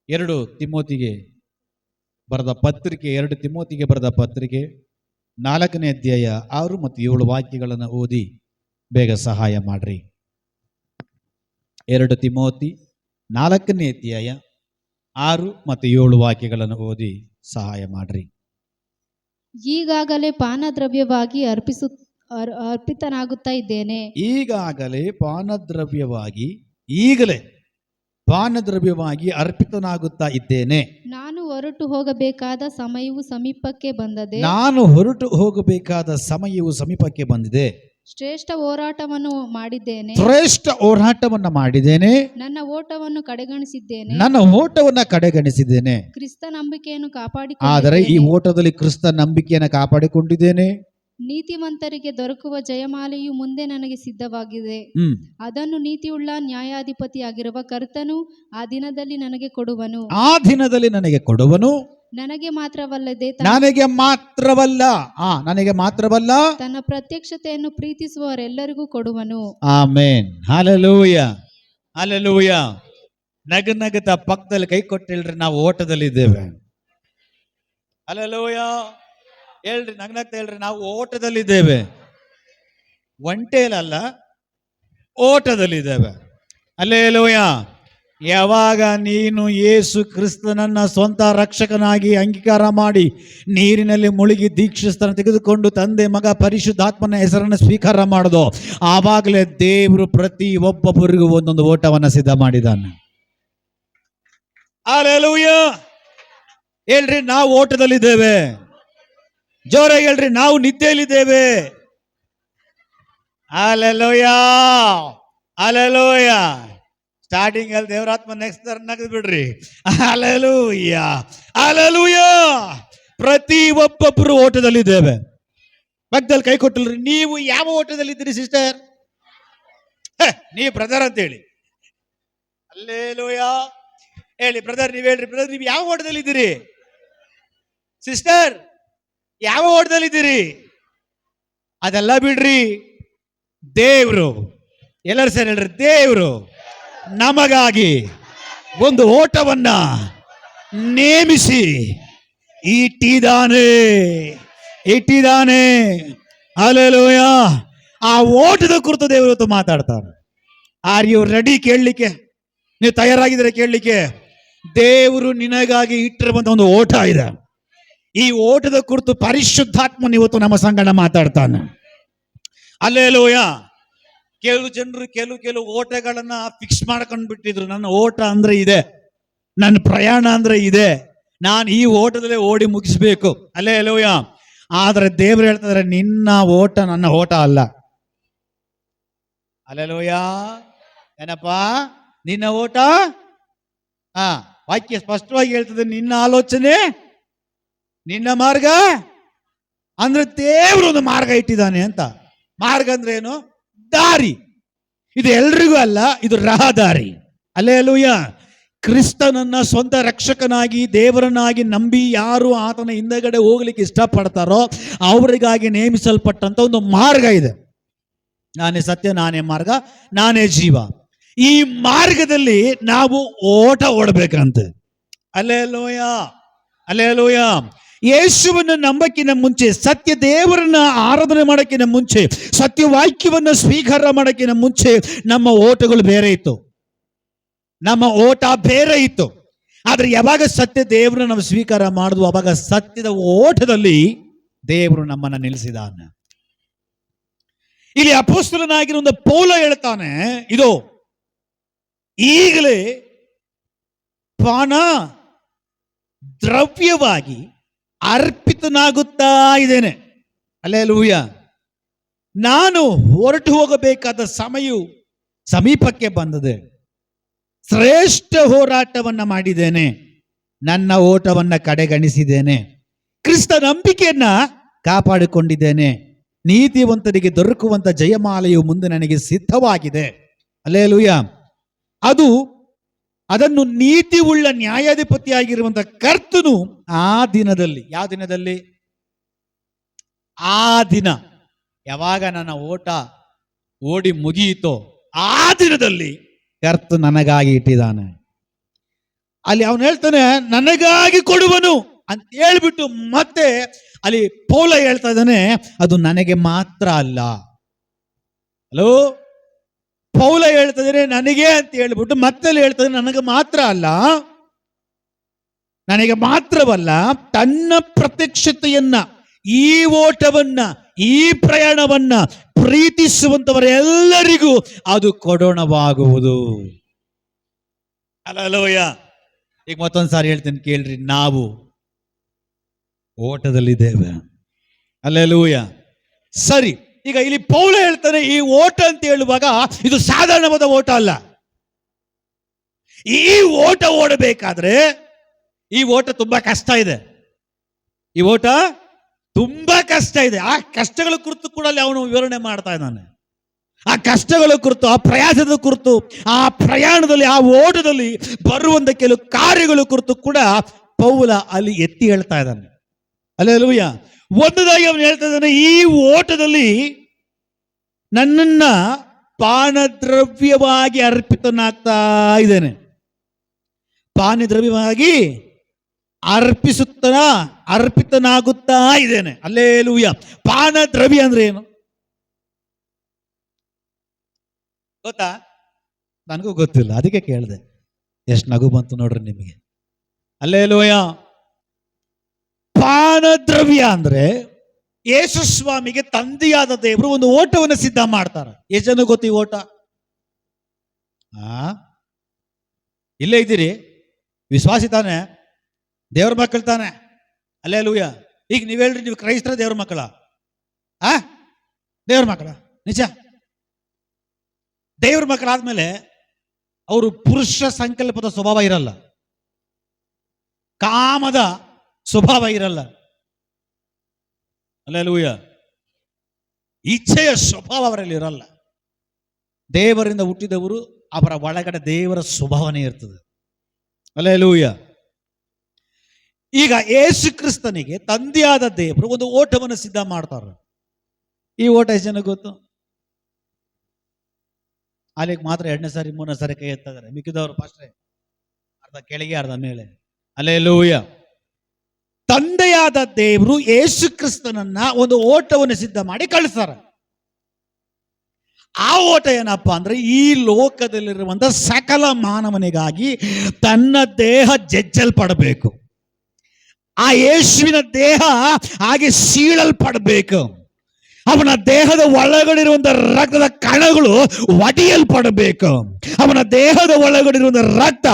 2 ತಿಮೋತಿಗೆ ಬರೆದ ಪತ್ರಿಕೆ 2 ತಿಮೋತಿಗೆ ಬರೆದ ಪತ್ರಿಕೆ 4ನೇ ಅಧ್ಯಾಯ 6 ಮತ್ತು 7 ವಾಕ್ಯಗಳನ್ನು ಓದಿ ಬೇಗ ಸಹಾಯ ಮಾಡ್ರಿ. 2 ತಿಮೋತಿ 4ನೇ ಅಧ್ಯಾಯ 6 ಮತ್ತು 7 ವಾಕ್ಯಗಳನ್ನು ಓದಿ ಸಹಾಯ ಮಾಡ್ರಿ. ಈಗಾಗಲೇ ಪಾನದ್ರವ್ಯವಾಗಿ ಅರ್ಪಿತನಾಗುತ್ತಾ ಇದ್ದೇನೆ. ಈಗಲೇ ಪಾನದ್ರವ್ಯವಾಗಿ ಅರ್ಪಿತನಾಗುತ್ತಾ ಇದ್ದೇನೆ. ನಾನು ಹೊರಟು ಹೋಗಬೇಕಾದ ಸಮಯವು ಸಮೀಪಕ್ಕೆ ಬಂದಿದೆ. ಶ್ರೇಷ್ಠ ಹೋರಾಟವನ್ನು ಮಾಡಿದ್ದೇನೆ. ನನ್ನ ಓಟವನ್ನು ಕಡೆಗಣಿಸಿದ್ದೇನೆ. ಕ್ರಿಸ್ತ ನಂಬಿಕೆಯನ್ನು ಆದರೆ ಈ ಓಟದಲ್ಲಿ ಕ್ರಿಸ್ತ ನಂಬಿಕೆಯನ್ನು ಕಾಪಾಡಿಕೊಂಡಿದ್ದೇನೆ. ನೀತಿವಂತರಿಗೆ ದೊರಕುವ ಜಯಮಾಲೆಯು ಮುಂದೆ ನನಗೆ ಸಿದ್ಧವಾಗಿದೆ. ಅದನ್ನು ನೀತಿಯುಳ್ಳ ನ್ಯಾಯಾಧಿಪತಿಯಾಗಿರುವ ಕರ್ತನು ಆ ದಿನದಲ್ಲಿ ನನಗೆ ಕೊಡುವನು. ನನಗೆ ಮಾತ್ರವಲ್ಲ ತನ್ನ ಪ್ರತ್ಯಕ್ಷತೆಯನ್ನು ಪ್ರೀತಿಸುವವರೆಲ್ಲರಿಗೂ ಕೊಡುವನು. ಆಮೆನ್. Hallelujah, hallelujah. ನಗನಗತ ಪಕ್ಕದಲ್ಲಿ ಕೈ ಕೊಟ್ಟು ಹೇಳ್ರಿ, ನಾವು ಓಟದಲ್ಲಿದ್ದೇವೆ. ಹಲ್ಲೆಲೂಯಾ ಹೇಳ್ರಿ, ನಗ್ನಗ್ತ ಹೇಳ್ರಿ, ನಾವು ಓಟದಲ್ಲಿದ್ದೇವೆ. ಒಂಟೇಲಲ್ಲ, ಓಟದಲ್ಲಿದ್ದೇವೆ. ಹಲ್ಲೆಲೂಯಾ. ಯಾವಾಗ ನೀನು ಯೇಸು ಕ್ರಿಸ್ತನನ್ನ ಸ್ವಂತ ರಕ್ಷಕನಾಗಿ ಅಂಗೀಕಾರ ಮಾಡಿ ನೀರಿನಲ್ಲಿ ಮುಳುಗಿ ದೀಕ್ಷಾಸ್ನಾನ ತೆಗೆದುಕೊಂಡು ತಂದೆ ಮಗ ಪರಿಶುದ್ಧಾತ್ಮನ ಹೆಸರನ್ನು ಸ್ವೀಕಾರ ಮಾಡೋದು, ಆವಾಗಲೇ ದೇವರು ಪ್ರತಿ ಒಬ್ಬೊಬ್ಬರಿಗೂ ಒಂದೊಂದು ಓಟವನ್ನು ಸಿದ್ಧ ಮಾಡಿದ್ದಾನೆ. ಹಲ್ಲೆಲೂಯಾ ಹೇಳ್ರಿ, ನಾವು ಓಟದಲ್ಲಿದ್ದೇವೆ. ಜೋರಾಗಿ ಹೇಳ್ರಿ, ನಾವು ನಿದ್ದೆಯಲ್ಲಿದ್ದೇವೆ. Hallelujah, hallelujah. ಸ್ಟಾರ್ಟಿಂಗ್ ಅಲ್ಲಿ ದೇವರಾತ್ಮ ನೆಕ್ಸ್ಟ್ ನಗದು ಬಿಡ್ರಿ. Hallelujah, hallelujah. ಪ್ರತಿ ಒಬ್ಬೊಬ್ಬರು ಓಟದಲ್ಲಿದ್ದೇವೆ. ಪಕ್ಕದಲ್ಲಿ ಕೈ ಕೊಟ್ಟಲ್ರಿ, ನೀವು ಯಾವ ಓಟದಲ್ಲಿದ್ದೀರಿ ಸಿಸ್ಟರ್? ನೀವು ಬ್ರದರ್ ಅಂತ ಹೇಳಿ. ಹಲ್ಲೆಲೂಯಾ ಹೇಳಿ ಬ್ರದರ್, ನೀವು ಹೇಳ್ರಿ ಬ್ರದರ್, ನೀವು ಯಾವ ಓಟದಲ್ಲಿದ್ದೀರಿ? ಸಿಸ್ಟರ್ ಯಾವ ಓಟದಲ್ಲಿದ್ದೀರಿ? ಅದೆಲ್ಲ ಬಿಡ್ರಿ, ದೇವ್ರು, ಎಲ್ಲರೂ ಸರಿ ಹೇಳ್ರಿ, ದೇವ್ರು ನಮಗಾಗಿ ಒಂದು ಓಟವನ್ನ ನೇಮಿಸಿ ಇಟ್ಟಿದ್ದಾನೆ. ಹಲ್ಲೆಲೂಯಾ. ಆ ಓಟದ ಕುರಿತು ದೇವರು ಇವತ್ತು ಮಾತಾಡ್ತಾರೆ. ಆರ್ ಯು ರೆಡಿ ಕೇಳಲಿಕ್ಕೆ? ನೀವು ತಯಾರಾಗಿದ್ರೆ ಕೇಳಲಿಕ್ಕೆ? ದೇವರು ನಿನಗಾಗಿ ಇಟ್ಟಿರುವಂತ ಒಂದು ಓಟ ಇದೆ. ಈ ಓಟದ ಕುರಿತು ಪರಿಶುದ್ಧಾತ್ಮನ ಇವತ್ತು ನಮ್ಮ ಸಂಗಡ ಮಾತಾಡ್ತಾನೆ. ಹಲ್ಲೆಲೂಯಾ. ಕೆಲವು ಓಟಗಳನ್ನ ಫಿಕ್ಸ್ ಮಾಡ್ಕೊಂಡು ಬಿಟ್ಟಿದ್ರು. ನನ್ನ ಓಟ ಅಂದ್ರೆ ಇದೆ, ನನ್ನ ಪ್ರಯಾಣ ಅಂದ್ರೆ ಇದೆ, ನಾನು ಈ ಓಟದಲ್ಲೇ ಓಡಿ ಮುಗಿಸ್ಬೇಕು. ಹಲ್ಲೆಲೂಯಾ. ಆದ್ರೆ ದೇವರು ಹೇಳ್ತಿದ್ದಾರೆ, ನಿನ್ನ ಓಟ ನನ್ನ ಓಟ ಅಲ್ಲ. ಹಲ್ಲೆಲೂಯಾ. ಏನಪ್ಪಾ ನಿನ್ನ ಓಟ? ವಾಕ್ಯ ಸ್ಪಷ್ಟವಾಗಿ ಹೇಳ್ತದೆ, ನಿನ್ನ ಆಲೋಚನೆ, ನಿನ್ನ ಮಾರ್ಗ ಅಂದ್ರೆ ದೇವರು ಒಂದು ಮಾರ್ಗ ಇಟ್ಟಿದ್ದಾನೆ ಅಂತ. ಮಾರ್ಗ ಅಂದ್ರೆ ಏನು? ದಾರಿ. ಇದು ಎಲ್ರಿಗೂ ಅಲ್ಲ, ಇದು ರಹದಾರಿ. ಹಲ್ಲೆಲೂಯಾ. ಕ್ರಿಸ್ತನನ್ನ ಸ್ವಂತ ರಕ್ಷಕನಾಗಿ ದೇವರನ್ನಾಗಿ ನಂಬಿ ಯಾರು ಆತನ ಹಿಂದಗಡೆ ಹೋಗ್ಲಿಕ್ಕೆ ಇಷ್ಟಪಡ್ತಾರೋ ಅವರಿಗಾಗಿ ನೇಮಿಸಲ್ಪಟ್ಟಂತ ಒಂದು ಮಾರ್ಗ ಇದೆ. ನಾನೇ ಸತ್ಯ, ನಾನೇ ಮಾರ್ಗ, ನಾನೇ ಜೀವ. ಈ ಮಾರ್ಗದಲ್ಲಿ ನಾವು ಓಟ ಓಡಬೇಕಂತೆ. Hallelujah, hallelujah. ಯೇಸುವನ್ನು ನಂಬಕ್ಕಿನ ಮುಂಚೆ, ಸತ್ಯ ದೇವರನ್ನ ಆರಾಧನೆ ಮಾಡೋಕ್ಕಿಂತ ಮುಂಚೆ, ಸತ್ಯವಾಕ್ಯವನ್ನು ಸ್ವೀಕಾರ ಮಾಡೋಕ್ಕಿಂತ ಮುಂಚೆ ನಮ್ಮ ಓಟಗಳು ಬೇರೆ ಇತ್ತು, ನಮ್ಮ ಓಟ ಬೇರೆ ಇತ್ತು. ಆದ್ರೆ ಯಾವಾಗ ಸತ್ಯ ದೇವರನ್ನ ನಾವು ಸ್ವೀಕಾರ ಮಾಡಿದ್ವು, ಅವಾಗ ಸತ್ಯದ ಓಟದಲ್ಲಿ ದೇವರು ನಮ್ಮನ್ನ ನಿಲ್ಲಿಸಿದಾನೆ. ಇಲ್ಲಿ ಅಪೊಸ್ತಲನಾಗಿರುವ ಪೌಲ ಹೇಳ್ತಾನೆ, ಇದು ಈಗಲೇ ಪಾನ ದ್ರವ್ಯವಾಗಿ ಅರ್ಪಿತನಾಗುತ್ತಾ ಇದ್ದೇನೆ. ಹಲ್ಲೆಲೂಯಾ. ನಾನು ಹೊರಟು ಹೋಗಬೇಕಾದ ಸಮಯವು ಸಮೀಪಕ್ಕೆ ಬಂದಿದೆ. ಶ್ರೇಷ್ಠ ಹೋರಾಟವನ್ನ ಮಾಡಿದ್ದೇನೆ, ನನ್ನ ಓಟವನ್ನ ಕಡೆಗಣಿಸಿದ್ದೇನೆ, ಕ್ರಿಸ್ತ ನಂಬಿಕೆಯನ್ನ ಕಾಪಾಡಿಕೊಂಡಿದ್ದೇನೆ, ನೀತಿವಂತರಿಗೆ ದೊರಕುವಂತ ಜಯಮಾಲೆಯು ಮುಂದೆ ನನಗೆ ಸಿದ್ಧವಾಗಿದೆ. ಹಲ್ಲೆಲೂಯಾ. ಅದನ್ನು ನೀತಿ ಉಳ್ಳ ನ್ಯಾಯಾಧಿಪತಿಯಾಗಿರುವಂತ ಕರ್ತನು ಆ ದಿನದಲ್ಲಿ, ಯಾವ ದಿನದಲ್ಲಿ? ಆ ದಿನ ಯಾವಾಗ ನನ್ನ ಓಟ ಓಡಿ ಮುಗಿಯಿತೋ ಆ ದಿನದಲ್ಲಿ ಕರ್ತ ನನಗಾಗಿ ಇಟ್ಟಿದ್ದಾನೆ. ಅಲ್ಲಿ ಅವನು ಹೇಳ್ತಾನೆ ನನಗಾಗಿ ಕೊಡುವನು ಅಂತ ಹೇಳ್ಬಿಟ್ಟು ಮತ್ತೆ ಅಲ್ಲಿ ಪೌಲ ಹೇಳ್ತಾ ಇದ್ದಾನೆ ಅದು ನನಗೆ ಮಾತ್ರ ಅಲ್ಲ. ಹಲೋ, ಪೌಲ ಹೇಳ್ತಾ ಇದ್ದಾನೆ ನನಗೆ ಅಂತ ಹೇಳ್ಬಿಟ್ಟು ಮತ್ತೆ ಅಲ್ಲಿ ಹೇಳ್ತಾ ಇದ್ದಾನೆ ನನಗೆ ಮಾತ್ರ ಅಲ್ಲ, ನನಗೆ ಮಾತ್ರವಲ್ಲ, ತನ್ನ ಪ್ರತ್ಯಕ್ಷತೆಯನ್ನ, ಈ ಓಟವನ್ನ, ಈ ಪ್ರಯಾಣವನ್ನ ಪ್ರೀತಿಸುವಂತವರೆಲ್ಲರಿಗೂ ಅದು ಕೊಡೋಣವಾಗುವುದು. ಅಲ್ಲೋಯ. ಈಗ ಮತ್ತೊಂದು ಸಾರಿ ಹೇಳ್ತೇನೆ ಕೇಳ್ರಿ, ನಾವು ಓಟದಲ್ಲಿದ್ದೇವೆ. ಅಲ್ಲೆಲೂಯ. ಸರಿ, ಈಗ ಇಲ್ಲಿ ಪೌಲ ಹೇಳ್ತಾನೆ ಈ ಓಟ ಅಂತ ಹೇಳುವಾಗ ಇದು ಸಾಧಾರಣವಾದ ಓಟ ಅಲ್ಲ. ಈ ಓಟ ಓಡಬೇಕಾದ್ರೆ ಈ ಓಟ ತುಂಬಾ ಕಷ್ಟ ಇದೆ. ಈ ಓಟ ತುಂಬಾ ಕಷ್ಟ ಇದೆ. ಆ ಕಷ್ಟಗಳ ಕುರಿತು ಕೂಡ ಅಲ್ಲಿ ಅವನು ವಿವರಣೆ ಮಾಡ್ತಾ ಇದ್ದಾನೆ. ಆ ಕಷ್ಟಗಳ ಕುರಿತು, ಆ ಪ್ರಯಾಸದ ಕುರಿತು, ಆ ಪ್ರಯಾಣದಲ್ಲಿ, ಆ ಓಟದಲ್ಲಿ ಬರುವಂತ ಕೆಲವು ಕಾರ್ಯಗಳ ಕುರಿತು ಕೂಡ ಪೌಲ ಅಲ್ಲಿ ಎತ್ತಿ ಹೇಳ್ತಾ ಇದ್ದಾನೆ. ಅಲ್ಲೆಲೂಯ. ಒಂದದಾಗಿ ಅವನು ಹೇಳ್ತಾ ಇದ್ದಾನೆ, ಈ ಓಟದಲ್ಲಿ ನನ್ನನ್ನ ಪಾನದ್ರವ್ಯವಾಗಿ ಅರ್ಪಿತನಾಗ್ತಾ ಇದ್ದೇನೆ. ಪಾನದ್ರವ್ಯವಾಗಿ ಅರ್ಪಿತನಾಗುತ್ತಾ ಇದ್ದೇನೆ. ಅಲ್ಲೇಲೂಯ. ಪಾನದ್ರವ್ಯ ಅಂದ್ರೆ ಏನು ಗೊತ್ತಾ? ನನಗೂ ಗೊತ್ತಿಲ್ಲ, ಅದಕ್ಕೆ ಕೇಳಿದೆ. ಎಷ್ಟು ನಗು ಬಂತು ನೋಡ್ರಿ ನಿಮಗೆ. ಅಲ್ಲೇಲೂಯ. ಪಾನದ್ರವ್ಯ ಅಂದ್ರೆ ಯೇಸು ಸ್ವಾಮಿಗೆ ತಂದೆಯಾದ ದೇವರು ಒಂದು ಓಟವನ್ನು ಸಿದ್ಧ ಮಾಡ್ತಾರೆ. ಎಷ್ಟು ಜನ ಗೊತ್ತಿ ಓಟ? ಇಲ್ಲೇ ಇದ್ದೀರಿ, ವಿಶ್ವಾಸಿ ತಾನೆ, ದೇವ್ರ ಮಕ್ಕಳು ತಾನೆ. ಅಲ್ಲೇಲೂಯ. ಈಗ ನೀವ್ ಹೇಳ್ರಿ, ನೀವು ಕ್ರೈಸ್ತರ ದೇವ್ರ ಮಕ್ಕಳ? ದೇವ್ರ ಮಕ್ಕಳ? ನಿಜ. ದೇವ್ರ ಮಕ್ಕಳಾದ್ಮೇಲೆ ಅವರು ಪುರುಷ ಸಂಕಲ್ಪದ ಸ್ವಭಾವ ಇರಲ್ಲ, ಕಾಮದ ಸ್ವಭಾವ ಇರಲ್ಲ. ಅಲ್ಲೇಲೂಯ. ಇಚ್ಛೆಯ ಸ್ವಭಾವ ಅವರಲ್ಲಿ ಇರಲ್ಲ. ದೇವರಿಂದ ಹುಟ್ಟಿದವರು, ಅವರ ಒಳಗಡೆ ದೇವರ ಸ್ವಭಾವನೆ ಇರ್ತದೆ. ಅಲ್ಲೇಲೂಯ. ಈಗ ಯೇಸು ಕ್ರಿಸ್ತನಿಗೆ ತಂದೆಯಾದ ದೇವರು ಒಂದು ಓಟವನ್ನು ಸಿದ್ಧ ಮಾಡ್ತಾರೆ. ಈ ಓಟ ಎಷ್ಟು ಜನ ಗೊತ್ತು? ಅಲ್ಲಿಗೆ ಮಾತ್ರ 2ನೇ ಸಾರಿ 3ನೇ ಸಾರಿ ಕೈ ಎತ್ತಿದ್ದಾರೆ. ಮಿಕ್ಕಿದವರು ಪಾಸ್ಟ್ರೆ ಅರ್ಧ ಕೆಳಗೆ ಅರ್ಧ ಮೇಲೆ. ಅಲ್ಲೇಲೂಯ. ತಂದೆಯಾದ ದೇವರು ಯೇಸು ಕ್ರಿಸ್ತನನ್ನ ಒಂದು ಓಟವನ್ನು ಸಿದ್ಧ ಮಾಡಿ ಕಳಿಸ್ತಾರೆ. ಆ ಓಟ ಏನಪ್ಪಾ ಅಂದ್ರೆ, ಈ ಲೋಕದಲ್ಲಿರುವಂತ ಸಕಲ ಮಾನವನಿಗಾಗಿ ತನ್ನ ದೇಹ ಜಜ್ಜಲ್ಪಡಬೇಕು. ಆ ಯೇಸುವಿನ ದೇಹ ಹಾಗೆ ಸೀಳಲ್ಪಡಬೇಕು. ಅವನ ದೇಹದ ಒಳಗಡಿರುವಂತ ರಕ್ತದ ಕಣಗಳು ಒಡೆಯಲ್ಪಡಬೇಕು. ಅವನ ದೇಹದ ಒಳಗಡಿರುವಂತ ರಕ್ತ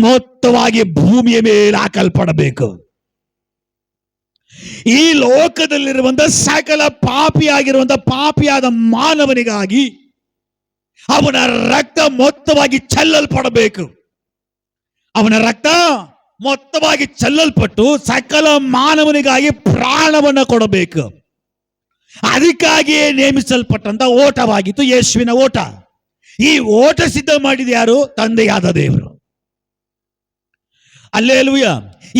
ಮೊತ್ತವಾಗಿ ಭೂಮಿಯ ಮೇಲೆ ಹಾಕಲ್ಪಡಬೇಕು. ಈ ಲೋಕದಲ್ಲಿರುವಂತ ಸಕಲ ಪಾಪಿಯಾದ ಮಾನವನಿಗಾಗಿ ಅವನ ರಕ್ತ ಮೊತ್ತವಾಗಿ ಚೆಲ್ಲಲ್ಪಡಬೇಕು. ಅವನ ರಕ್ತ ಮೊತ್ತವಾಗಿ ಚೆಲ್ಲಲ್ಪಟ್ಟು ಸಕಲ ಮಾನವನಿಗಾಗಿ ಪ್ರಾಣವನ್ನ ಕೊಡಬೇಕು. ಅದಕ್ಕಾಗಿಯೇ ನೇಮಿಸಲ್ಪಟ್ಟಂತ ಓಟವಾಗಿತ್ತು ಯೇಸುವಿನ ಓಟ. ಈ ಓಟ ಸಿದ್ಧ ಮಾಡಿದ ಯಾರು? ತಂದೆಯಾದ ದೇವರು. ಅಲ್ಲೇಲೂಯ.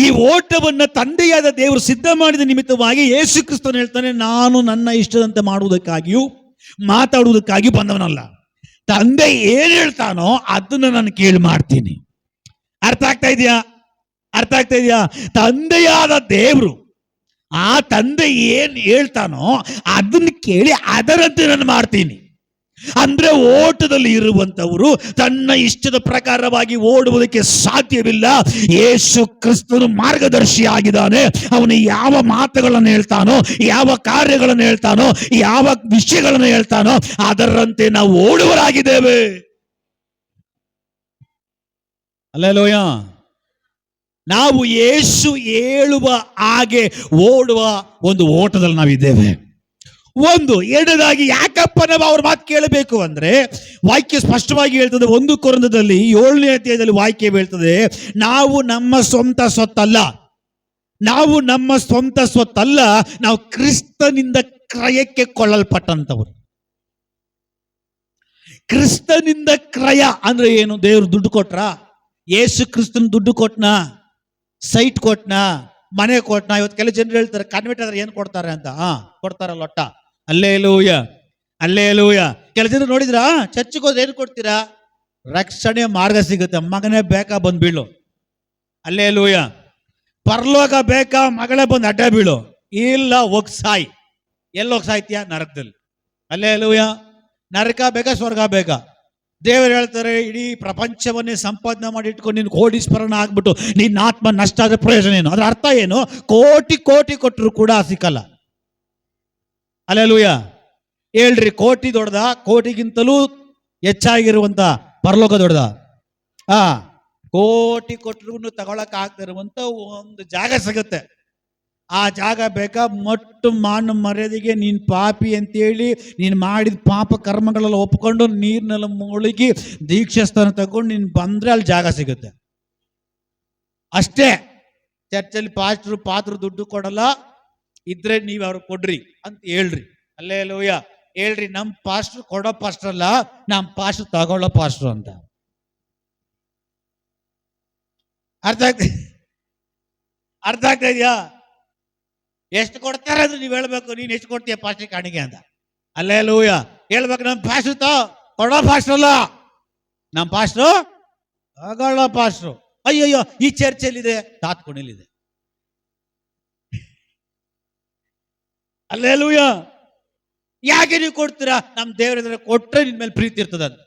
ಈ ಓಟವನ್ನ ತಂದೆಯಾದ ದೇವರು ಸಿದ್ಧ ಮಾಡಿದ ನಿಮಿತ್ತವಾಗಿ ಯೇಸು ಕ್ರಿಸ್ತನು ಹೇಳ್ತಾನೆ, ನಾನು ನನ್ನ ಇಷ್ಟದಂತೆ ಮಾಡುವುದಕ್ಕಾಗಿಯೂ ಮಾತಾಡುವುದಕ್ಕಾಗಿಯೂ ಬಂದವನಲ್ಲ. ತಂದೆ ಏನ್ ಹೇಳ್ತಾನೋ ಅದನ್ನ ನಾನು ಕೇಳಿ ಮಾಡ್ತೀನಿ. ಅರ್ಥ ಆಗ್ತಾ ಇದೆಯಾ? ತಂದೆಯಾದ ದೇವರು, ಆ ತಂದೆ ಏನ್ ಹೇಳ್ತಾನೋ ಅದನ್ನ ಕೇಳಿ ಅದರಂತೆ ನಾನು ಮಾಡ್ತೀನಿ. ಅಂದ್ರೆ ಓಟದಲ್ಲಿ ಇರುವಂತವರು ತನ್ನ ಇಷ್ಟದ ಪ್ರಕಾರವಾಗಿ ಓಡುವುದಕ್ಕೆ ಸಾಧ್ಯವಿಲ್ಲ. ಯೇಸು ಕ್ರಿಸ್ತನು ಮಾರ್ಗದರ್ಶಿ ಆಗಿದ್ದಾನೆ. ಅವನು ಯಾವ ಮಾತುಗಳನ್ನು ಹೇಳ್ತಾನೋ, ಯಾವ ಕಾರ್ಯಗಳನ್ನು ಹೇಳ್ತಾನೋ, ಯಾವ ವಿಷಯಗಳನ್ನು ಹೇಳ್ತಾನೋ ಅದರಂತೆ ನಾವು ಓಡುವರಾಗಿದ್ದೇವೆ. ಅಲ್ಲೇಲೂಯ. ನಾವು ಯೇಸು ಹೇಳುವ ಹಾಗೆ ಓಡುವ ಒಂದು ಓಟದಲ್ಲಿ ನಾವಿದ್ದೇವೆ. ಒಂದು ಎರಡನೇದಾಗಿ ಯಾಕಪ್ಪ ನಾವು ಅವ್ರ ಮಾತು ಕೇಳಬೇಕು ಅಂದ್ರೆ, ವಾಕ್ಯ ಸ್ಪಷ್ಟವಾಗಿ ಹೇಳ್ತದೆ. 1 ಕೊರಿಂಥದಲ್ಲಿ 7ನೇ ಅಧ್ಯಾಯದಲ್ಲಿ ವಾಕ್ಯ ಹೇಳ್ತದೆ, ನಾವು ನಮ್ಮ ಸ್ವಂತ ಸ್ವತ್ತಲ್ಲ, ನಾವು ಕ್ರಿಸ್ತನಿಂದ ಕ್ರಯಕ್ಕೆ ಕೊಳ್ಳಲ್ಪಟ್ಟಂತವರು. ಕ್ರಿಸ್ತನಿಂದ ಕ್ರಯ ಅಂದ್ರೆ ಏನು? ದೇವರು ದುಡ್ಡು ಕೊಟ್ರ? ಯೇಸು ಕ್ರಿಸ್ತನ್ ದುಡ್ಡು ಕೊಟ್ನಾ? ಸೈಟ್ ಕೊಟ್ನಾ? ಮನೆ ಕೊಟ್ನಾ? ಇವತ್ತು ಕೆಲವು ಜನರು ಹೇಳ್ತಾರೆ ಕನ್ವೆಟ್ ಆದ್ರೆ ಏನ್ ಕೊಡ್ತಾರೆ ಅಂತ. ಕೊಡ್ತಾರಲ್ಲ ಲೊಟ್ಟ. ಅಲ್ಲೇಲೂಯ. ಕೆಲವು ಜನರು ನೋಡಿದ್ರಾ, ಚರ್ಚಿಗೆ ಹೋದ್ರೆ ಏನ್ ಕೊಡ್ತೀರಾ? ರಕ್ಷಣೆ ಮಾರ್ಗ ಸಿಗುತ್ತೆ. ಮಗನೇ ಬೇಕಾ ಬಂದ್ ಬೀಳು. ಅಲ್ಲೇಲೂಯ. ಪರಲೋಕ ಬೇಕಾ ಮಗಳೇ ಬಂದು ಅಡ್ಡ ಬೀಳು, ಇಲ್ಲ ಹೋಗ್ ಸಾಯಿ. ಎಲ್ಲಿ ಹೋಗಿ ಸಾಯ್ತೀಯ? ನರಕದಲ್ಲಿ. ಅಲ್ಲೇಲೂಯ. ನರಕ ಬೇಕಾ ಸ್ವರ್ಗ ಬೇಕಾ? ದೇವರು ಹೇಳ್ತಾರೆ, ಇಡೀ ಪ್ರಪಂಚವನ್ನೇ ಸಂಪಾದನೆ ಮಾಡಿ ಇಟ್ಕೊಂಡು ನೀನು ಕೋಟೀಶ್ವರನ ಆಗ್ಬಿಟ್ಟು ನಿನ್ನ ಆತ್ಮ ನಷ್ಟ ಆದ್ರೆ ಪ್ರಯೋಜನ ಏನು? ಅದ್ರ ಅರ್ಥ ಏನು? ಕೋಟಿ ಕೋಟಿ ಕೊಟ್ಟರು ಕೂಡ ಸಿಕ್ಕಲ್ಲ. ಅಲ್ಲೇಲೂಯ. ಹೇಳ್ರಿ, ಕೋಟಿ ದೊಡ್ಡದ? ಕೋಟಿಗಿಂತಲೂ ಹೆಚ್ಚಾಗಿರುವಂತ ಪರಲೋಕ ದೊಡ್ಡದ? ಕೋಟಿ ಕೊಟ್ಟರು ತಗೊಳಕ್ ಆಗ್ತಿರುವಂತ ಒಂದು ಜಾಗ ಸಿಗುತ್ತೆ. ಆ ಜಾಗ ಬೇಕಾ? ಮೊಟ್ಟು ಮಾನ ಮರ್ಯಾದೆಗೆ ನೀನು ಪಾಪಿ ಅಂತೇಳಿ ನೀನು ಮಾಡಿದ ಪಾಪ ಕರ್ಮಗಳೆಲ್ಲ ಒಪ್ಕೊಂಡು ನೀರಿನೆಲ್ಲ ಮುಳುಗಿ ದೀಕ್ಷಾಸ್ಥಾನ ತಗೊಂಡು ನೀನು ಬಂದ್ರೆ ಅಲ್ಲಿ ಜಾಗ ಸಿಗುತ್ತೆ ಅಷ್ಟೇ. ಚರ್ಚಲ್ಲಿ ಪಾತ್ರ ದುಡ್ಡು ಕೊಡಲ್ಲ, ಇದ್ರೆ ನೀವು ಅವ್ರಿಗೆ ಕೊಡ್ರಿ ಅಂತ ಹೇಳ್ರಿ. ಅಲ್ಲೇಲೂಯ. ಹೇಳ್ರಿ, ನಮ್ಮ ಪಾಸ್ಟ್ರು ಕೊಡೋ ಪಾಸ್ಟ್ರ್ ಅಲ್ಲ, ನಮ್ಮ ಪಾಸ್ಟ್ರು ತಗೊಳ್ಳೋ ಪಾಸ್ಟ್ರು ಅಂತ. ಅರ್ಥ ಆಗ್ತಾ ಇದೆಯಾ? ಎಷ್ಟು ಕೊಡ್ತಾರೆ ಅದು ನೀವು ಹೇಳ್ಬೇಕು. ನೀನು ಎಷ್ಟು ಕೊಡ್ತೀಯ ಪಾಸ್ಟ್ರಿ ಕಾಣಿಗೆ ಅಂತ? ಅಲ್ಲೇಲೂಯ. ಹೇಳ್ಬೇಕು, ನಮ್ಮ ಪಾಸ್ಟ್ರು ಕೊಡೋ ಪಾಸ್ಟ್ರು ಅಲ್ಲ, ನಮ್ಮ ಪಾಸ್ಟ್ರು ತಗೊಳ್ಳೋ ಪಾಸ್ಟ್ರು. ಅಯ್ಯಯ್ಯೋ, ಈ ಚರ್ಚಲ್ಲಿದೆ, ತಾತ್ಕೊಂಡಿಲ್ಲಿದೆ. ಅಲ್ಲೇಲೂಯ. ಯಾಕೆ ನೀವು ಕೊಡ್ತೀರಾ? ನಮ್ಮ ದೇವರ ಕೊಟ್ರೆ ನಿನ್ ಮೇಲೆ ಪ್ರೀತಿ ಇರ್ತದಂತ.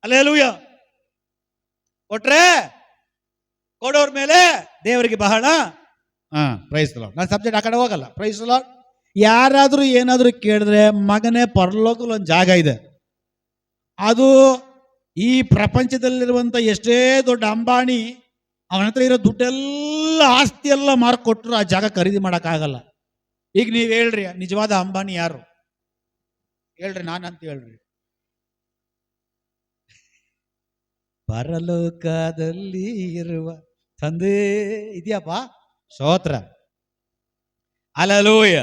ಅಲ್ಲೇಲೂಯ. ಕೊಟ್ರೆ ಕೊಡೋರ್ ಮೇಲೆ ದೇವರಿಗೆ ಬಹಳ ಪ್ರೈಸ್ ಲಾರ್ಡ್. ನಾನು ಸಬ್ಜೆಕ್ಟ್ ಆ ಕಡೆ ಹೋಗಲ್ಲ. Praise lord. ಯಾರಾದ್ರೂ ಏನಾದ್ರೂ ಕೇಳಿದ್ರೆ, ಮಗನೇ ಪರಲೋಕದಲ್ಲಿ ಒಂದು ಜಾಗ ಇದೆ, ಅದು ಈ ಪ್ರಪಂಚದಲ್ಲಿರುವಂತ ಎಷ್ಟೇ ದೊಡ್ಡ ಅಂಬಾನಿ ಅವನ ಹತ್ರ ಇರೋ ದುಡ್ಡೆಲ್ಲ ಆಸ್ತಿ ಎಲ್ಲ ಮಾರ್ಕೊಟ್ರು ಆ ಜಾಗ ಖರೀದಿ ಮಾಡಕ್ಕಾಗಲ್ಲ. ಈಗ ನೀವು ಹೇಳ್ರಿ, ನಿಜವಾದ ಅಂಬಾನಿ ಯಾರು ಹೇಳ್ರಿ? ನಾನಂತ ಹೇಳ್ರಿ. ಪರಲೋಕದಲ್ಲಿ ಇರುವ ತಂದೆ ಇದೆಯಪ್ಪ, ಸ್ತೋತ್ರ. ಅಲ್ಲಲೂಯ.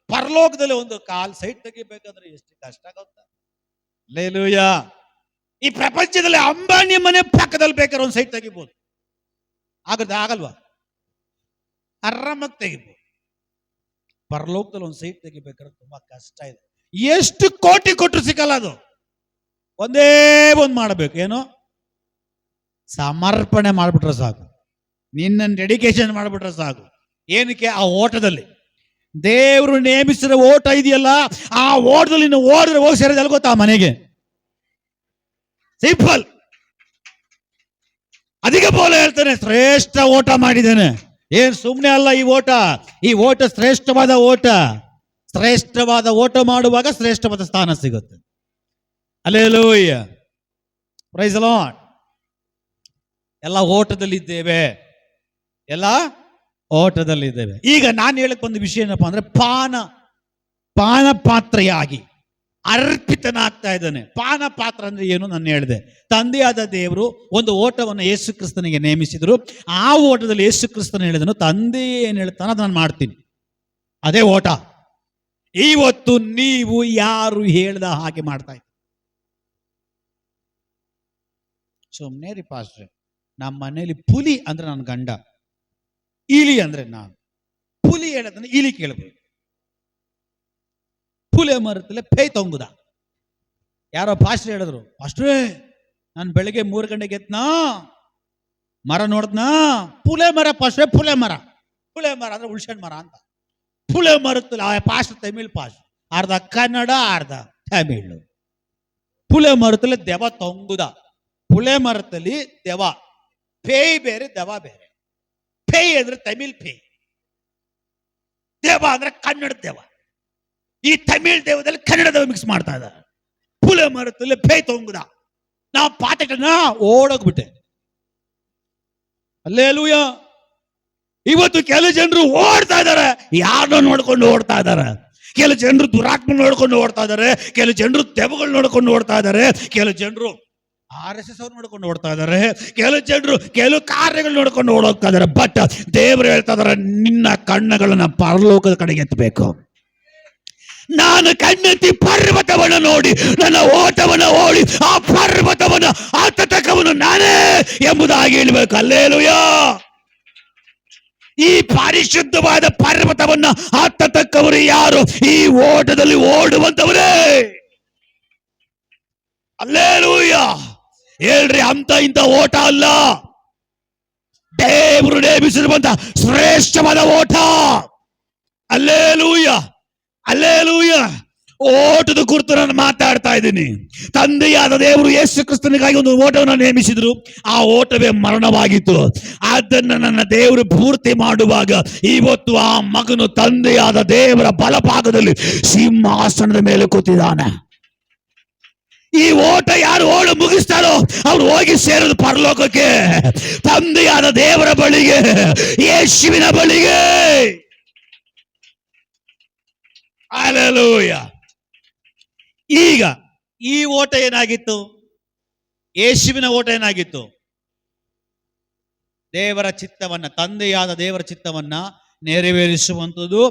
ಪರಲೋಕದಲ್ಲಿ ಒಂದು ಕಾಲ್ ಸೈಟ್ ತೆಗಿಬೇಕಂದ್ರೆ ಎಷ್ಟು ಕಷ್ಟ ಆಗುತ್ತೆ. ಅಲ್ಲೇಲೂಯ. ಈ ಪ್ರಪಂಚದಲ್ಲಿ ಅಂಬಾನಿ ಮನೆ ಪಕ್ಕದಲ್ಲಿ ಬೇಕಾದ್ರೆ ಒಂದು ಸೈಟ್ ತೆಗಿಬಹುದು, ಆಗಲ್ವಾ? ಆರಾಮಾಗಿ ತೆಗಿಬಹುದು. ಪರಲೋಕದಲ್ಲಿ ಒಂದು ಸೈಟ್ ತೆಗಿಬೇಕಾದ್ರೆ ತುಂಬಾ ಕಷ್ಟ ಇದೆ. ಎಷ್ಟು ಕೋಟಿ ಕೊಟ್ಟರು ಸಿಕ್ಕಲ್ಲ. ಅದು ಒಂದೇ ಒಂದು ಮಾಡಬೇಕು. ಏನು? ಸಮರ್ಪಣೆ ಮಾಡ್ಬಿಟ್ರೆ ಸಾಕು, ನಿನ್ನ ಡೆಡಿಕೇಶನ್ ಮಾಡ್ಬಿಟ್ರೆ ಸಾಕು. ಏನಕ್ಕೆ? ಆ ಓಟದಲ್ಲಿ ದೇವರು ನೇಮಿಸಿರೋ ಓಟ ಇದೆಯಲ್ಲ, ಆ ಓಟದಲ್ಲಿ ನೀನು ಓಡಿದ್ರೆ ಹೋಗಿ ಸೇರಿದ ಗೊತ್ತಾ ಮನೆಗೆ. ಸಿಂಪಲ್. ಅದಕ್ಕೆ ಪೌಲ ಹೇಳ್ತಾನೆ, ಶ್ರೇಷ್ಠ ಓಟ ಮಾಡಿದ್ದೇನೆ. ಏನ್ ಸುಮ್ಮನೆ ಅಲ್ಲ ಈ ಓಟ. ಈ ಓಟ ಶ್ರೇಷ್ಠವಾದ ಓಟ. ಶ್ರೇಷ್ಠವಾದ ಓಟ ಮಾಡುವಾಗ ಶ್ರೇಷ್ಠವಾದ ಸ್ಥಾನ ಸಿಗುತ್ತೆ. ಹಲ್ಲೆಲೂಯ. Praise the lord. ಎಲ್ಲ ಓಟದಲ್ಲಿದ್ದೇವೆ, ಎಲ್ಲ ಓಟದಲ್ಲಿದ್ದೇವೆ. ಈಗ ನಾನು ಹೇಳಕ್ ಬಂದ ವಿಷಯ ಏನಪ್ಪಾ ಅಂದ್ರೆ, ಪಾನ ಪಾತ್ರೆಯಾಗಿ ಅರ್ಪಿತನಾಗ್ತಾ ಇದ್ದಾನೆ. ಪಾನ ಪಾತ್ರ ಅಂದ್ರೆ ಏನು ನಾನು ಹೇಳಿದೆ. ತಂದೆಯಾದ ದೇವರು ಒಂದು ಓಟವನ್ನು ಯೇಸು ಕ್ರಿಸ್ತನಿಗೆ ನೇಮಿಸಿದ್ರು. ಆ ಓಟದಲ್ಲಿ ಯೇಸು ಕ್ರಿಸ್ತನ ಹೇಳಿದನು, ತಂದೆ ಏನ್ ಹೇಳ್ತಾನೆ ಅದು ನಾನು ಮಾಡ್ತೀನಿ. ಅದೇ ಓಟ. ಇವತ್ತು ನೀವು ಯಾರು ಹೇಳ್ದ ಹಾಗೆ ಮಾಡ್ತಾ ಇದ್ದೀರಿ. ಸುಮ್ಮನೆ ರೀ ಪಾಸ್ಟ್ರೆ, ನಮ್ಮ ಮನೇಲಿ ಪುಲಿ ಅಂದ್ರೆ ನನ್ನ ಗಂಡ, ಇಲಿ ಅಂದ್ರೆ ನಾನು. ಪುಲಿ ಹೇಳದನ್ನ ಇಲಿ ಕೇಳಬೇಕು. ಪುಲೆ ಮರತಲೆ ಪೇ ತೊಂಗುದ. ಯಾರೋ ಪಾಸ್ಟ್ರೆ ಹೇಳಿದ್ರು, ಪಾಸ್ಟ್ರೇ ನಾನು ಬೆಳಗ್ಗೆ 3 ಗಂಟೆಗೆ ಎತ್ನಾ, ಮರ ನೋಡಿದ್ನಾ, ಪುಲೆ ಮರ ಪಾಸ್ಟ್ರೆ, ಪುಲೆ ಮರ. ಪುಲೆ ಮರ ಅಂದ್ರೆ ಹುಳ್ಸೆಣ್ ಮರ ಅಂತ. ಪುಲೆ ಮರತ್ತಲ್ಲ ಆ ಪಾಸ್ಟ್ ತಮಿಳ್ ಪಾಸ್ಟ್, ಅರ್ಧ ಕನ್ನಡ ಅರ್ಧ ತಮಿಳು. ಪುಲೆ ಮರತಲೆ ದೆವ ತೊಂಗುದ. ಪುಲೆ ಮರದಲ್ಲಿ ದೆವ, ಪೇಯ್ ಬೇರೆ ದೆವ ಬೇರೆ. ಪೇಯ್ ಅಂದ್ರೆ ತಮಿಳ್ ಪೇಯ್, ದೇವ ಅಂದ್ರೆ ಕನ್ನಡ ದೇವ. ಈ ತಮಿಳ್ ದೇವದಲ್ಲಿ ಕನ್ನಡ ದೇವ ಮಿಕ್ಸ್ ಮಾಡ್ತಾ ಇದ್ದಾರೆ. ಪುಲೆ ಮರದಲ್ಲಿ ಪೇಯ್ ತೊಂಗುದ. ನಾವು ಪಾಠಗಳನ್ನ ಓಡೋಗ್ಬಿಟ್ಟೆ. ಹಲ್ಲೆಲೂಯಾ. ಇವತ್ತು ಕೆಲವು ಜನರು ಓಡ್ತಾ ಇದ್ದಾರೆ, ಯಾರನ್ನೋ ನೋಡ್ಕೊಂಡು ಓಡ್ತಾ ಇದ್ದಾರೆ. ಕೆಲವು ಜನರು ದುರಾತ್ಮ ನೋಡ್ಕೊಂಡು ಓಡ್ತಾ ಇದ್ದಾರೆ, ಕೆಲವು ಜನರು ದೆವ್ವಗಳು ನೋಡ್ಕೊಂಡು ಓಡ್ತಾ ಇದ್ದಾರೆ, ಕೆಲವು ಜನರು RSS ಅವ್ರು ನೋಡ್ಕೊಂಡು ಓಡ್ತಾ ಇದ್ದಾರೆ, ಕೆಲವು ಜನರು ಕೆಲವು ಕಾರ್ಯಗಳು ನೋಡ್ಕೊಂಡು ಓಡೋಗ್ತಾ ಇದ್ದಾರೆ. ಬಟ್ ದೇವರು ಹೇಳ್ತಾ ಇದ್ದಾರೆ, ನಿನ್ನ ಕಣ್ಣುಗಳನ್ನ ಪರಲೋಕದ ಕಡೆಗೆ ಎತ್ತಬೇಕು. ನಾನು ಕಣ್ಣೆತ್ತಿ ಪರ್ವತವನ್ನು ನೋಡಿ ನನ್ನ ಓಟವನ್ನು ಓಡಿ ಆ ಪರ್ವತವನ್ನು ಹತ್ತತಕ್ಕವನು ನಾನೇ ಎಂಬುದಾಗಿ ಹೇಳಬೇಕು. ಹಲ್ಲೆಲೂಯಾ. ಈ ಪರಿಶುದ್ಧವಾದ ಪರ್ವತವನ್ನು ಹತ್ತತಕ್ಕವರು ಯಾರು? ಈ ಓಟದಲ್ಲಿ ಓಡುವಂತವರೇ. ಹಲ್ಲೆಲೂಯಾ. ಹೇಳ್ರಿ, ಅಂತ ಇಂಥ ಓಟ ಅಲ್ಲ, ದೇವರು ನೇಮಿಸಿರುವಂತ ಶ್ರೇಷ್ಠವಾದ ಓಟ. Alleluia, alleluia. ಓಟದ ಕುರಿತು ನಾನು ಮಾತಾಡ್ತಾ ಇದ್ದೀನಿ. ತಂದೆಯಾದ ದೇವರು ಯೇಸು ಕ್ರಿಸ್ತನಿಗಾಗಿ ಒಂದು ಓಟವನ್ನು ನೇಮಿಸಿದ್ರು. ಆ ಓಟವೇ ಮರಣವಾಗಿತ್ತು. ಅದನ್ನು ನನ್ನ ದೇವರು ಪೂರ್ತಿ ಮಾಡುವಾಗ ಇವತ್ತು ಆ ಮಗನು ತಂದೆಯಾದ ದೇವರ ಬಲಭಾಗದಲ್ಲಿ ಸಿಂಹಾಸನದ ಮೇಲೆ ಕೂತಿದ್ದಾನೆ. ಈ ಓಟ ಯಾರು ಓಡ ಮುಗಿಸ್ತಾರೋ ಅವ್ರು ಹೋಗಿ ಸೇರೋದು ಪರಲೋಕಕ್ಕೆ, ತಂದೆಯಾದ ದೇವರ ಬಳಿಗೆ, ಯೇಸುವಿನ ಬಳಿಗೆ. ಹಲ್ಲೆಲೂಯಾ. ಈಗ ಈ ಓಟ ಏನಾಗಿತ್ತು? ಯೇಸುವಿನ ಓಟ ಏನಾಗಿತ್ತು? ದೇವರ ಚಿತ್ತವನ್ನ, ತಂದೆಯಾದ ದೇವರ ಚಿತ್ತವನ್ನ ನೆರವೇರಿಸುವಂಥದ್ದು.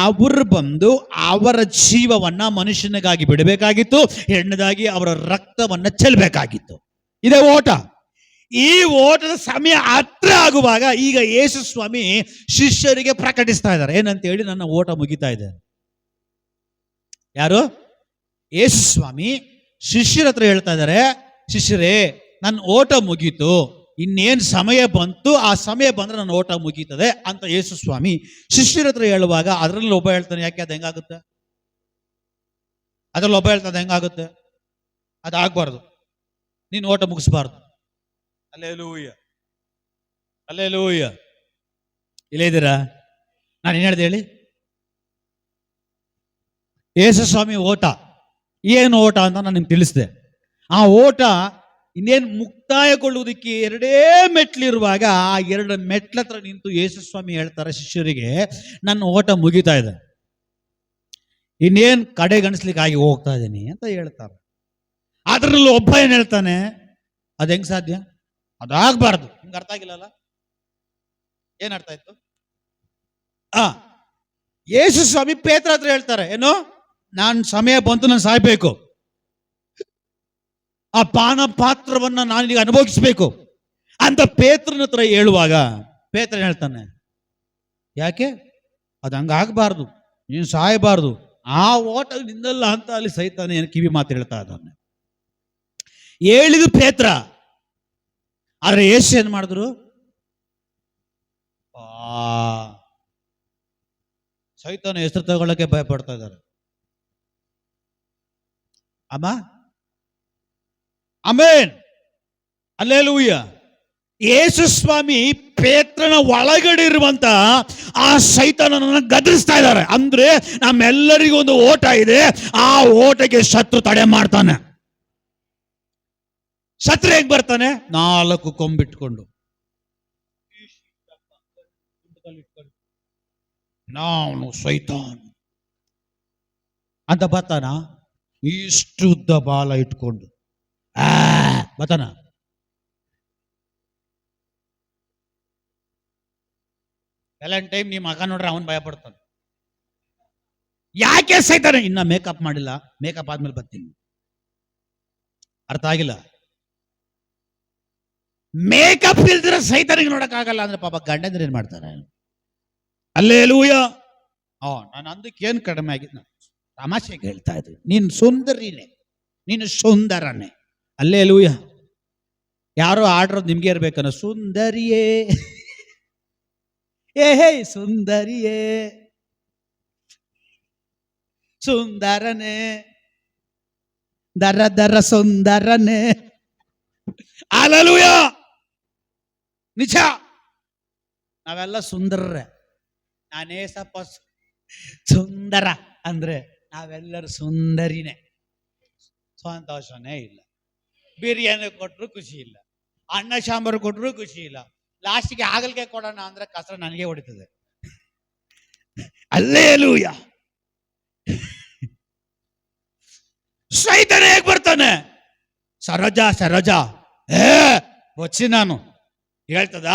ಅವರು ಬಂದು ಅವರ ಜೀವವನ್ನ ಮನುಷ್ಯನಿಗಾಗಿ ಬಿಡಬೇಕಾಗಿತ್ತು. ಎರಡನೇದಾಗಿ ಅವರ ರಕ್ತವನ್ನ ಚೆಲ್ಲಬೇಕಾಗಿತ್ತು. ಇದೇ ಓಟ. ಈ ಓಟದ ಸಮಯ ಹತ್ರ ಆಗುವಾಗ ಈಗ ಯೇಸು ಸ್ವಾಮಿ ಶಿಷ್ಯರಿಗೆ ಪ್ರಕಟಿಸ್ತಾ ಇದ್ದಾರೆ. ಏನಂತೇಳಿ, ನನ್ನ ಓಟ ಮುಗಿತಾ ಇದೆ. ಯಾರು? ಯೇಸು ಸ್ವಾಮಿ ಶಿಷ್ಯರ ಹತ್ರ ಹೇಳ್ತಾ ಇದ್ದಾರೆ, ಶಿಷ್ಯರೇ, ನನ್ನ ಓಟ ಮುಗೀತು, ಇನ್ನೇನು ಸಮಯ ಬಂತು, ಆ ಸಮಯ ಬಂದ್ರೆ ನನ್ನ ಓಟ ಮುಗೀತದೆ ಅಂತ ಯೇಸು ಸ್ವಾಮಿ ಶಿಷ್ಯರ ಹತ್ರ ಹೇಳುವಾಗ ಅದರಲ್ಲಿ ಒಬ್ಬ ಹೇಳ್ತಾನೆ, ಯಾಕೆ ಅದು ಹೆಂಗಾಗುತ್ತೆ? ಅದ್ರಲ್ಲಿ ಒಬ್ಬ ಹೇಳ್ತಾನೆ, ಹೆಂಗಾಗುತ್ತೆ? ಅದಾಗಬಾರ್ದು, ನೀನು ಓಟ ಮುಗಿಸ್ಬಾರ್ದು. Hallelujah, hallelujah. ಇಲ್ಲೇ ಇದ್ದೀರಾ? ನಾನು ಏನು ಹೇಳ್ದೆ ಹೇಳಿ? ಯೇಸು ಸ್ವಾಮಿ ಓಟ ಏನು ಓಟ ಅಂತ ನಾನು ನಿಮ್ಗೆ ತಿಳಿಸಿದೆ. ಆ ಓಟ ಇನ್ನೇನು ಮುಕ್ತಾಯಗೊಳ್ಳುವುದಕ್ಕೆ ಎರಡೇ ಮೆಟ್ಲಿರುವಾಗ ಆ ಎರಡು ಮೆಟ್ಲ ಹತ್ರ ನಿಂತು ಯೇಸು ಸ್ವಾಮಿ ಹೇಳ್ತಾರೆ ಶಿಷ್ಯರಿಗೆ, ನನ್ನ ಓಟ ಮುಗಿತಾ ಇದೆ, ಇನ್ನೇನು ಕಡೆಗಣಿಸ್ಲಿಕ್ಕೆ ಆಗಿ ಹೋಗ್ತಾ ಇದ್ದೀನಿ ಅಂತ ಹೇಳ್ತಾರೆ. ಅದರಲ್ಲಿ ಒಬ್ಬ ಏನು ಹೇಳ್ತಾನೆ, ಅದು ಹೆಂಗ್ ಸಾಧ್ಯ? ಅದಾಗಬಾರ್ದು. ನಿಮ್ಗೆ ಅರ್ಥ ಆಗಿಲ್ಲಲ್ಲ? ಏನ್ ಅರ್ಥ ಆಯ್ತು? ಯೇಸು ಸ್ವಾಮಿ ಪೇತ್ರ ಹತ್ರ ಹೇಳ್ತಾರೆ, ಏನು, ನಾನು ಸಮಯ ಬಂತು, ನಾನು ಸಾಯ್ಬೇಕು, ಆ ಪಾನ ಪಾತ್ರವನ್ನ ನಾನೀಗ ಅನುಭವಿಸ್ಬೇಕು ಅಂತ ಪೇತ್ರನ ಹತ್ರ ಹೇಳುವಾಗ ಪೇತ್ರ ಹೇಳ್ತಾನೆ, ಯಾಕೆ? ಅದು ಹಂಗಾಗಬಾರ್ದು, ನೀನು ಸಾಯಬಾರ್ದು, ಆ ಓಟ ನಿಂದಲ್ಲ ಅಂತ ಅಲ್ಲಿ ಸೈತಾನೆ ಏನು ಕಿವಿ ಮಾತು ಹೇಳ್ತಾ ಇದ್ದಾನೆ. ಹೇಳಿದು ಪೇತ್ರ. ಆದ್ರೆ ಯೇಸು ಏನ್ ಮಾಡಿದ್ರು? ಸೈತಾನ ಹೆಸರು ತಗೊಳ್ಳಕ್ಕೆ ಭಯಪಡ್ತಾ ಇದ್ದಾರೆ. ಅಮ್ಮ, ಆಮೆನ್, ಹಲ್ಲೆಲೂಯಾ. ಯೇಸು ಸ್ವಾಮಿ ಪೇತ್ರನ ಒಳಗಡೆ ಇರುವಂತ ಆ ಸೈತಾನನನ್ನು ಗದರಿಸ್ತಾ ಇದ್ದಾರೆ. ಅಂದ್ರೆ ನಮ್ಮೆಲ್ಲರಿಗೂ ಒಂದು ಓಟ ಇದೆ, ಆ ಓಟಕ್ಕೆ ಶತ್ರು ತಡೆ ಮಾಡ್ತಾನೆ. ಶತ್ರು ಹೇಗ್ ಬರ್ತಾನೆ? 4 ಕೊಂಬಿಟ್ಕೊಂಡು, ನಾನು ಸೈತಾನ್ ಅಂತ ಬರ್ತಾನ. ಇಷ್ಟು ಉದ್ದ ಬಾಲ ಇಟ್ಕೊಂಡು ಬರ್ತಾನ. ಕೆಲವೊಂದು ಟೈಮ್ ನಿಮ್ಮ ಮಗ ನೋಡ್ರೆ ಅವನ್ ಭಯ ಪಡ್ತಾನೆ. ಯಾಕೆ ಸೈತಾನೆ? ಇನ್ನ ಮೇಕಪ್ ಮಾಡಿಲ್ಲ, ಮೇಕಪ್ ಆದ್ಮೇಲೆ ಬರ್ತೀನಿ. ಅರ್ಥ ಆಗಿಲ್ಲ? ಮೇಕಪ್ ಇಲ್ದಿರ ಸೈತಾನಿಗೆ ನೋಡಕ್ ಆಗಲ್ಲ ಅಂದ್ರೆ ಪಾಪ ಗಂಡಂದ್ರೆ ಏನ್ ಮಾಡ್ತಾರೆ? ಹಲ್ಲೆಲೂಯಾ. ನಾನು ಅಂದಕ್ಕೆ ಏನ್ ಕಡಿಮೆ ಆಗಿದ್? ತಮಾಷೆಗೆ ಹೇಳ್ತಾ ಇದ್ವಿ. ನೀನು ಸುಂದರಿನೇ, ನೀನು ಸುಂದರನೇ. ಹಲ್ಲೆಲೂಯಾ. ಯಾರೋ ಆಡ್ರೋದು ನಿಮ್ಗೆ ಇರ್ಬೇಕನ್ನ, ಸುಂದರಿಯೇ ಹೇ ಸುಂದರಿಯೇ, ಸುಂದರನೇ, ದರ ದರ ಸುಂದರನೇ. ಹಲ್ಲೆಲೂಯಾ. ನಿಜ, ನಾವೆಲ್ಲ ಸುಂದರರೇ. ನಾನೇ ಸ್ವಲ್ಪ ಸುಂದರ ಅಂದ್ರೆ ನಾವೆಲ್ಲರೂ ಸುಂದರಿನೇ. ಸಂತೋಷನೇ ಇಲ್ಲ. ಬಿರಿಯಾನಿ ಕೊಟ್ಟರು ಖುಷಿ ಇಲ್ಲ, ಅನ್ನ ಸಾಂಬಾರು ಕೊಟ್ಟರು ಖುಷಿ ಇಲ್ಲ, ಲಾಸ್ಟಿಗೆ ಹಾಗಲ್ಕಾಯಿ ಕೊಡೋಣ ಅಂದ್ರೆ ಕಸ ನನಗೆ ಹೊಡಿತದೆ. ಹಲ್ಲೆಲೂಯಾ. ಸೈತಾನ ಹೇಗ್ ಬರ್ತಾನೆ? ಸರೋಜಾ ಸರೋಜಾ ಬಚ್ಚಿ ನಾನು ಹೇಳ್ತದ.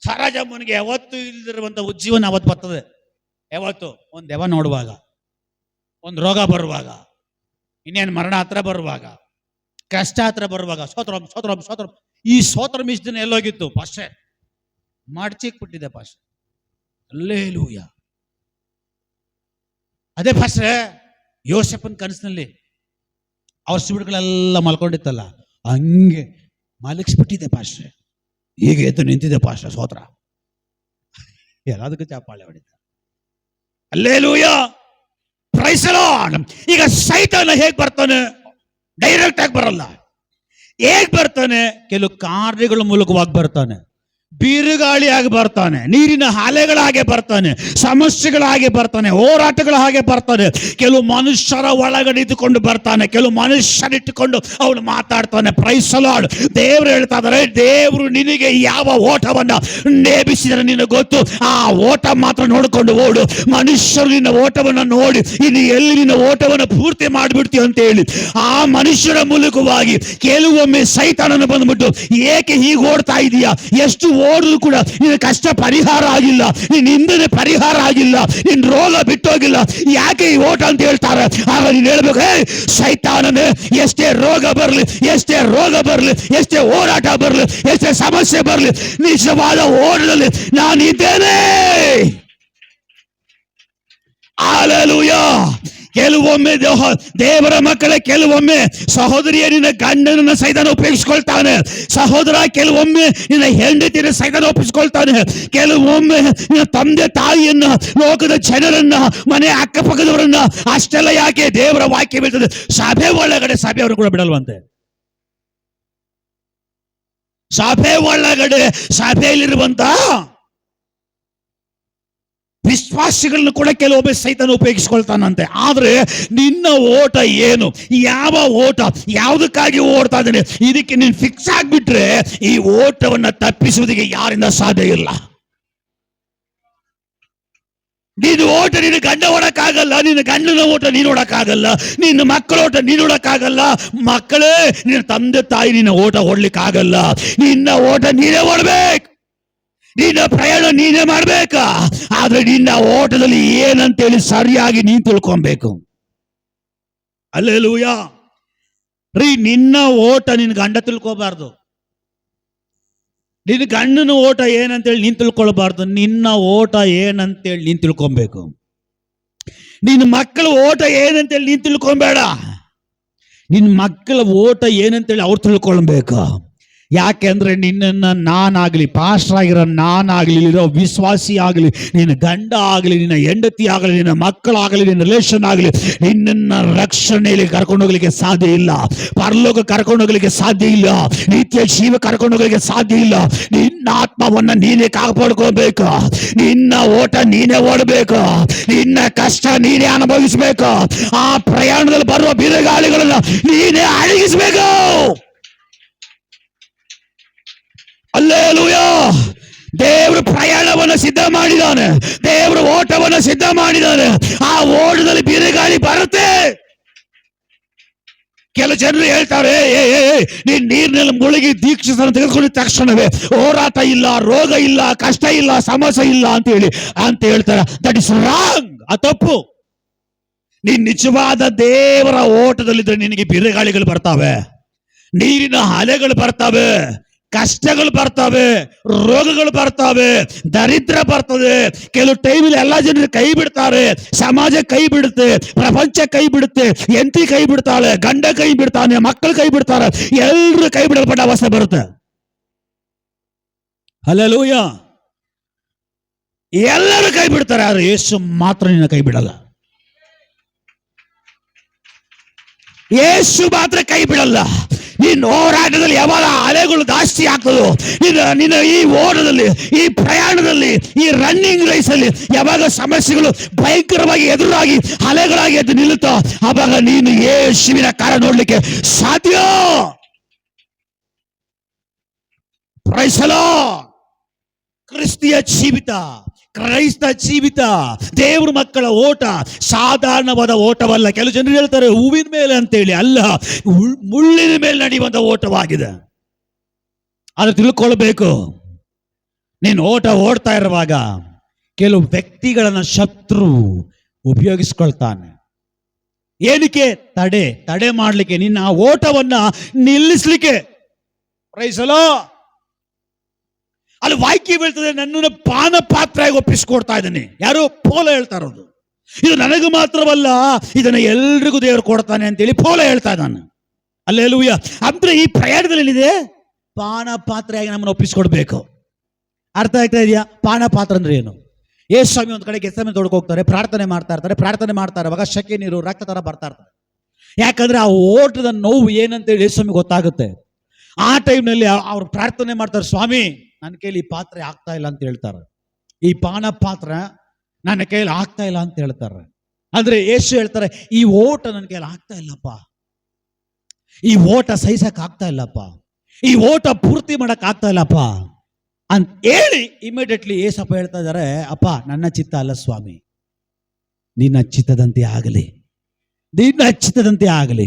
ಸರೋಜಮ್ಮನಿಗೆ ಯಾವತ್ತು ಇಲ್ದಿರುವಂತ ಉಜ್ಜೀವನ ಅವತ್ತು ಬರ್ತದೆ. ಯಾವತ್ತು ಒಂದು ದೆವ್ವ ನೋಡುವಾಗ, ಒಂದು ರೋಗ ಬರುವಾಗ, ಇನ್ನೇನು ಮರಣ ಹತ್ರ ಬರುವಾಗ, ಕಷ್ಟ ಹತ್ರ ಬರುವಾಗ, ಸೋತ್ರಂ ಸೋತ್ರಂ ಸೋತ್ರಂ. ಈ ಸೋತ್ರಂ ಇಷ್ಟು ದಿನ ಎಲ್ಲೋಗಿತ್ತು? ಪಾಸ್ಟರ್ ಮಡ್ಚಿಕ್ ಬಿಟ್ಟಿದೆ ಪಾಸ್ಟರ್. ಹಲ್ಲೆಲೂಯಾ. ಅದೇ ಪಾಸ್ಟರ್ ಯೋಸೇಫನ ಕನಸಿನಲ್ಲಿ ಅವ್ರ ಸಿಬಿಟ್ಗಳೆಲ್ಲ ಮಲ್ಕೊಂಡಿತ್ತಲ್ಲ, ಹಂಗೆ ಮಲಗಿಸ್ಬಿಟ್ಟಿದೆ ಪಾಸ್ಟ್ರೆ. ಹೀಗೆ ಎದ್ದು ನಿಂತಿದೆ ಪಾಸ್ಟ್ರೆ, ಸ್ತೋತ್ರ. ಎಲ್ಲದಕ್ಕೂ ಚಾಪಾಳೆ ಹೊಡಿತ. Hallelujah, praise the Lord. ಈಗ ಸೈತಾನ ಹೇಗೆ ಬರ್ತಾನೆ? ಡೈರೆಕ್ಟ್ ಆಗಿ ಬರಲ್ಲ. ಹೇಗೆ ಬರ್ತಾನೆ? ಕೆಲವು ಕಾರ್ಯಗಳ ಮೂಲಕವಾಗಿ ಬರ್ತಾನೆ. ಬಿರುಗಾಳಿಯಾಗಿ ಬರ್ತಾನೆ, ನೀರಿನ ಅಲೆಗಳಾಗೆ ಬರ್ತಾನೆ, ಸಮಸ್ಯೆಗಳಾಗೆ ಬರ್ತಾನೆ, ಹೋರಾಟಗಳ ಹಾಗೆ ಬರ್ತಾನೆ. ಕೆಲವು ಮನುಷ್ಯರ ಒಳಗಡೆ ಇಟ್ಟುಕೊಂಡು ಬರ್ತಾನೆ, ಕೆಲವು ಮನುಷ್ಯರಿಟ್ಟುಕೊಂಡು ಅವನು ಮಾತಾಡ್ತಾನೆ. Praise the lord. ದೇವರು ಹೇಳ್ತಾ ಇದ್ದಾರೆ, ದೇವರು ನಿನಗೆ ಯಾವ ಓಟವನ್ನ ನೇಮಿಸಿದರೆ ನಿನಗೆ ಗೊತ್ತು. ಆ ಓಟ ಮಾತ್ರ ನೋಡಿಕೊಂಡು ಓಡು. ಮನುಷ್ಯರು ನಿನ್ನ ಓಟವನ್ನ ನೋಡಿ ಇನ್ನು ಎಲ್ಲಿ ನಿನ್ನ ಓಟವನ್ನು ಪೂರ್ತಿ ಮಾಡಿಬಿಡ್ತೀವಿ ಅಂತ ಹೇಳಿ ಆ ಮನುಷ್ಯರ ಮೂಲಕವಾಗಿ ಕೆಲವೊಮ್ಮೆ ಸೈತಾನನ ಬಂದ್ಬಿಟ್ಟು, ಏಕೆ ಹೀಗೆ ಓಡ್ತಾ ಇದೀಯಾ? ಎಷ್ಟು ಓಡಿದ್ರು ಕೂಡ ನಿನ್ನ ಕಷ್ಟ ಪರಿಹಾರ ಆಗಿಲ್ಲ, ನಿನ್ನ ಹಿಂದೆ ಪರಿಹಾರ ಆಗಿಲ್ಲ, ನಿನ್ನ ರೋಗ ಬಿಟ್ಟೋಗಿಲ್ಲ, ಯಾಕೆ ಈ ಓಟ ಅಂತ ಹೇಳ್ತಾರೆ. ಆಗ ನೀನು ಹೇಳ್ಬೇಕು, ಹೇ ಸೈತಾನನೇ, ಎಷ್ಟೇ ರೋಗ ಬರಲಿ, ಎಷ್ಟೇ ರೋಗ ಬರಲಿ, ಎಷ್ಟೇ ಹೋರಾಟ ಬರಲಿ, ಎಷ್ಟೇ ಸಮಸ್ಯೆ ಬರಲಿ, ನಿಜವಾದ ಓಟದಲ್ಲಿ ನಾನಿದ್ದೇನೆ. ಹಲ್ಲೆಲೂಯಾ. ಕೆಲವೊಮ್ಮೆ ದೇವರ ಮಕ್ಕಳೇ, ಕೆಲವೊಮ್ಮೆ ಸಹೋದರಿಯ ನಿನ್ನ ಗಂಡನನ್ನ ಸೈತಾನ ಉಪಯೋಗಿಸ್ಕೊಳ್ತಾನೆ. ಸಹೋದರ, ಕೆಲವೊಮ್ಮೆ ನಿನ್ನ ಹೆಂಡತಿನ ಸೈತಾನ ಉಪಯೋಗಿಸ್ಕೊಳ್ತಾನೆ. ಕೆಲವೊಮ್ಮೆ ನಿನ್ನ ತಂದೆ ತಾಯಿಯನ್ನ, ಲೋಕದ ಜನರನ್ನ, ಮನೆ ಅಕ್ಕಪಕ್ಕದವರನ್ನ. ಅಷ್ಟೆಲ್ಲ ಯಾಕೆ? ದೇವರ ವಾಕ್ಯ ಬೀಳ್ತದೆ, ಸಭೆ ಒಳಗಡೆ ಸಭೆಯವರು ಕೂಡ ಬಿಡಲ್ವಂತೆ. ಸಭೆ ಒಳಗಡೆ ಸಭೆಯಲ್ಲಿರುವಂತ ವಿಶ್ವಾಸಿಗಳನ್ನು ಕೂಡ ಕೆಲವೊಮ್ಮೆ ಸೈತಾನ ಉಪಯೋಗಿಸ್ಕೊಳ್ತಾನಂತೆ. ಆದ್ರೆ ನಿನ್ನ ಓಟ ಏನು? ಯಾವ ಓಟ? ಯಾವುದಕ್ಕಾಗಿ ಓಡ್ತಾ ಇದ್ದಾನೆ? ಇದಕ್ಕೆ ನೀನು ಫಿಕ್ಸ್ ಆಗ್ಬಿಟ್ರೆ ಈ ಓಟವನ್ನ ತಪ್ಪಿಸುವುದಕ್ಕೆ ಯಾರಿಂದ ಸಾಧ್ಯ ಇಲ್ಲ. ನೀನು ಓಟ ನಿನ್ನ ಗಂಡ ಓಡಕ್ಕಾಗಲ್ಲ, ನಿನ್ನ ಗಂಡನ ಓಟ ನೀನು ಓಡಕ್ಕಾಗಲ್ಲ, ನಿನ್ನ ಮಕ್ಕಳ ಓಟ ನೀನು ಓಡಕ್ಕಾಗಲ್ಲ. ಮಕ್ಕಳೇ, ನಿನ್ನ ತಂದೆ ತಾಯಿ ನಿನ್ನ ಓಟ ಓಡ್ಲಿಕ್ಕಾಗಲ್ಲ. ನಿನ್ನ ಓಟ ನೀನೇ ಓಡ್ಬೇಕು, ನಿನ್ನ ಪ್ರಯಾಣ ನೀನೇ ಮಾಡ್ಬೇಕಾ. ಆದ್ರೆ ನಿನ್ನ ಓಟದಲ್ಲಿ ಏನಂತೇಳಿ ಸರಿಯಾಗಿ ನೀನ್ ತಿಳ್ಕೊಬೇಕು. ಹಲ್ಲೆಲೂಯಾ ರೀ. ನಿನ್ನ ಓಟ ನಿನ್ನ ಗಂಡ ತಿಳ್ಕೊಬಾರ್ದು, ನಿನ್ನ ಗಂಡನ ಓಟ ಏನಂತೇಳಿ ನೀನ್ ತಿಳ್ಕೊಳ್ಬಾರ್ದು. ನಿನ್ನ ಓಟ ಏನಂತೇಳಿ ನೀನ್ ತಿಳ್ಕೊಬೇಕು. ನಿನ್ನ ಮಕ್ಕಳ ಓಟ ಏನಂತೇಳಿ ನೀನ್ ತಿಳ್ಕೊಬೇಡ. ನಿನ್ನ ಮಕ್ಕಳ ಓಟ ಏನಂತೇಳಿ ಅವ್ರು ತಿಳ್ಕೊಳ್ಬೇಕು. ಯಾಕೆಂದ್ರೆ ನಿನ್ನನ್ನು ನಾನಾಗಲಿ, ಪಾಸ್ಟರ್ ಆಗಿರೋ ನಾನಾಗಲಿ, ಇಲ್ಲಿರೋ ವಿಶ್ವಾಸಿ ಆಗಲಿ, ನಿನ್ನ ಗಂಡ ಆಗಲಿ, ನಿನ್ನ ಹೆಂಡತಿ ಆಗಲಿ, ನಿನ್ನ ಮಕ್ಕಳಾಗಲಿ, ನಿನ್ನ ರಿಲೇಷನ್ ಆಗಲಿ, ನಿನ್ನನ್ನು ರಕ್ಷಣೆಯಲ್ಲಿ ಕರ್ಕೊಂಡು ಹೋಗ್ಲಿಕ್ಕೆ ಸಾಧ್ಯ ಇಲ್ಲ. ಪರಲೋಕ ಕರ್ಕೊಂಡು ಹೋಗ್ಲಿಕ್ಕೆ ಸಾಧ್ಯ ಇಲ್ಲ. ನಿತ್ಯ ಜೀವ ಕರ್ಕೊಂಡು ಹೋಗ್ಲಿಕ್ಕೆ ಸಾಧ್ಯ ಇಲ್ಲ. ನಿನ್ನ ಆತ್ಮವನ್ನ ನೀನೇ ಕಾಪಾಡ್ಕೋಬೇಕು. ನಿನ್ನ ಓಟ ನೀನೇ ಓಡಬೇಕು. ನಿನ್ನ ಕಷ್ಟ ನೀನೇ ಅನುಭವಿಸ್ಬೇಕು. ಆ ಪ್ರಯಾಣದಲ್ಲಿ ಬರುವ ಬಿರುಗಾಳಿಗಳನ್ನ ನೀನೇ ಅಡಗಿಸ್ಬೇಕು. ಹಲ್ಲೆಲೂಯಾ. ದೇವರು ಪ್ರಯಾಣವನ್ನು ಸಿದ್ಧ ಮಾಡಿದ್ದಾನೆ, ದೇವರು ಓಟವನ್ನು ಸಿದ್ಧ ಮಾಡಿದ್ದಾನೆ. ಆ ಓಟದಲ್ಲಿ ಬಿರುಗಾಳಿ ಬರುತ್ತೆ. ಕೆಲವು ಜನರು ಹೇಳ್ತಾರೆ, ನೀನ್ ನೀರಿನಲ್ಲಿ ಮುಳುಗಿ ದೀಕ್ಷೆಯನ್ನು ತೆಗೆದುಕೊಂಡಿದ ತಕ್ಷಣವೇ ಹೋರಾಟ ಇಲ್ಲ, ರೋಗ ಇಲ್ಲ, ಕಷ್ಟ ಇಲ್ಲ, ಸಮಸ್ಯೆ ಇಲ್ಲ ಅಂತ ಹೇಳ್ತಾರೆ. That is wrong. ಆ ತಪ್ಪು. ನೀನ್ ನಿಜವಾದ ದೇವರ ಓಟದಲ್ಲಿದ್ರೆ ನಿನಗೆ ಬಿರುಗಾಳಿಗಳು ಬರ್ತಾವೆ, ನೀರಿನ ಅಲೆಗಳು ಬರ್ತವೆ, ಕಷ್ಟಗಳು ಬರ್ತವೆ, ರೋಗಗಳು ಬರ್ತವೆ, ದರಿದ್ರ ಬರ್ತದೆ. ಕೆಲವು ಟೈಮಲ್ಲಿ ಎಲ್ಲ ಜನರು ಕೈ ಬಿಡ್ತಾರೆ, ಸಮಾಜ ಕೈ ಬಿಡುತ್ತೆ, ಪ್ರಪಂಚ ಕೈ ಬಿಡುತ್ತೆ, ಹೆಂಡತಿ ಕೈ ಬಿಡ್ತಾಳೆ, ಗಂಡ ಕೈ ಬಿಡ್ತಾನೆ, ಮಕ್ಕಳು ಕೈ ಬಿಡ್ತಾರೆ, ಎಲ್ಲರೂ ಕೈ ಬಿಡಲ್ಪಟ್ಟ ಅವಸ್ಥೆ ಬರುತ್ತೆ. ಹಲ್ಲೆಲೂಯಾ. ಎಲ್ಲರೂ ಕೈ ಬಿಡ್ತಾರೆ, ಆದ್ರೆ ಯೇಸು ಮಾತ್ರ ನಿನ್ನ ಕೈ ಬಿಡಲ್ಲ. ಯೇಸು ಮಾತ್ರ ಕೈ ಬಿಡಲ್ಲ. ನಿನ್ನ ಹೋರಾಟದಲ್ಲಿ ಯಾವಾಗ ಅಲೆಗಳು ಜಾಸ್ತಿ ಆಗ್ತದೋ, ನಿನ್ನ ಈ ಓಟದಲ್ಲಿ, ಈ ಪ್ರಯಾಣದಲ್ಲಿ, ಈ ರನ್ನಿಂಗ್ ರೇಸ್ ಅಲ್ಲಿ ಯಾವಾಗ ಸಮಸ್ಯೆಗಳು ಭಯಂಕರವಾಗಿ ಎದುರಾಗಿ ಅಲೆಗಳಾಗಿ ಎದ್ದು ನಿಲ್ಲುತ್ತೋ, ಆವಾಗ ನೀನು ಯೇಸುವಿನ ಕಾರ್ಯ ನೋಡ್ಲಿಕ್ಕೆ ಸಾಧ್ಯ. Price the lord. ಕ್ರಿಸ್ತಿಯ ಜೀವಿತ, ಕ್ರೈಸ್ತ ಜೀವಿತ, ದೇವ್ರ ಮಕ್ಕಳ ಓಟ ಸಾಧಾರಣವಾದ ಓಟವಲ್ಲ. ಕೆಲವು ಜನರು ಹೇಳ್ತಾರೆ ಹೂವಿನ ಮೇಲೆ ಅಂತೇಳಿ. ಅಲ್ಲ, ಮುಳ್ಳಿನ ಮೇಲೆ ನಡೆಯುವಂತ ಓಟವಾಗಿದೆ. ಅದು ತಿಳ್ಕೊಳ್ಬೇಕು. ನೀನು ಓಡ್ತಾ ಇರುವಾಗ ಕೆಲವು ವ್ಯಕ್ತಿಗಳನ್ನ ಶತ್ರು ಉಪಯೋಗಿಸ್ಕೊಳ್ತಾನೆ. ಏನಕ್ಕೆ? ತಡೆ ಮಾಡ್ಲಿಕ್ಕೆ, ನಿನ್ನ ಆ ಓಟವನ್ನ ನಿಲ್ಲಿಸ್ಲಿಕ್ಕೆ. Praise the Lord. ಅಲ್ಲಿ ವಾಕ್ಯ ಬೀಳ್ತದೆ, ನನ್ನನ್ನು ಪಾನ ಪಾತ್ರೆಯಾಗಿ ಒಪ್ಪಿಸ್ಕೊಡ್ತಾ ಇದ್ದಾನೆ. ಯಾರು? ಪೌಲ ಹೇಳ್ತಾ ಇರೋದು. ಇದು ನನಗೆ ಮಾತ್ರವಲ್ಲ, ಇದನ್ನ ಎಲ್ರಿಗೂ ದೇವರು ಕೊಡ್ತಾನೆ ಅಂತೇಳಿ ಪೌಲ ಹೇಳ್ತಾ ಇದ್ದಾನೆ. ಅಲ್ಲೇಲೂಯ. ಅಂದ್ರೆ ಈ ಪ್ರಯಾಣದಲ್ಲಿ ಏನಿದೆ, ಪಾನ ಪಾತ್ರೆಯಾಗಿ ನಮ್ಮನ್ನು ಒಪ್ಪಿಸ್ಕೊಡ್ಬೇಕು. ಅರ್ಥ ಆಗ್ತಾ ಇದೆಯಾ? ಪಾನ ಪಾತ್ರ ಅಂದ್ರೆ ಏನು? ಯೇಸು ಸ್ವಾಮಿ ಒಂದು ಕಡೆ ಗೆತ್ಸೆಮನೆ ತೋಟಕ್ಕೆ ಹೋಗ್ತಾರೆ, ಪ್ರಾರ್ಥನೆ ಮಾಡ್ತಾ ಇರುವಾಗ ಶಕೆ ನೀರು ರಕ್ತ ತರ ಬರ್ತಾ ಇರ್ತದೆ. ಯಾಕಂದ್ರೆ ಆ ಓಟದ ನೋವು ಏನಂತೇಳಿ ಯೇಸು ಸ್ವಾಮಿ ಗೊತ್ತಾಗುತ್ತೆ. ಆ ಟೈಮ್ನಲ್ಲಿ ಅವ್ರು ಪ್ರಾರ್ಥನೆ ಮಾಡ್ತಾರೆ, ಸ್ವಾಮಿ ನನ್ನ ಕೈಲಿ ಈ ಪಾತ್ರೆ ಆಗ್ತಾ ಇಲ್ಲ ಅಂತ ಹೇಳ್ತಾರೆ. ಈ ಪಾನ ಪಾತ್ರ ನನ್ನ ಕೈಯಲ್ಲಿ ಆಗ್ತಾ ಇಲ್ಲ ಅಂತ ಹೇಳ್ತಾರೆ. ಅಂದ್ರೆ ಯೇಸು ಹೇಳ್ತಾರೆ, ಈ ಓಟ ನನ್ನ ಕೈಯಲ್ಲಿ ಆಗ್ತಾ ಇಲ್ಲಪ್ಪ, ಈ ಓಟ ಸಹಿಸಕ್ ಆಗ್ತಾ ಇಲ್ಲಪ್ಪ, ಈ ಓಟ ಪೂರ್ತಿ ಮಾಡಕ್ ಆಗ್ತಾ ಇಲ್ಲಪ್ಪ ಅಂತ ಹೇಳಿ ಇಮಿಡಿಯೇಟ್ಲಿ ಏಸಪ್ಪ ಹೇಳ್ತಾ ಇದ್ದಾರೆ, ಅಪ್ಪ ನನ್ನ ಚಿತ್ತ ಅಲ್ಲ ಸ್ವಾಮಿ, ನಿನ್ನ ಚಿತ್ತದಂತೆ ಆಗಲಿ, ನಿನ್ನ ಚಿತ್ತದಂತೆ ಆಗಲಿ.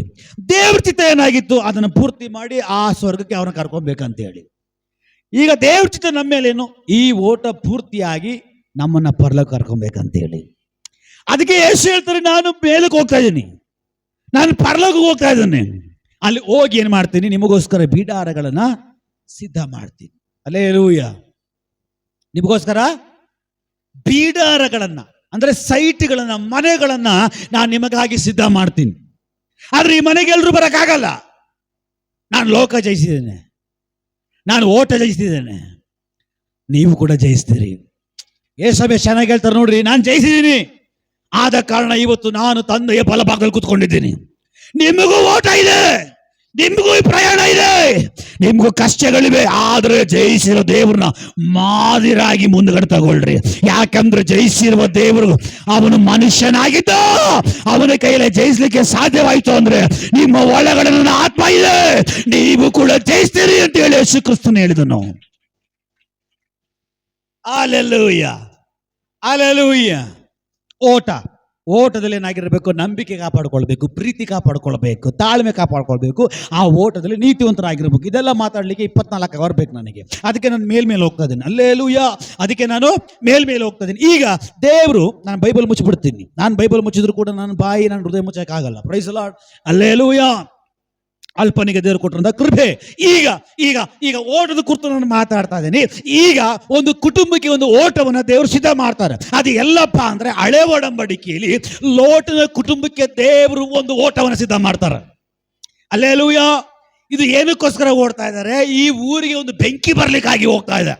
ದೇವ್ರ ಚಿತ್ತ ಏನಾಗಿತ್ತು ಅದನ್ನು ಪೂರ್ತಿ ಮಾಡಿ ಆ ಸ್ವರ್ಗಕ್ಕೆ ಅವನ ಕರ್ಕೊಬೇಕಂತ ಹೇಳಿ. ಈಗ ದೇವ್ರ ಚಿತ್ತ ನಮ್ಮ ಮೇಲೇನು, ಈ ಓಟ ಪೂರ್ತಿಯಾಗಿ ನಮ್ಮನ್ನ ಪರಲೋಕ ಕರ್ಕೊಬೇಕಂತ ಹೇಳಿ. ಅದಕ್ಕೆ ಯೇಸು ಹೇಳ್ತಾರೆ, ನಾನು ಮೇಲಕ್ಕೆ ಹೋಗ್ತಾ ಇದ್ದೀನಿ, ನಾನು ಪರಲೋಕಕ್ಕೆ ಹೋಗ್ತಾ ಇದ್ದೇನೆ, ಅಲ್ಲಿ ಹೋಗಿ ಏನ್ ಮಾಡ್ತೀನಿ, ನಿಮಗೋಸ್ಕರ ಬೀಡಾರಗಳನ್ನ ಸಿದ್ಧ ಮಾಡ್ತೀನಿ. ಹಲ್ಲೆಲೂಯಾ. ನಿಮಗೋಸ್ಕರ ಬೀಡಾರಗಳನ್ನ ಅಂದ್ರೆ ಸೈಟ್ಗಳನ್ನ, ಮನೆಗಳನ್ನ ನಾನು ನಿಮಗಾಗಿ ಸಿದ್ಧ ಮಾಡ್ತೀನಿ. ಆದ್ರೆ ಈ ಮನೆಗೆ ಎಲ್ರು ಬರಕ್ಕಾಗಲ್ಲ. ನಾನು ಲೋಕ ಜಯಿಸಿದ್ದೇನೆ, ನಾನು ಓಟ ಜಯಿಸಿದ್ದೇನೆ, ನೀವು ಕೂಡ ಜಯಿಸ್ತೀರಿ. ಏಸಬೆ ಚೆನ್ನಾಗಿ ಹೇಳ್ತಾರೆ ನೋಡ್ರಿ, ನಾನು ಜಯಿಸಿದ್ದೀನಿ, ಆದ ಕಾರಣ ಇವತ್ತು ನಾನು ತಂದೆಯ ಬಲಭಾಗದಲ್ಲಿ ಕೂತ್ಕೊಂಡಿದ್ದೀನಿ. ನಿಮಗೂ ಓಟ ಇದೆ, ನಿಮಗೂ ಈ ಪ್ರಯಾಣ ಇದೆ, ನಿಮಗೂ ಕಷ್ಟಗಳಿವೆ, ಆದ್ರೆ ಜಯಿಸಿರೋ ದೇವ್ರನ್ನ ಮಾದಿರಾಗಿ ಮುಂದ್ಗಡೆ ತಗೊಳ್ರಿ. ಯಾಕಂದ್ರೆ ಜಯಿಸಿರುವ ದೇವರು ಅವನು ಮನುಷ್ಯನಾಗಿದ್ದ, ಅವನ ಕೈಯಲ್ಲಿ ಜಯಿಸ್ಲಿಕ್ಕೆ ಸಾಧ್ಯವಾಯಿತು ಅಂದ್ರೆ ನಿಮ್ಮ ಒಳಗಡೆ ನನ್ನ ಆತ್ಮ ಇದೆ, ನೀವು ಕೂಡ ಜಯಿಸ್ತೀರಿ ಅಂತ ಹೇಳಿ ಯೇಸು ಕ್ರಿಸ್ತನು ಹೇಳಿದನು. Hallelujah, hallelujah. ಓಟದಲ್ಲಿ ಏನಾಗಿರಬೇಕು, ನಂಬಿಕೆ ಕಾಪಾಡ್ಕೊಳ್ಬೇಕು, ಪ್ರೀತಿ ಕಾಪಾಡ್ಕೊಳ್ಬೇಕು, ತಾಳ್ಮೆ ಕಾಪಾಡ್ಕೊಳ್ಬೇಕು, ಆ ಓಟದಲ್ಲಿ ನೀತಿವಂತರಾಗಿರ್ಬೇಕು. ಇದೆಲ್ಲ ಮಾತಾಡ್ಲಿಕ್ಕೆ 24 ಅವರ್ ಬೇಕು ನನಗೆ. ಅದಕ್ಕೆ ನಾನು ಮೇಲ್ಮೇಲೆ ಹೋಗ್ತಾ ಇದ್ದೀನಿ. ಹಲ್ಲೆಲೂಯಾ. ಅದಕ್ಕೆ ನಾನು ಮೇಲ್ಮೇಲೆ ಹೋಗ್ತಾ ಇದ್ದೀನಿ. ಈಗ ದೇವರು, ನಾನು ಬೈಬಲ್ ಮುಚ್ಚಿಬಿಡ್ತೀನಿ, ನಾನು ಬೈಬಲ್ ಮುಚ್ಚಿದ್ರು ಕೂಡ ನನ್ನ ಬಾಯಿ, ನನ್ನ ಹೃದಯ ಮುಚ್ಚಕ್ಕಾಗಲ್ಲ. Praise the Lord. ಹಲ್ಲೆಲೂಯಾ. ಅಲ್ಪನಿಗೆ ದೇವರು ಕೊಟ್ಟರಂತ ಕೃಪೆ. ಈಗ ಈಗ ಈಗ ಓಟದ ಕುರಿತು ನಾನು ಮಾತಾಡ್ತಾ ಇದ್ದೀನಿ. ಈಗ ಒಂದು ಕುಟುಂಬಕ್ಕೆ ಒಂದು ಓಟವನ್ನು ದೇವರು ಸಿದ್ಧ ಮಾಡ್ತಾರೆ. ಅದು ಎಲ್ಲಪ್ಪ ಅಂದ್ರೆ ಹಳೆ ಒಡಂಬಡಿಕೆಯಲ್ಲಿ ಲೋಟನ ಕುಟುಂಬಕ್ಕೆ ದೇವರು ಒಂದು ಓಟವನ್ನು ಸಿದ್ಧ ಮಾಡ್ತಾರೆ. ಹಲ್ಲೆಲೂಯಾ. ಇದು ಏನಕ್ಕೋಸ್ಕರ ಓಡ್ತಾ ಇದ್ದಾರೆ, ಈ ಊರಿಗೆ ಒಂದು ಬೆಂಕಿ ಬರ್ಲಿಕ್ಕಾಗಿ ಹೋಗ್ತಾ ಇದೆ.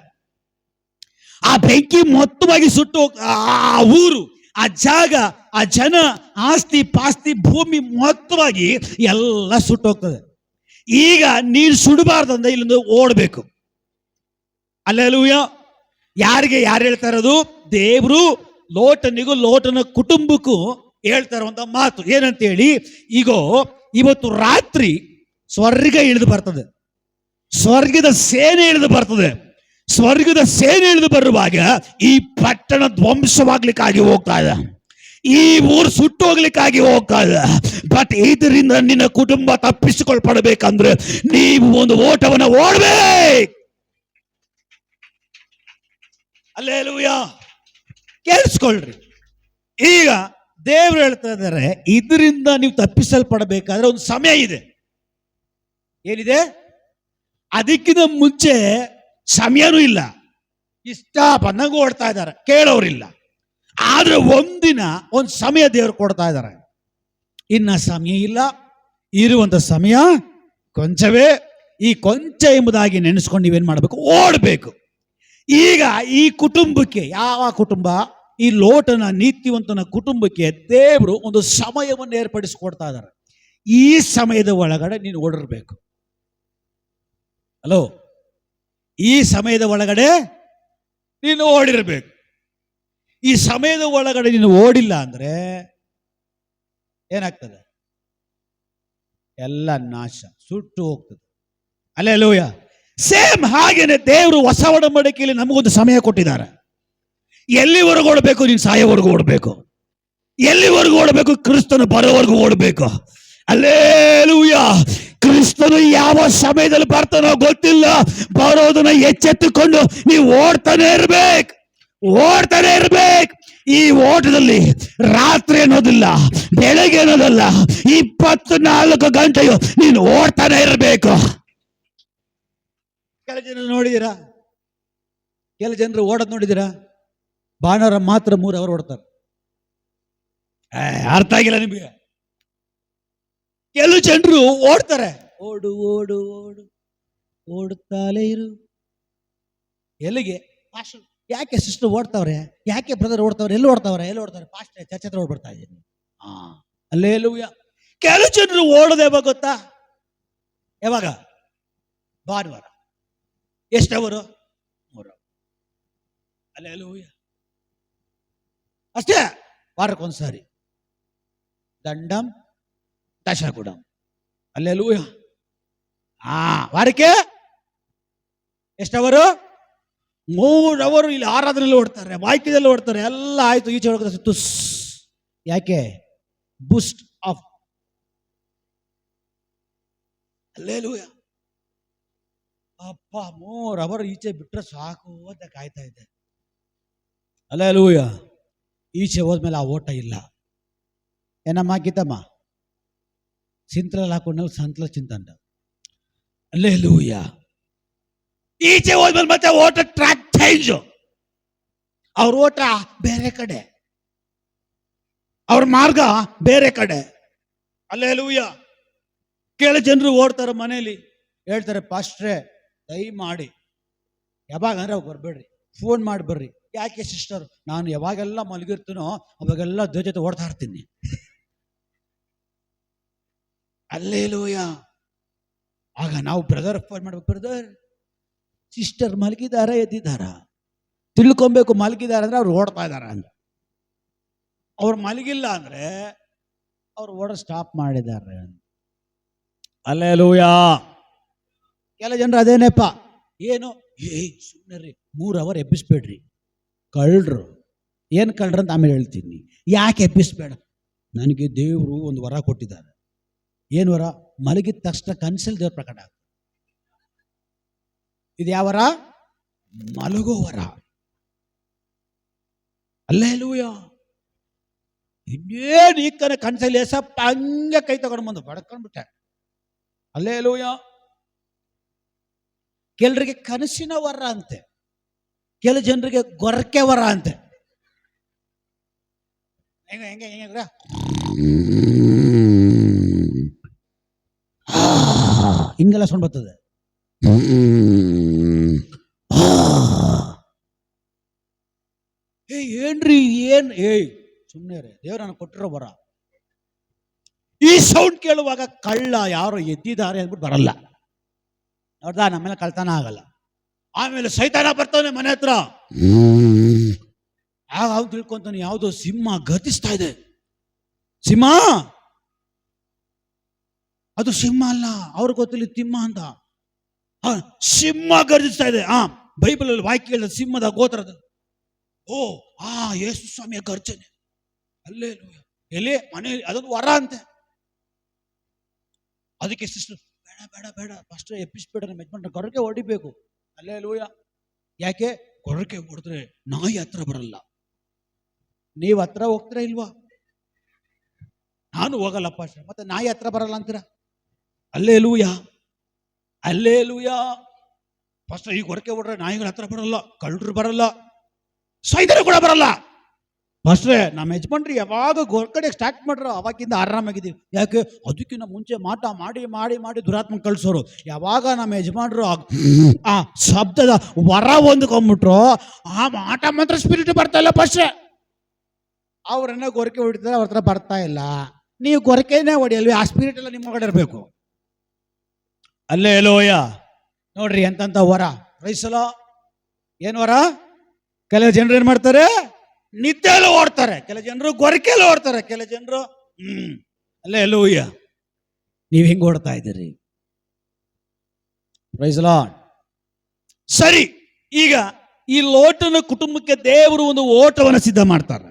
ಆ ಬೆಂಕಿ ಮೊತ್ತವಾಗಿ ಸುಟ್ಟು ಆ ಊರು, ಆ ಜಾಗ, ಆ ಜನ, ಆಸ್ತಿ ಪಾಸ್ತಿ, ಭೂಮಿ ಮೊತ್ತವಾಗಿ ಎಲ್ಲ ಸುಟ್ಟೋಗ್ತದೆ. ಈಗ ನೀರು ಸುಡಬಾರ್ದಂದ್ರೆ ಇಲ್ಲಿಂದ ಓಡಬೇಕು. ಹಲ್ಲೆಲೂಯಾ. ಯಾರಿಗೆ ಯಾರು ಹೇಳ್ತಾ ಇರೋದು? ದೇವರು ಲೋಟನಿಗೂ ಲೋಟನ ಕುಟುಂಬಕ್ಕೂ ಹೇಳ್ತಾ ಇರುವಂತ ಮಾತು ಏನಂತೇಳಿ, ಈಗ ಇವತ್ತು ರಾತ್ರಿ ಸ್ವರ್ಗ ಇಳಿದು ಬರ್ತದೆ, ಸ್ವರ್ಗದ ಸೇನೆ ಇಳಿದು ಬರ್ತದೆ. ಸ್ವರ್ಗದ ಸೇನೆ ಇಳಿದು ಬರುವಾಗ ಈ ಪಟ್ಟಣ ಧ್ವಂಸವಾಗ್ಲಿಕ್ಕಾಗಿ ಹೋಗ್ತಾ ಇದೆ, ಈ ಊರು ಸುಟ್ಟು ಹೋಗ್ಲಿಕ್ಕಾಗಿ ಹೋಗ್ತಾ ಇದೆ. ಬಟ್ ಇದರಿಂದ ನಿನ್ನ ಕುಟುಂಬ ತಪ್ಪಿಸಿಕೊಳ್ಪಡಬೇಕಂದ್ರೆ ನೀವು ಒಂದು ಓಟವನ್ನು ಓಡಬೇಕು. ಹಲ್ಲೆಲೂಯಾ. ಕೇಳಿಸ್ಕೊಳ್ರಿ. ಈಗ ದೇವರು ಹೇಳ್ತಾ ಇದ್ದಾರೆ, ಇದರಿಂದ ನೀವು ತಪ್ಪಿಸಲ್ಪಡಬೇಕಾದ್ರೆ ಒಂದು ಸಮಯ ಇದೆ. ಏನಿದೆ? ಅದಕ್ಕಿಂತ ಮುಂಚೆ ಸಮಯನೂ ಇಲ್ಲ, ಇಷ್ಟ ಬಂದಂಗೂ ಓಡ್ತಾ ಇದ್ದಾರೆ, ಕೇಳೋರಿಲ್ಲ. ಆದ್ರೆ ಒಂದಿನ ಒಂದು ಸಮಯ ದೇವರು ಕೊಡ್ತಾ ಇದ್ದಾರೆ. ಇನ್ನ ಸಮಯ ಇಲ್ಲ, ಇರುವಂತ ಸಮಯ ಕೊಂಚವೇ. ಈ ಕೊಂಚ ಎಂಬುದಾಗಿ ನೆನೆಸ್ಕೊಂಡು ನೀವೇನ್ ಮಾಡಬೇಕು? ಓಡಬೇಕು. ಈಗ ಈ ಕುಟುಂಬಕ್ಕೆ, ಯಾವ ಕುಟುಂಬ? ಈ ಲೋಟನ ನೀತಿವಂತನ ಕುಟುಂಬಕ್ಕೆ ದೇವರು ಒಂದು ಸಮಯವನ್ನು ಏರ್ಪಡಿಸಿಕೊಡ್ತಾ ಇದ್ದಾರೆ. ಈ ಸಮಯದ ಒಳಗಡೆ ನೀನು ಓಡಿರ್ಬೇಕು. ಹಲೋ, ಈ ಸಮಯದ ಒಳಗಡೆ ನೀನು ಓಡಿರ್ಬೇಕು. ಈ ಸಮಯದ ಒಳಗಡೆ ನೀನು ಓಡಿಲ್ಲ ಅಂದ್ರೆ ಏನಾಗ್ತದೆ? ಎಲ್ಲ ನಾಶ, ಸುಟ್ಟು ಹೋಗ್ತದೆ. ಹಲ್ಲೆಲೂಯಾ. ಸೇಮ್ ಹಾಗೇನೆ ದೇವರು ಹೊಸ ಒಡಂಬಡಿಕೆಯಲ್ಲಿ ನಮಗೊಂದು ಸಮಯ ಕೊಟ್ಟಿದ್ದಾರೆ. ಎಲ್ಲಿವರೆಗೂ ಓಡಬೇಕು? ನೀನು ಸಾಯೋವರೆಗೂ ಓಡಬೇಕು. ಎಲ್ಲಿವರೆಗೂ ಓಡಬೇಕು? ಕ್ರಿಸ್ತನು ಬರೋವರೆಗೂ ಓಡಬೇಕು. ಹಲ್ಲೆಲೂಯಾ. ಕ್ರಿಸ್ತನು ಯಾವ ಸಮಯದಲ್ಲಿ ಬರ್ತಾನೋ ಗೊತ್ತಿಲ್ಲ, ಬರೋದನ್ನ ಎಚ್ಚೆತ್ತುಕೊಂಡು ನೀವು ಓಡ್ತಾನೆ ಇರ್ಬೇಕು, ಓಡ್ತಾನೆ ಇರ್ಬೇಕು. ಈ ಓಟದಲ್ಲಿ ರಾತ್ರಿ ಅನ್ನೋದಿಲ್ಲ, ಬೆಳಗ್ಗೆ ಅನ್ನೋದಲ್ಲ, 24 ಗಂಟೆಯು ನೀನು ಓಡ್ತಾನೆ ಇರಬೇಕು. ಕೆಲ ಜನರು ನೋಡಿದ್ದೀರಾ, ಕೆಲ ಜನರು ಓಡೋದು ನೋಡಿದ್ದೀರಾ? ಭಾನುವಾರ ಮಾತ್ರ 3 ಅವರ್ ಓಡ್ತಾರೆ. ಅರ್ಥ ಆಗಿಲ್ಲ ನಿಮಗೆ? ಕೆಲವು ಜನರು ಓಡ್ತಾರೆ, ಓಡು ಓಡು ಓಡು ಓಡುತ್ತಾಲೇ ಇರು. ಎಲ್ಲಿಗೆ? ಪಾಸ್ಟರ್ ಯಾಕೆ ಸಿಸ್ಟರ್ ಓಡ್ತಾವ್ರೆ, ಯಾಕೆ ಬ್ರದರ್ ಓಡ್ತಾವ್ರೆ, ಎಲ್ಲಿ ಓಡ್ತಾವ್ರೆ ಪಾಸ್ಟರ್ ಚರ್ಚೆ ಹತ್ರ ಓಡ್ಬಿಡ್ತಾ ಇದ್ದೀನಿ. ಅಲ್ಲೇಲೂಯ. ಕೆಲವು ಜನರು ಓಡೋದು ಯಾವಾಗ ಗೊತ್ತಾ? ಯಾವಾಗ? ಭಾನುವಾರ. ಎಷ್ಟವರು? 3 ಅಲ್ಲೇಲೂಯ. ಅಷ್ಟೇ, ವಾರಕ್ಕೊಂದ್ಸಾರಿ ದಂಡಂ ದಶಗುಡಂ. ಅಲ್ಲೇಲೂಯ. ವಾರಕ್ಕೆ ಎಷ್ಟವರು? 3 ಅವರು ಇಲ್ಲಿ ಆರಾಧನೆಯಲ್ಲಿ ಓಡ್ತಾರೆ, ವಾಕ್ಯದಲ್ಲಿ ಓಡ್ತಾರೆ, ಎಲ್ಲ ಆಯ್ತು. ಈಚೆ ಒಳಗೆ ತುಸ್. ಯಾಕೆ? ಬೂಸ್ಟ್ ಆಫ್. ಅಲ್ಲೇಲೂಯ. ಅಪ್ಪ 3 ಅವರು ಈಚೆ ಬಿಟ್ರೆ ಸಾಕು ಅಂತ ಕಾಯ್ತಾ ಇದ್ದೆ. ಅಲ್ಲೇಲೂಯ. ಈಚೆ ಹೋದ್ಮೇಲೆ ಆ ಓಟ ಇಲ್ಲ. ಏನಮ್ಮ ಗೀತಮ್ಮ ಸಿಂತ್ರಲ್ ಹಾಕೊಂಡು ಸಂತಲ ಚಿಂತಂಡ. ಅಲ್ಲೇಲೂಯ. ಈಚೆ ಹೋದ್ಮೇಲೆ ಮತ್ತೆ ಓಟ ಟ್ರ್ಯಾಕ್ ಚೇಂಜ್. ಅವ್ರ ಓಟ ಬೇರೆ ಕಡೆ, ಅವ್ರ ಮಾರ್ಗ ಬೇರೆ ಕಡೆ. ಅಲ್ಲೇಲೂಯ. ಕೆಲ ಜನರು ಓಡ್ತಾರೆ, ಮನೇಲಿ ಹೇಳ್ತಾರೆ, ಪಾಸ್ಟ್ರೇ ದಯಮಾಡಿ ಯಾವಾಗ ಅಂದ್ರೆ ಅವಾಗ ಬರ್ಬೇಡ್ರಿ, ಫೋನ್ ಮಾಡಿ ಬರ್ರಿ. ಯಾಕೆ ಸಿಸ್ಟರ್? ನಾನು ಯಾವಾಗೆಲ್ಲ ಮಲಗಿರ್ತೀನೋ ಅವಾಗೆಲ್ಲ ಜೊತೆ ಓಡ್ತಾ ಇರ್ತೀನಿ. ಅಲ್ಲೇಲೂಯ. ಆಗ ನಾವು ಬ್ರದರ್ ಫೋನ್ ಮಾಡ್ಬೇಕು, ಬ್ರದರ್ ಸಿಸ್ಟರ್ ಮಲಗಿದಾರ ಎದ್ದಿದಾರ ತಿಳ್ಕೊಬೇಕು. ಮಲಗಿದಾರ ಅಂದ್ರೆ ಅವ್ರು ಓಡ್ತಾ ಇದಾರ ಅಂತ. ಅವ್ರು ಮಲಗಿಲ್ಲ ಅಂದ್ರೆ ಅವ್ರು ಓಡ ಸ್ಟಾಪ್ ಮಾಡಿದ್ದಾರೆ. ಅಲ್ಲೇಲೂಯ. ಕೆಲ ಜನರು ಅದೇನೇಪ್ಪ, ಏನು ಸುಮ್ಮನೆ 3 ಅವರ್ ಎಬ್ಬಿಸ್ಬೇಡ್ರಿ, ಕಳ್ರು. ಏನು ಕಳ್ರು ಅಂತ ಆಮೇಲೆ ಹೇಳ್ತೀನಿ. ಯಾಕೆ ಎಬ್ಬಿಸ್ಬೇಡ? ನನಗೆ ದೇವರು ಒಂದು ವರ ಕೊಟ್ಟಿದ್ದಾರೆ. ಏನು ವರ? ಮಲಗಿದ ತಕ್ಷಣ ಕನಸಲ್ಲಿ ದೇವ್ರ ಪ್ರಕಟ ಆಗ್ತದೆ. ಇದು ಯಾವ ವರ? ಮಲಗೋ ವರ. ಅಲ್ಲೇಲೂಯ. ಇನ್ನೇನು ಈ ಕನಸಲ್ಲಿ ಎಸಪ್ಪ ಹಂಗೆ ಕೈ ತಗೊಂಡು ಬಂದು ಬಡ್ಕೊಂಡ್ಬಿಟ್ಟೆ. ಅಲ್ಲೇಲೂಯ. ಕೆಲರಿಗೆ ಕನಸಿನ ವರ ಅಂತೆ, ಕೆಲ ಜನರಿಗೆ ಗೊರಕೆ ವರ ಅಂತೆ. ಹೆಂಗ ಹೆಂಗ ಹೆಂಗ ಹಿಂಗೆಲ್ಲ ಸೊಂಡ್ ಬರ್ತದೆ. ಏನ್ರಿ ಏನ್ ಸುಮ್ಮನೆ ದೇವ್ರ ನನಗೆ ಕೊಟ್ಟಿರೋ ವರ. ಈ ಸೌಂಡ್ ಕೇಳುವಾಗ ಕಳ್ಳ ಯಾರೋ ಎದ್ದಿದ್ದಾರೆ ಅಂದ್ಬಿಟ್ಟು ಬರಲ್ಲ. ನೋಡ್ದ, ನಮ್ಮೇಲೆ ಕಳ್ತನ ಆಗಲ್ಲ. ಆಮೇಲೆ ಸೈತಾನ ಬರ್ತಾನೆ ಮನೆ ಹತ್ರ. ಆಗ ಅವ್ನು ತಿಳ್ಕೊಂತಾನೆ ಯಾವುದೋ ಸಿಂಹ ಗರ್ಜಿಸ್ತಾ ಇದೆ. ಸಿಂಹ ಅದು ಸಿಂಹ ಅಲ್ಲ, ಅವ್ರ ಗೊತ್ತಿಲ್ಲ ತಿಮ್ಮ ಅಂತ. ಸಿಂಹ ಗರ್ಜಿಸ್ತಾ ಇದೆ. ಬೈಬಲ್ ಅಲ್ಲಿ ವಾಕ್ಯ ಹೇಳಿದ ಸಿಂಹದ ಗೋತ್ರದ. ಯೇಸು ಸ್ವಾಮಿಯ ಗರ್ಜನೆ. ಅಲ್ಲೇ ಎಲ್ಲಿ ಮನೆ ಅದೊಂದು ವರ ಅಂತೆ. ಅದಕ್ಕೆ ಸಿಸ್ಟರ್ ಬೇಡ ಬೇಡ ಬೇಡ ಫಸ್ಟ್ ಎಬ್ಬಿಸ್ಬೇಡ, ನಮ್ಮ ಯಜಮಾನ್ರ ಗೊರಕೆ ಹೊಡಿಬೇಕು. ಅಲ್ಲೇಲೂಯ. ಯಾಕೆ? ಗೊರಕೆ ಹೊಡೆದ್ರೆ ನಾಯಿ ಹತ್ರ ಬರಲ್ಲ. ನೀವು ಹತ್ರ ಹೋಗ್ತೀರಾ ಇಲ್ವಾ? ನಾನು ಹೋಗಲ್ಲಪ್ಪ, ಮತ್ತೆ ನಾಯಿ ಹತ್ರ ಬರಲ್ಲ ಅಂತೀರಾ? ಅಲ್ಲೇಲೂಯ. ಅಲ್ಲೇಲೂಯ. ಫಸ್ಟ್ ಈ ಗೊರಕೆ ಹೊಡ್ರೆ ನಾಯಿಗಳ ಹತ್ರ ಬರಲ್ಲ, ಕಳ್ಳರು ಬರಲ್ಲ, ಸೈದರು ಕೂಡ ಬರಲ್ಲ. ಫಸ್ಟ್ರೆ ನಮ್ಮ ಯಜಮಾನ್ರಿ ಯಾವಾಗ ಗೊರಕಡೆ ಸ್ಟಾರ್ಟ್ ಮಾಡ್ರು ಅವಾಗಿಂದ ಆರಾಮಾಗಿದ್ದೀವಿ. ಯಾಕೆ? ಅದಕ್ಕಿಂತ ಮುಂಚೆ ಮಾಟ ಮಾಡಿ ಮಾಡಿ ಮಾಡಿ ದುರಾತ್ಮ ಕಳ್ಸೋರು. ಯಾವಾಗ ನಮ್ಮ ಯಜಮಾನ್ರು ಆ ಶಬ್ದದ ವರ ಹೊಂದ್ಕೊಂಡ್ಬಿಟ್ರು, ಆ ಮಾಟ ಮಾತ್ರ ಸ್ಪಿರಿಟ್ ಬರ್ತಾ ಇಲ್ಲ. ಫಸ್ಟ್ ಅವ್ರನ್ನ ಗೊರಕೆ ಹೊಡಿತಾರೆ, ಅವ್ರ ಹತ್ರ ಬರ್ತಾ ಇಲ್ಲ. ನೀವು ಗೊರಕೆನೇ ಹೊಡಿಯಲ್ವಿ, ಆ ಸ್ಪಿರಿಟ್ ಎಲ್ಲ ನಿಮ್ಮ ಒಳಗಡೆ ಇರಬೇಕು. ಅಲ್ಲೇಲೂಯ. ನೋಡ್ರಿ ಎಂತ ವರ. ರೈಸಲ ಏನ್ ವರ? ಕೆಲವು ಜನರು ಏನ್ ಮಾಡ್ತಾರೆ? ನಿದ್ದೆಲ್ಲೂ ಓಡ್ತಾರೆ, ಕೆಲ ಜನರು ಗೊರಕೆಲ್ಲ ಓಡ್ತಾರೆ, ಕೆಲ ಜನರು ಅಲ್ಲೇಲೂಯ. ನೀವ್ ಹೆಂಗ್ ಓಡ್ತಾ ಇದ್ದೀರಿ? Praise lord. ಸರಿ, ಈಗ ಈ ಲೋಟನ ಕುಟುಂಬಕ್ಕೆ ದೇವರು ಒಂದು ಓಟವನ್ನು ಸಿದ್ಧ ಮಾಡ್ತಾರೆ.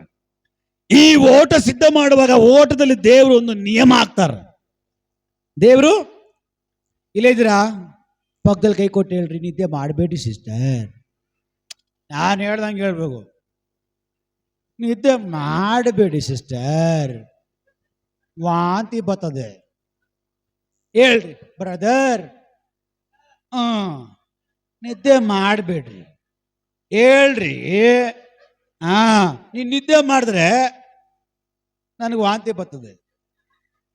ಈ ಓಟ ಸಿದ್ಧ ಮಾಡುವಾಗ ಓಟದಲ್ಲಿ ದೇವರು ಒಂದು ನಿಯಮ ಹಾಕ್ತಾರೆ. ದೇವರು ಇಲ್ಲೇ ಇದ್ದೀರಾ? ಪಕ್ಕದಲ್ಲಿ ಕೈ ಕೊಟ್ಟು ಹೇಳ್ರಿ, ನಿದ್ದೆ ಮಾಡಬೇಡಿ ಸಿಸ್ಟರ್. ನಾನು ಹೇಳ್ದಂಗೆ ಹೇಳ್ಬೇಕು, ನಿದ್ದೆ ಮಾಡಬೇಡಿ ಸಿಸ್ಟರ್, ವಾಂತಿ ಬರ್ತದೆ. ಹೇಳ್ರಿ ಬ್ರದರ್, ನಿದ್ದೆ ಮಾಡಬೇಡ್ರಿ ಹೇಳ್ರಿ. ನೀನು ನಿದ್ದೆ ಮಾಡಿದ್ರೆ ನನಗೆ ವಾಂತಿ ಬರ್ತದೆ.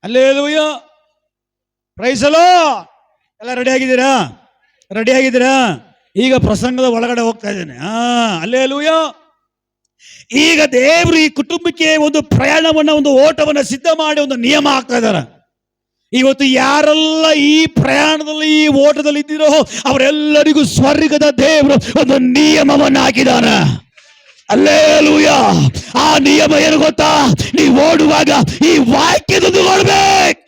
ಅಲ್ಲೇಲೂಯ. ಪ್ರೈಸಲೋ. ಎಲ್ಲ ರೆಡಿ ಆಗಿದ್ದೀರಾ? ರೆಡಿ ಆಗಿದ್ದೀರಾ? ಈಗ ಪ್ರಸಂಗದ ಒಳಗಡೆ ಹೋಗ್ತಾ ಇದ್ದೇನೆ. ಹಲ್ಲೆಲೂಯ. ಈಗ ದೇವರು ಈ ಕುಟುಂಬಕ್ಕೆ ಒಂದು ಪ್ರಯಾಣವನ್ನ, ಒಂದು ಓಟವನ್ನ ಸಿದ್ಧ ಮಾಡಿ ಒಂದು ನಿಯಮ ಹಾಕ್ತಾ ಇದ್ದಾರೆ. ಇವತ್ತು ಯಾರೆಲ್ಲ ಈ ಪ್ರಯಾಣದಲ್ಲಿ, ಈ ಓಟದಲ್ಲಿ ಇದ್ದೀರೋ ಅವರೆಲ್ಲರಿಗೂ ಸ್ವರ್ಗದ ದೇವರು ಒಂದು ನಿಯಮವನ್ನು ಹಾಕಿದ್ದಾನೆ. ಹಲ್ಲೆಲೂಯ. ಆ ನಿಯಮ ಏನು ಗೊತ್ತಾ? ನೀವು ಓಡುವಾಗ ಈ ವಾಕ್ಯದೊಂದು ಓಡ್ಬೇಕು.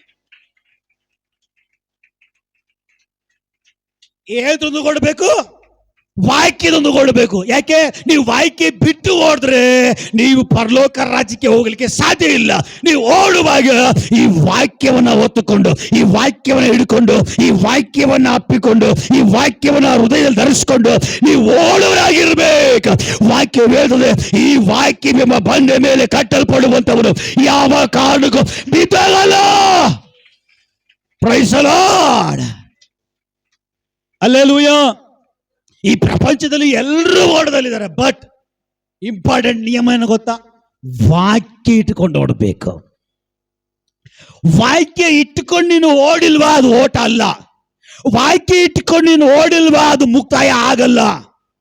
ಏದೊಂದು ಕೊಡಬೇಕು? ವಾಕ್ಯದೊಂದು ಕೊಡಬೇಕು. ಯಾಕೆ? ನೀವು ವಾಕ್ಯ ಬಿಟ್ಟು ಓಡಿದ್ರೆ ನೀವು ಪರಲೋಕ ರಾಜ್ಯಕ್ಕೆ ಹೋಗ್ಲಿಕ್ಕೆ ಸಾಧ್ಯ ಇಲ್ಲ. ನೀವು ಓಡುವಾಗ ಈ ವಾಕ್ಯವನ್ನ ಹೊತ್ತುಕೊಂಡು, ಈ ವಾಕ್ಯವನ್ನ ಹಿಡ್ಕೊಂಡು, ಈ ವಾಕ್ಯವನ್ನ ಅಪ್ಪಿಕೊಂಡು, ಈ ವಾಕ್ಯವನ್ನ ಹೃದಯದಲ್ಲಿ ಧರಿಸಿಕೊಂಡು ನೀವು ಓಡುವರಾಗಿರ್ಬೇಕು. ವಾಕ್ಯ ಹೇಳ್ತದೆ, ಈ ವಾಕ್ಯವೆಂಬ ಬಂಡೆ ಮೇಲೆ ಕಟ್ಟಲ್ಪಡುವಂತವನು ಯಾವ ಕಾರಣಕ್ಕೂ ಬಿದ್ದೋಗಲ್ಲ. Praise the lord. ಹಲ್ಲೆಲೂಯ. ಈ ಪ್ರಪಂಚದಲ್ಲಿ ಎಲ್ಲರೂ ಓಡದಲ್ಲಿದ್ದಾರೆ. ಬಟ್ ಇಂಪಾರ್ಟೆಂಟ್ ನಿಯಮ ಏನು ಗೊತ್ತಾ? ವಾಕ್ಯ ಇಟ್ಟುಕೊಂಡು ಓಡಬೇಕು. ವಾಕ್ಯ ಇಟ್ಟುಕೊಂಡು ನೀನು ಓಡಿಲ್ವಾ ಅದು ಓಟ ಅಲ್ಲ. ವಾಕ್ಯ ಇಟ್ಟುಕೊಂಡು ನೀನು ಓಡಿಲ್ವಾ ಅದು ಮುಕ್ತಾಯ ಆಗಲ್ಲ.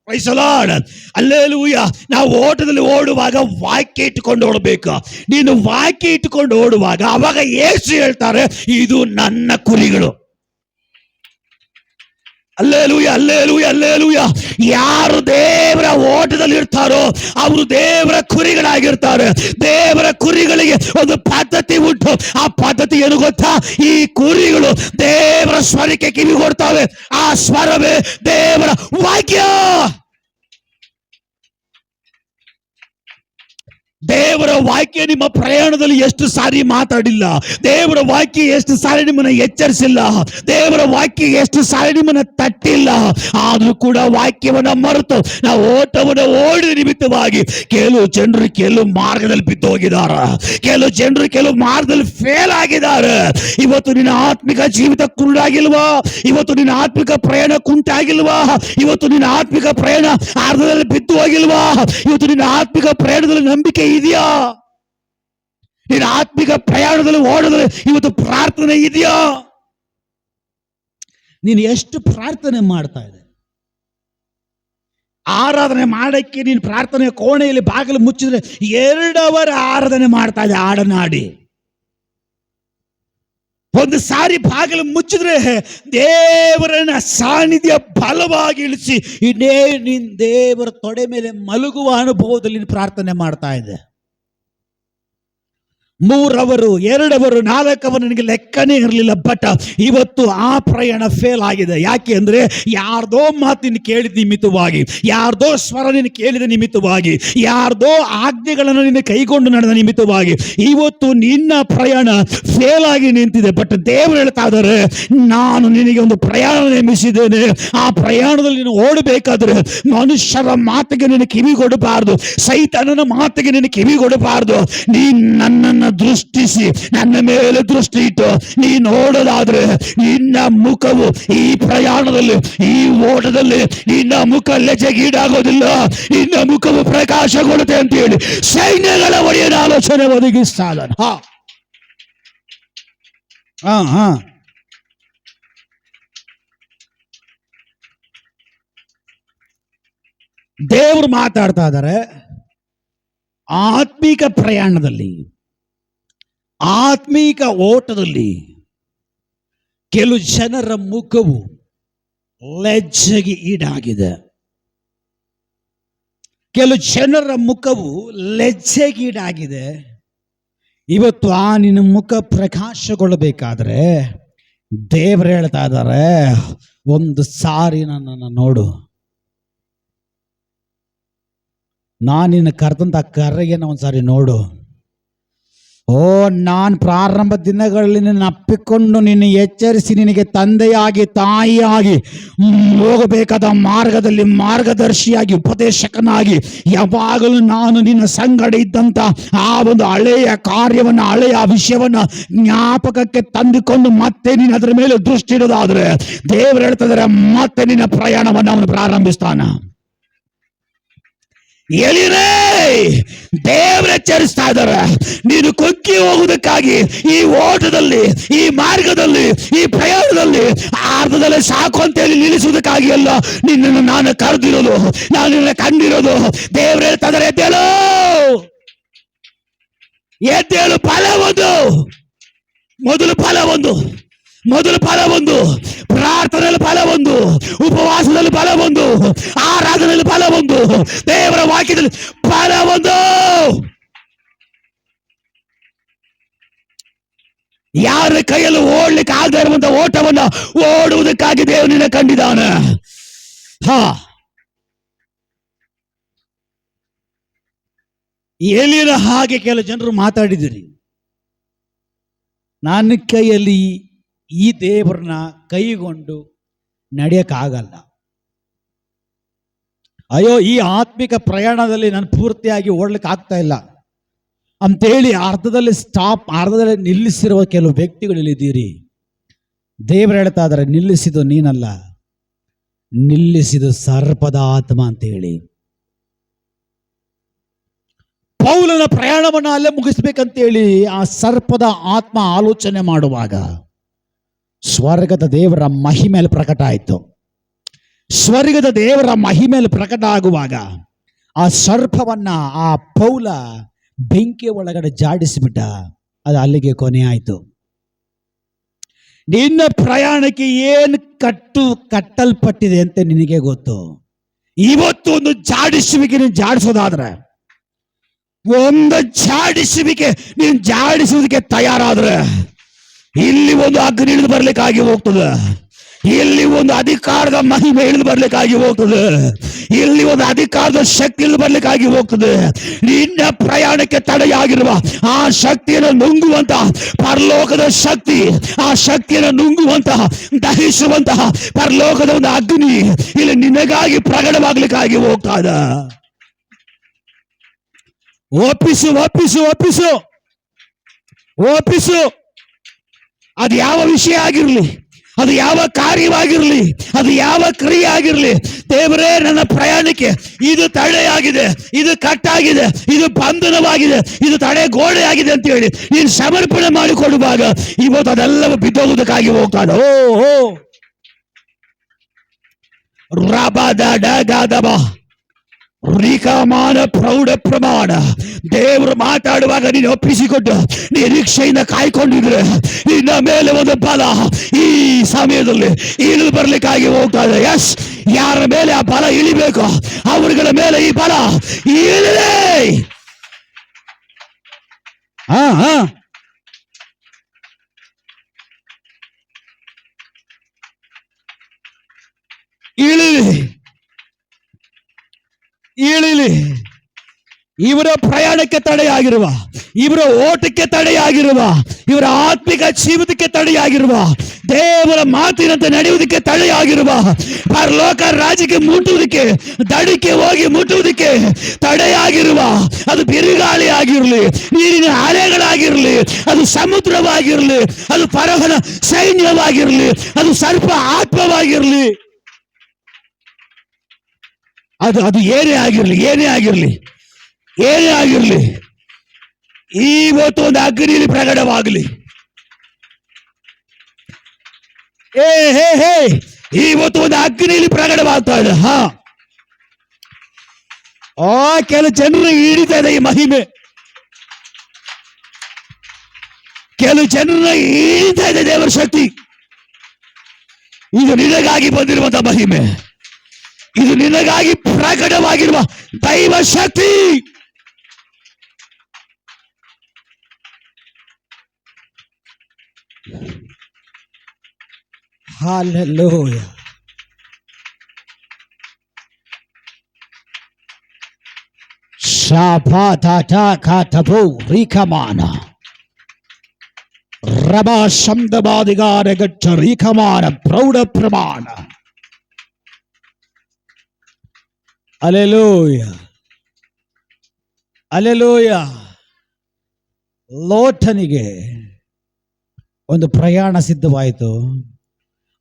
Praise the lord. ಹಲ್ಲೆಲೂಯ. ನಾವು ಓಟದಲ್ಲಿ ಓಡುವಾಗ ವಾಕ್ಯ ಇಟ್ಟುಕೊಂಡು ಓಡಬೇಕು. ನೀನು ವಾಕ್ಯ ಇಟ್ಟುಕೊಂಡು ಓಡುವಾಗ ಅವಾಗ ಯೇಸು ಹೇಳ್ತಾರೆ, ಇದು ನನ್ನ ಕುರಿಗಳು. Hallelujah, hallelujah, hallelujah. ಯಾರು ದೇವರ ಓಟದಲ್ಲಿ ಇರ್ತಾರೋ ಅವರು ದೇವರ ಕುರಿಗಳಾಗಿರ್ತಾರೆ. ದೇವರ ಕುರಿಗಳಿಗೆ ಒಂದು ಪದ್ಧತಿ ಉಂಟು. ಆ ಪದ್ಧತಿ ಏನು ಗೊತ್ತಾ? ಈ ಕುರಿಗಳು ದೇವರ ಸ್ವರಕ್ಕೆ ಕಿವಿ ಕೊಡ್ತಾವೆ. ಆ ಸ್ವರವೇ ದೇವರ ವಾಕ್ಯ. ದೇವರ ವಾಕ್ಯ ನಿಮ್ಮ ಪ್ರಯಾಣದಲ್ಲಿ ಎಷ್ಟು ಸಾರಿ ಮಾತಾಡಿಲ್ಲ. ದೇವರ ವಾಕ್ಯ ಎಷ್ಟು ಸಾರಿ ನಿಮ್ಮನ್ನ ಎಚ್ಚರಿಸಿಲ್ಲ. ದೇವರ ವಾಕ್ಯ ಎಷ್ಟು ಸಾರಿ ನಿಮ್ಮನ್ನ ತಟ್ಟಿಲ್ಲ. ಆದ್ರೂ ಕೂಡ ವಾಕ್ಯವನ್ನ ಮರೆತು ನಾವು ಓಟವನ್ನು ಓಡಿದ ನಿಮಿತ್ತವಾಗಿ ಕೆಲವು ಜನರು ಕೆಲವು ಮಾರ್ಗದಲ್ಲಿ ಬಿದ್ದು ಹೋಗಿದ್ದಾರೆ. ಕೆಲವು ಜನರು ಕೆಲವು ಮಾರ್ಗದಲ್ಲಿ ಫೇಲ್ ಆಗಿದ್ದಾರೆ. ಇವತ್ತು ನಿನ್ನ ಆತ್ಮಿಕ ಜೀವಿತ ಕುರುಡಾಗಿಲ್ವಾ? ಇವತ್ತು ನಿನ್ನ ಆತ್ಮಿಕ ಪ್ರಯಾಣ ಕುಂಟಾಗಿಲ್ವಾ? ಇವತ್ತು ನಿನ್ನ ಆತ್ಮಿಕ ಪ್ರಯಾಣ ಅರ್ಧದಲ್ಲಿ ಬಿದ್ದು ಹೋಗಿಲ್ವಾ? ಇವತ್ತು ನಿನ್ನ ಆತ್ಮಿಕ ಪ್ರಯಾಣದಲ್ಲಿ ನಂಬಿಕೆ ಇದೆಯಾ? ನಿನ್ನ ಆತ್ಮಿಕ ಪ್ರಯಾಣದಲ್ಲಿ ಓಡೋದ್ರೆ ಇವತ್ತು ಪ್ರಾರ್ಥನೆ ಇದೆಯಾ? ನೀನು ಎಷ್ಟು ಪ್ರಾರ್ಥನೆ ಮಾಡ್ತಾ ಇದೆ? ಆರಾಧನೆ ಮಾಡಕ್ಕೆ ನೀನು ಪ್ರಾರ್ಥನೆ ಕೋಣೆಯಲ್ಲಿ ಬಾಗಿಲು ಮುಚ್ಚಿದ್ರೆ 2 ಅವರ್ ಆರಾಧನೆ ಮಾಡ್ತಾ ಇದೆ ಹಾಡನ್ನಾಡಿ. ಒಂದು ಸಾರಿ ಬಾಗಿಲು ಮುಚ್ಚಿದ್ರೆ ದೇವರನ್ನ ಸಾನ್ನಿಧ್ಯ ಬಲವಾಗಿ ಇಳಿಸಿ ಇನ್ನೇ ನಿನ್ ದೇವರ ತೊಡೆ ಮೇಲೆ ಮಲಗುವ ಅನುಭವದಲ್ಲಿ ನೀನು ಪ್ರಾರ್ಥನೆ ಮಾಡ್ತಾ ಇದೆ. 3 ಅವರು 2 ಅವರು 4 ಅವರು ನನಗೆ ಲೆಕ್ಕನೇ ಇರಲಿಲ್ಲ. ಬಟ್ ಇವತ್ತು ಆ ಪ್ರಯಾಣ ಫೇಲ್ ಆಗಿದೆ. ಯಾಕೆ ಅಂದ್ರೆ ಯಾರ್ದೋ ಮಾತಿನ ಕೇಳಿದ ನಿಮಿತ್ತವಾಗಿ, ಯಾರ್ದೋ ಸ್ವರ ನಿನ್ನ ಕೇಳಿದ ನಿಮಿತ್ತವಾಗಿ, ಯಾರ್ದೋ ಆಜ್ಞೆಗಳನ್ನು ನಿನ್ನ ಕೈಗೊಂಡು ನಡೆದ ನಿಮಿತ್ತವಾಗಿ ಇವತ್ತು ನಿನ್ನ ಪ್ರಯಾಣ ಫೇಲ್ ಆಗಿ ನಿಂತಿದೆ. ಬಟ್ ದೇವರು ಹೇಳ್ತಾ ಇದ್ದಾರೆ, ನಾನು ನಿನಗೆ ಒಂದು ಪ್ರಯಾಣ ನೇಮಿಸಿದ್ದೇನೆ. ಆ ಪ್ರಯಾಣದಲ್ಲಿ ನೀನು ಓಡಬೇಕಾದ್ರೆ ಮನುಷ್ಯರ ಮಾತಿಗೆ ನಿನ್ನ ಕಿವಿ ಕೊಡಬಾರ್ದು, ಸೈತಾನನ ಮಾತಿಗೆ ನಿನ್ನ ಕಿವಿ ಕೊಡಬಾರ್ದು. ನೀನ್ ನನ್ನನ್ನು ದೃಷ್ಟಿಸಿ ನನ್ನ ಮೇಲೆ ದೃಷ್ಟಿ ಇಟ್ಟು ನೀ ನೋಡೋದಾದ್ರೆ ನಿನ್ನ ಮುಖವು ಈ ಪ್ರಯಾಣದಲ್ಲಿ, ಈ ಓಟದಲ್ಲಿ ನಿನ್ನ ಮುಖ ಲಜ್ಜೆಗೀಡಾಗೋದಿಲ್ಲ. ನಿನ್ನ ಮುಖವು ಪ್ರಕಾಶಗೊಳ್ಳುತ್ತೆ ಅಂತ ಹೇಳಿ ಸೈನ್ಯಗಳ ಒಡೆಯನ ಆಲೋಚನೆ ಒದಗಿಸ್ತಾನೆ. ದೇವರು ಮಾತಾಡ್ತಾ ಇದ್ದಾರೆ. ಆತ್ಮೀಕ ಪ್ರಯಾಣದಲ್ಲಿ, ಆತ್ಮೀಕ ಓಟದಲ್ಲಿ ಕೆಲವು ಜನರ ಮುಖವು ಲಜ್ಜೆಗೆ ಈಡಾಗಿದೆ. ಕೆಲವು ಜನರ ಮುಖವು ಲಜ್ಜೆಗೀಡಾಗಿದೆ. ಇವತ್ತು ಆ ನಿನ್ನ ಮುಖ ಪ್ರಕಾಶಗೊಳ್ಳಬೇಕಾದ್ರೆ ದೇವರು ಹೇಳ್ತಾ ಇದ್ದಾರೆ, ಒಂದು ಸಾರಿ ನನ್ನನ್ನು ನೋಡು. ನಾನು ನಿನ್ನ ಕರೆದಂತ ಕರೆಯನ್ನು ಒಂದ್ಸಾರಿ ನೋಡು. ನಾನು ಪ್ರಾರಂಭ ದಿನಗಳಲ್ಲಿ ನಿನ್ನ ಅಪ್ಪಿಕೊಂಡು ನಿನ್ನ ಎಚ್ಚರಿಸಿ ನಿನಗೆ ತಂದೆಯಾಗಿ ತಾಯಿಯಾಗಿ ಹೋಗಬೇಕಾದ ಮಾರ್ಗದಲ್ಲಿ ಮಾರ್ಗದರ್ಶಿಯಾಗಿ ಉಪದೇಶಕನಾಗಿ ಯಾವಾಗಲೂ ನಾನು ನಿನ್ನ ಸಂಗಡ ಇದ್ದಂತ ಆ ಒಂದು ಹಳೆಯ ಕಾರ್ಯವನ್ನು, ಹಳೆಯ ವಿಷಯವನ್ನ ಜ್ಞಾಪಕಕ್ಕೆ ತಂದುಕೊಂಡು ಮತ್ತೆ ನೀನು ಅದರ ಮೇಲೆ ದೃಷ್ಟಿ ಇಡೋದಾದ್ರೆ ದೇವರು ಹೇಳ್ತಿದ್ದಾರೆ, ಮತ್ತೆ ನಿನ್ನ ಪ್ರಯಾಣವನ್ನು ಅವನು ಪ್ರಾರಂಭಿಸ್ತಾನ. ಎಲಿನೇ ದೇವರ ಎಚ್ಚರಿಸ್ತಾ ಇದ್ದಾರೆ. ನೀನು ಕುಗ್ಗಿ ಹೋಗುವುದಕ್ಕಾಗಿ ಈ ಓಟದಲ್ಲಿ, ಈ ಮಾರ್ಗದಲ್ಲಿ, ಈ ಪ್ರಯಾಣದಲ್ಲಿ ಅರ್ಧದಲ್ಲಿ ಸಾಕು ಅಂತೇಳಿ ನಿಲ್ಲಿಸುವುದಕ್ಕಾಗಿ ಅಲ್ಲ ನಿನ್ನನ್ನು ನಾನು ಕರೆದಿರೋದು, ನಾನು ನಿನ್ನ ಕಂಡಿರೋದು. ದೇವರ ಹೇಳ್ತಾ ಇದ್ದಾರೆ, ಎದ್ದೇಳು, ಎದ್ದೇಳು. ಫಲ ಒಂದು, ಮೊದಲು ಫಲ ಒಂದು ಪ್ರಾರ್ಥನೆಯಲ್ಲಿ ಫಲ ಒಂದು, ಉಪವಾಸದಲ್ಲಿ ಫಲ ಒಂದು, ಆರಾಧನೆಯಲ್ಲಿ ಫಲ ಒಂದು, ದೇವರ ವಾಕ್ಯದಲ್ಲಿ ಫಲ ಒಂದು. ಯಾರ ಕೈಯಲ್ಲಿ ಓಡ್ಲಿಕ್ಕೆ ಆಗದೆ ಇರುವಂತ ಓಟವನ್ನ ಓಡುವುದಕ್ಕಾಗಿ ದೇವನಿನ ಕಂಡಿದ್ದಾನೆ. ಎಲಿಯನ ಹಾಗೆ ಕೆಲವು ಜನರು ಮಾತಾಡಿದಿರಿ, ನನ್ನ ಕೈಯಲ್ಲಿ ಈ ದೇವರನ್ನ ಕೈಗೊಂಡು ನಡೆಯಕ್ಕಾಗಲ್ಲ, ಅಯ್ಯೋ ಈ ಆತ್ಮಿಕ ಪ್ರಯಾಣದಲ್ಲಿ ನಾನು ಪೂರ್ತಿಯಾಗಿ ಓಡ್ಲಿಕ್ಕೆ ಆಗ್ತಾ ಇಲ್ಲ ಅಂತೇಳಿ ಅರ್ಧದಲ್ಲಿ ನಿಲ್ಲಿಸಿರುವ ಕೆಲವು ವ್ಯಕ್ತಿಗಳಿದ್ದೀರಿ. ದೇವರು ಹೇಳ್ತಾ ಇದ್ದಾರೆ, ನಿಲ್ಲಿಸಿದ್ದು ನೀನಲ್ಲ, ನಿಲ್ಲಿಸಿದ್ದು ಸರ್ಪದ ಆತ್ಮ ಅಂತೇಳಿ. ಪೌಲನ ಪ್ರಯಾಣವನ್ನು ಅಲ್ಲೇ ಮುಗಿಸ್ಬೇಕಂತೇಳಿ ಆ ಸರ್ಪದ ಆತ್ಮ ಆಲೋಚನೆ ಮಾಡುವಾಗ ಸ್ವರ್ಗದ ದೇವರ ಮಹಿಮೇಲೆ ಪ್ರಕಟ ಆಯಿತು. ಸ್ವರ್ಗದ ದೇವರ ಮಹಿಮೇಲೆ ಪ್ರಕಟ ಆಗುವಾಗ ಆ ಸರ್ಪವನ್ನ ಆ ಪೌಲ ಬೆಂಕಿ ಒಳಗಡೆ ಜಾಡಿಸಿಬಿಟ್ಟ. ಅದು ಅಲ್ಲಿಗೆ ಕೊನೆ ಆಯಿತು. ನಿನ್ನ ಪ್ರಯಾಣಕ್ಕೆ ಏನು ಕಟ್ಟಲ್ಪಟ್ಟಿದೆ ಅಂತ ನಿನಗೆ ಗೊತ್ತು. ಇವತ್ತು ಒಂದು ಜಾಡಿಸುವಿಕೆ ನೀನು ಜಾಡಿಸೋದಾದ್ರೆ, ಒಂದು ಜಾಡಿಸುವಿಕೆ ನೀನು ಜಾಡಿಸುವುದಕ್ಕೆ ತಯಾರಾದ್ರೆ ಇಲ್ಲಿ ಒಂದು ಅಗ್ನಿ ಇಳಿದು ಬರ್ಲಿಕ್ಕಾಗಿ ಹೋಗ್ತದೆ, ಇಲ್ಲಿ ಒಂದು ಅಧಿಕಾರದ ಮಹಿಮೆ ಇಳಿದು ಬರ್ಲಿಕ್ಕಾಗಿ ಹೋಗ್ತದೆ, ಇಲ್ಲಿ ಒಂದು ಅಧಿಕಾರದ ಶಕ್ತಿ ಇಳಿದು ಬರ್ಲಿಕ್ಕಾಗಿ ಹೋಗ್ತದೆ. ನಿನ್ನ ಪ್ರಯಾಣಕ್ಕೆ ತಡೆಯಾಗಿರುವ ಆ ಶಕ್ತಿಯನ್ನು ನುಂಗುವಂತಹ ಪರಲೋಕದ ಶಕ್ತಿ, ಆ ಶಕ್ತಿಯನ್ನು ನುಂಗುವಂತಹ ದಹಿಸುವಂತಹ ಪರಲೋಕದ ಒಂದು ಅಗ್ನಿ ಇಲ್ಲಿ ನಿನಗಾಗಿ ಪ್ರಕಟವಾಗ್ಲಿಕ್ಕಾಗಿ ಹೋಗ್ತಾ ಇದೆ. ಒಪ್ಪಿಸು, ಒಪ್ಪಿಸು, ಒಪ್ಪಿಸು, ಒಪ್ಪಿಸು. ಅದು ಯಾವ ವಿಷಯ ಆಗಿರಲಿ, ಅದು ಯಾವ ಕಾರ್ಯವಾಗಿರಲಿ, ಅದು ಯಾವ ಕ್ರಿಯೆ ಆಗಿರಲಿ, ದೇವರೇ ನನ್ನ ಪ್ರಯಾಣಕ್ಕೆ ಇದು ತಡೆಯಾಗಿದೆ, ಇದು ಕಟ್ಟಾಗಿದೆ, ಇದು ಬಂಧನವಾಗಿದೆ, ಇದು ತಡೆ ಗೋಡೆ ಆಗಿದೆ ಅಂತ ಹೇಳಿ ನೀನು ಸಮರ್ಪಣೆ ಮಾಡಿಕೊಡುವಾಗ ಇವತ್ತು ಅದೆಲ್ಲವೂ ಬಿದ್ದೋಗುವುದಕ್ಕಾಗಿ ಹೋಗ್ತಾನೆ. ಓ ರಬದಡಗದಬ ರಿಕಮಾನ ಪ್ರೌಢ ಪ್ರಮಾಣ. ದೇವರು ಮಾತಾಡುವಾಗ ನೀನು ಒಪ್ಪಿಸಿಕೊಟ್ಟು ನಿರೀಕ್ಷೆಯಿಂದ ಕಾಯ್ಕೊಂಡಿದ್ರೆ ನಿನ್ನ ಮೇಲೆ ಒಂದು ಬಲ ಈ ಸಮಯದಲ್ಲಿ ಇಳಿದು ಬರ್ಲಿಕ್ಕಾಗಿ ಹೋಗ್ತಾ ಇದೆ. ಎಸ್, ಯಾರ ಮೇಲೆ ಆ ಬಲ ಇಳಿಬೇಕು ಅವರುಗಳ ಮೇಲೆ ಈ ಬಲ ಇಳಿದೆ. ಇಳಿಲಿ. ಇವರ ಪ್ರಯಾಣಕ್ಕೆ ತಡೆಯಾಗಿರುವ, ಇವರ ಓಟಕ್ಕೆ ತಡೆಯಾಗಿರುವ, ಇವರ ಆತ್ಮಿಕ ಜೀವಿತಕ್ಕೆ ತಡೆಯಾಗಿರುವ, ದೇವರ ಮಾತಿನಂತೆ ನಡೆಯುವುದಕ್ಕೆ ತಡೆಯಾಗಿರುವ, ಪರಲೋಕ ರಾಜ್ಯಕ್ಕೆ ಮುಟ್ಟುವುದಕ್ಕೆ, ದಡಿಕೆ ಹೋಗಿ ಮುಟ್ಟುವುದಕ್ಕೆ ತಡೆಯಾಗಿರುವ, ಅದು ಬಿರುಗಾಳಿ ಆಗಿರಲಿ, ನೀರಿನ ಅಲೆಗಳಾಗಿರಲಿ, ಅದು ಸಮುದ್ರವಾಗಿರಲಿ, ಅದು ಫರೋಹನ ಸೈನ್ಯವಾಗಿರಲಿ, ಅದು ಸರ್ಪ ಆತ್ಮವಾಗಿರಲಿ, ಅದು ಏನೇ ಆಗಿರಲಿ, ಇವತ್ತು ಒಂದು ಅಗ್ನಿಯಲ್ಲಿ ಪ್ರಕಟವಾಗಲಿ. ಇವತ್ತು ಒಂದು ಅಗ್ನಿಯಲ್ಲಿ ಪ್ರಕಟವಾಗ್ತಾ ಇದೆ. ಕೆಲವು ಜನರು ಹಿಡಿತಾ ಇದೆ ಈ ಮಹಿಮೆ, ಕೆಲವು ಜನರನ್ನ ಹಿಡಿತಾ ಇದೆ ದೇವರ ಶಕ್ತಿ. ಇದು ನಿನಗಾಗಿ ಬಂದಿರುವಂತ ಮಹಿಮೆ, ಇದು ನಿನಗಾಗಿ ಪ್ರಕಟವಾಗಿರುವ ದೈವ ಶಕ್ತಿ. Hallelujah. Shapatata katabu rikamana. Rabba shamdabadigare gacha rikamana prauda pramana. Hallelujah. Hallelujah. ಲೋಟನಿಗೆ ಒಂದು ಪ್ರಯಾಣ ಸಿದ್ಧವಾಯಿತು.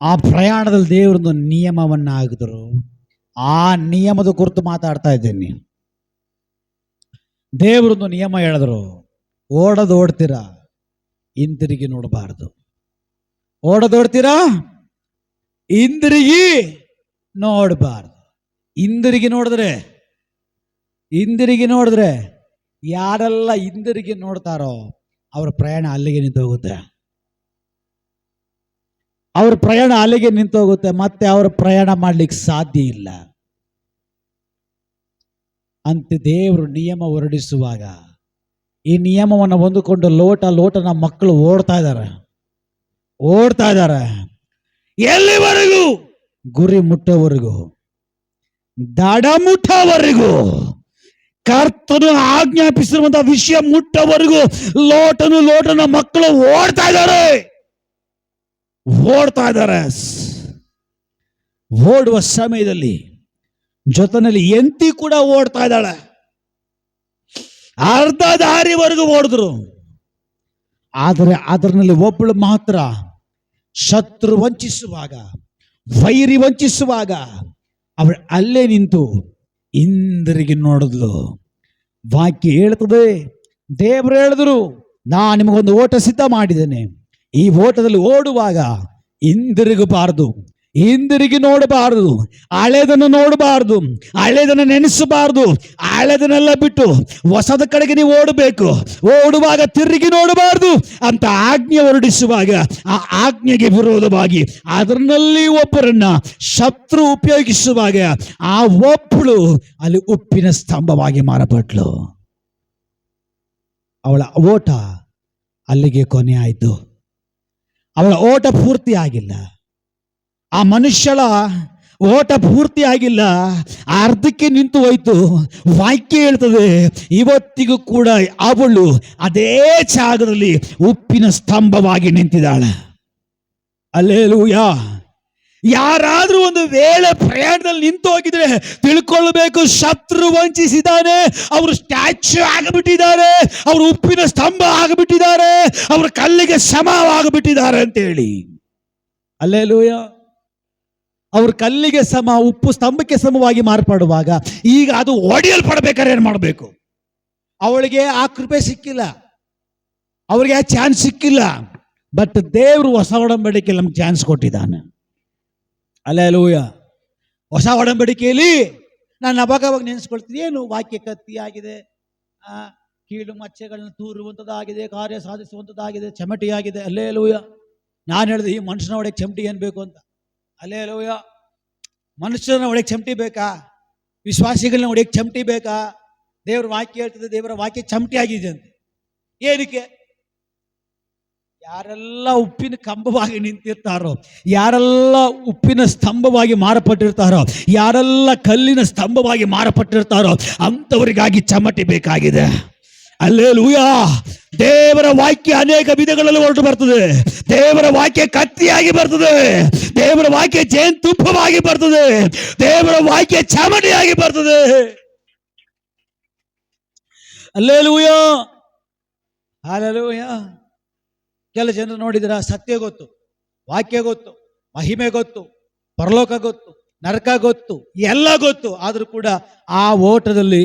ಆ ಪ್ರಯಾಣದಲ್ಲಿ ದೇವರೊಂದು ನಿಯಮವನ್ನ ಹಾಕಿದ್ರು. ಆ ನಿಯಮದ ಕುರಿತು ಮಾತಾಡ್ತಾ ಇದ್ದೇನೆ. ದೇವರೊಂದು ನಿಯಮ ಹೇಳಿದ್ರು, ಓಡೋಡ್ತೀರಾ ಹಿಂತಿರುಗಿ ನೋಡಬಾರದು. ಓಡೋಡ್ತೀರಾ ಹಿಂದಿರುಗಿ ನೋಡಬಾರ್ದು. ಹಿಂದಿರುಗಿ ನೋಡಿದ್ರೆ ಯಾರೆಲ್ಲ ಹಿಂದಿರುಗಿ ನೋಡ್ತಾರೋ ಅವ್ರ ಪ್ರಯಾಣ ಅಲ್ಲಿಗೆ ನಿಂತೋಗುತ್ತೆ. ಮತ್ತೆ ಅವ್ರ ಪ್ರಯಾಣ ಮಾಡ್ಲಿಕ್ಕೆ ಸಾಧ್ಯ ಇಲ್ಲ. ಅಂತ ದೇವರು ನಿಯಮ ಹೊರಡಿಸುವಾಗ ಈ ನಿಯಮವನ್ನು ಹೊಂದಿಕೊಂಡು ಲೋಟನ ಮಕ್ಕಳು ಓಡ್ತಾ ಇದ್ದಾರೆ ಎಲ್ಲಿವರೆಗೂ? ಗುರಿ ಮುಟ್ಟೋವರೆಗೂ, ದಡ ಮುಟ್ಟೋವರೆಗೂ, ಕರ್ತನು ಆಜ್ಞಾಪಿಸಿರುವಂತಹ ವಿಷಯ ಮುಟ್ಟೋವರೆಗೂ ಲೋಟನ ಮಕ್ಕಳು ಓಡ್ತಾ ಇದ್ದಾರೆ. ಓಡುವ ಸಮಯದಲ್ಲಿ ಜೊತೆನಲ್ಲಿ ಎಂತಿ ಕೂಡ ಓಡ್ತಾ ಇದ್ದಾಳೆ. ಅರ್ಧ ದಾರಿವರೆಗೂ ಓಡಿದ್ರು. ಆದರೆ ಅದರಲ್ಲಿ ಒಬ್ಬಳು ಮಾತ್ರ ಶತ್ರು ವಂಚಿಸುವಾಗ, ವೈರಿ ವಂಚಿಸುವಾಗ ಅವಳು ಅಲ್ಲೇ ನಿಂತು ಹಿಂದಿರುಗಿ ನೋಡಿದ್ಲು. ವಾಕ್ಯ ಹೇಳ್ತದೆ, ದೇವರು ಹೇಳಿದ್ರು, ನಾನು ನಿಮಗೊಂದು ಓಟ ಸಿದ್ಧ ಮಾಡಿದ್ದೇನೆ. ಈ ಓಟದಲ್ಲಿ ಓಡುವಾಗ ಹಿಂದಿರುಗಿ ನೋಡಬಾರದು, ಹಳೆದನ್ನು ನೋಡಬಾರದು, ಹಳೆದನ್ನು ನೆನೆಸಬಾರದು. ಹಳೆದನ್ನೆಲ್ಲ ಬಿಟ್ಟು ಹೊಸದ ಕಡೆಗೆ ನೀವು ಓಡಬೇಕು. ಓಡುವಾಗ ತಿರುಗಿ ನೋಡಬಾರದು ಅಂತ ಆಜ್ಞೆ ಹೊರಡಿಸುವಾಗ ಆ ಆಜ್ಞೆಗೆ ವಿರೋಧವಾಗಿ ಅದರಲ್ಲಿ ಒಬ್ಬರನ್ನ ಶತ್ರು ಉಪಯೋಗಿಸುವಾಗ ಆ ಒಬ್ಬಳು ಅಲ್ಲಿ ಉಪ್ಪಿನ ಸ್ತಂಭವಾಗಿ ಮಾರಪಟ್ಲು. ಅವಳ ಓಟ ಅಲ್ಲಿಗೆ ಕೊನೆ ಆಯಿತು. ಅವಳ ಓಟ ಪೂರ್ತಿ ಆಗಿಲ್ಲ. ಆ ಮನುಷ್ಯಳ ಓಟ ಪೂರ್ತಿ ಆಗಿಲ್ಲ, ಅರ್ಧಕ್ಕೆ ನಿಂತು ಹೋಯ್ತು. ವಾಕ್ಯ ಹೇಳ್ತದೆ, ಇವತ್ತಿಗೂ ಕೂಡ ಅವಳು ಅದೇ ಜಾಗದಲ್ಲಿ ಉಪ್ಪಿನ ಸ್ತಂಭವಾಗಿ ನಿಂತಿದ್ದಾಳೆ. ಹಲ್ಲೆಲೂಯಾ. ಯಾರಾದ್ರೂ ಒಂದು ವೇಳೆ ಪ್ರಯಾಣದಲ್ಲಿ ನಿಂತು ಹೋಗಿದ್ರೆ ತಿಳ್ಕೊಳ್ಬೇಕು, ಶತ್ರು ವಂಚಿಸಿದ್ದಾನೆ. ಅವರು ಸ್ಟ್ಯಾಚ್ಯೂ ಆಗಿಬಿಟ್ಟಿದ್ದಾರೆ, ಅವರು ಉಪ್ಪಿನ ಸ್ತಂಭ ಆಗಿಬಿಟ್ಟಿದ್ದಾರೆ, ಅವರು ಕಲ್ಲಿಗೆ ಸಮವಾಗಿಬಿಟ್ಟಿದ್ದಾರೆ ಅಂತೇಳಿ. ಹಲ್ಲೆಲೂಯಾ. ಅವ್ರ ಕಲ್ಲಿಗೆ ಸಮ, ಉಪ್ಪು ಸ್ತಂಭಕ್ಕೆ ಸಮವಾಗಿ ಮಾರ್ಪಡುವಾಗ ಈಗ ಅದು ಒಡೆಯಲ್ಪಡ್ಬೇಕಾದ್ರೆ ಏನ್ ಮಾಡಬೇಕು? ಅವಳಿಗೆ ಆ ಕೃಪೆ ಸಿಕ್ಕಿಲ್ಲ, ಅವರಿಗೆ ಆ ಚಾನ್ಸ್ ಸಿಕ್ಕಿಲ್ಲ. ಬಟ್ ದೇವರು ಹೊಸ ಒಡಂಬಡಿಕೆಯಲ್ಲಿ ನಮ್ಗೆ ಚಾನ್ಸ್ ಕೊಟ್ಟಿದ್ದಾನೆ. ಹಲ್ಲೆಲೂಯಾ. ಹೊಸ ಒಡಂಬಡಿಕೆಯಲ್ಲಿ ನಾನು ಅವಾಗ ನೆನೆಸ್ಕೊಳ್ತೀನಿ, ಏನು ವಾಕ್ಯ ಕತ್ತಿ ಆಗಿದೆ, ಕೀಳು ಮಚ್ಚೆಗಳನ್ನ ತೂರುವಂಥದ್ದಾಗಿದೆ, ಕಾರ್ಯ ಸಾಧಿಸುವಂಥದ್ದಾಗಿದೆ, ಚಮಟಿಯಾಗಿದೆ. ಹಲ್ಲೆಲೂಯಾ. ನಾನು ಹೇಳಿದೆ, ಈ ಮನುಷ್ಯನ ಒಳಗೆ ಚಮಟಿ ಏನು ಬೇಕು ಅಂತ. ಹಲ್ಲೆಲೂಯಾ. ಮನುಷ್ಯನ ಒಳಗೆ ಚಮಟಿ ಬೇಕಾ? ವಿಶ್ವಾಸಿಗಳನ್ನ ಒಳಗೆ ಚಮಟಿ ಬೇಕಾ? ದೇವರ ವಾಕ್ಯ ಹೇಳ್ತದೆ, ದೇವರ ವಾಕ್ಯ ಚಮಟಿ ಆಗಿದೆ ಅಂತ. ಏನಕ್ಕೆ? ಯಾರೆಲ್ಲ ಉಪ್ಪಿನ ಕಂಬವಾಗಿ ನಿಂತಿರ್ತಾರೋ, ಯಾರೆಲ್ಲ ಉಪ್ಪಿನ ಸ್ತಂಭವಾಗಿ ಮಾರಪಟ್ಟಿರ್ತಾರೋ, ಯಾರೆಲ್ಲ ಕಲ್ಲಿನ ಸ್ತಂಭವಾಗಿ ಮಾರಪಟ್ಟಿರ್ತಾರೋ ಅಂಥವರಿಗಾಗಿ ಚಮಟಿ ಬೇಕಾಗಿದೆ. ಹಲ್ಲೆಲೂಯಾ. ದೇವರ ವಾಕ್ಯ ಅನೇಕ ವಿಧಗಳಲ್ಲಿ ಹೊರಟು ಬರ್ತದೆ. ದೇವರ ವಾಕ್ಯ ಕತ್ತಿಯಾಗಿ ಬರ್ತದೆ, ದೇವರ ವಾಕ್ಯ ಜೇನುತುಪ್ಪವಾಗಿ ಬರ್ತದೆ, ದೇವರ ವಾಕ್ಯ ಚಮಟಿಯಾಗಿ ಬರ್ತದೆ. ಹಲ್ಲೆಲೂಯಾ. ಹಲ್ಲೆಲೂಯಾ. ಕೆಲ ಜನರು ನೋಡಿದ್ರ, ಸತ್ಯ ಗೊತ್ತು, ವಾಕ್ಯ ಗೊತ್ತು, ಮಹಿಮೆ ಗೊತ್ತು, ಪರಲೋಕ ಗೊತ್ತು, ನರಕ ಗೊತ್ತು, ಎಲ್ಲ ಗೊತ್ತು, ಆದ್ರೂ ಕೂಡ ಆ ಓಟದಲ್ಲಿ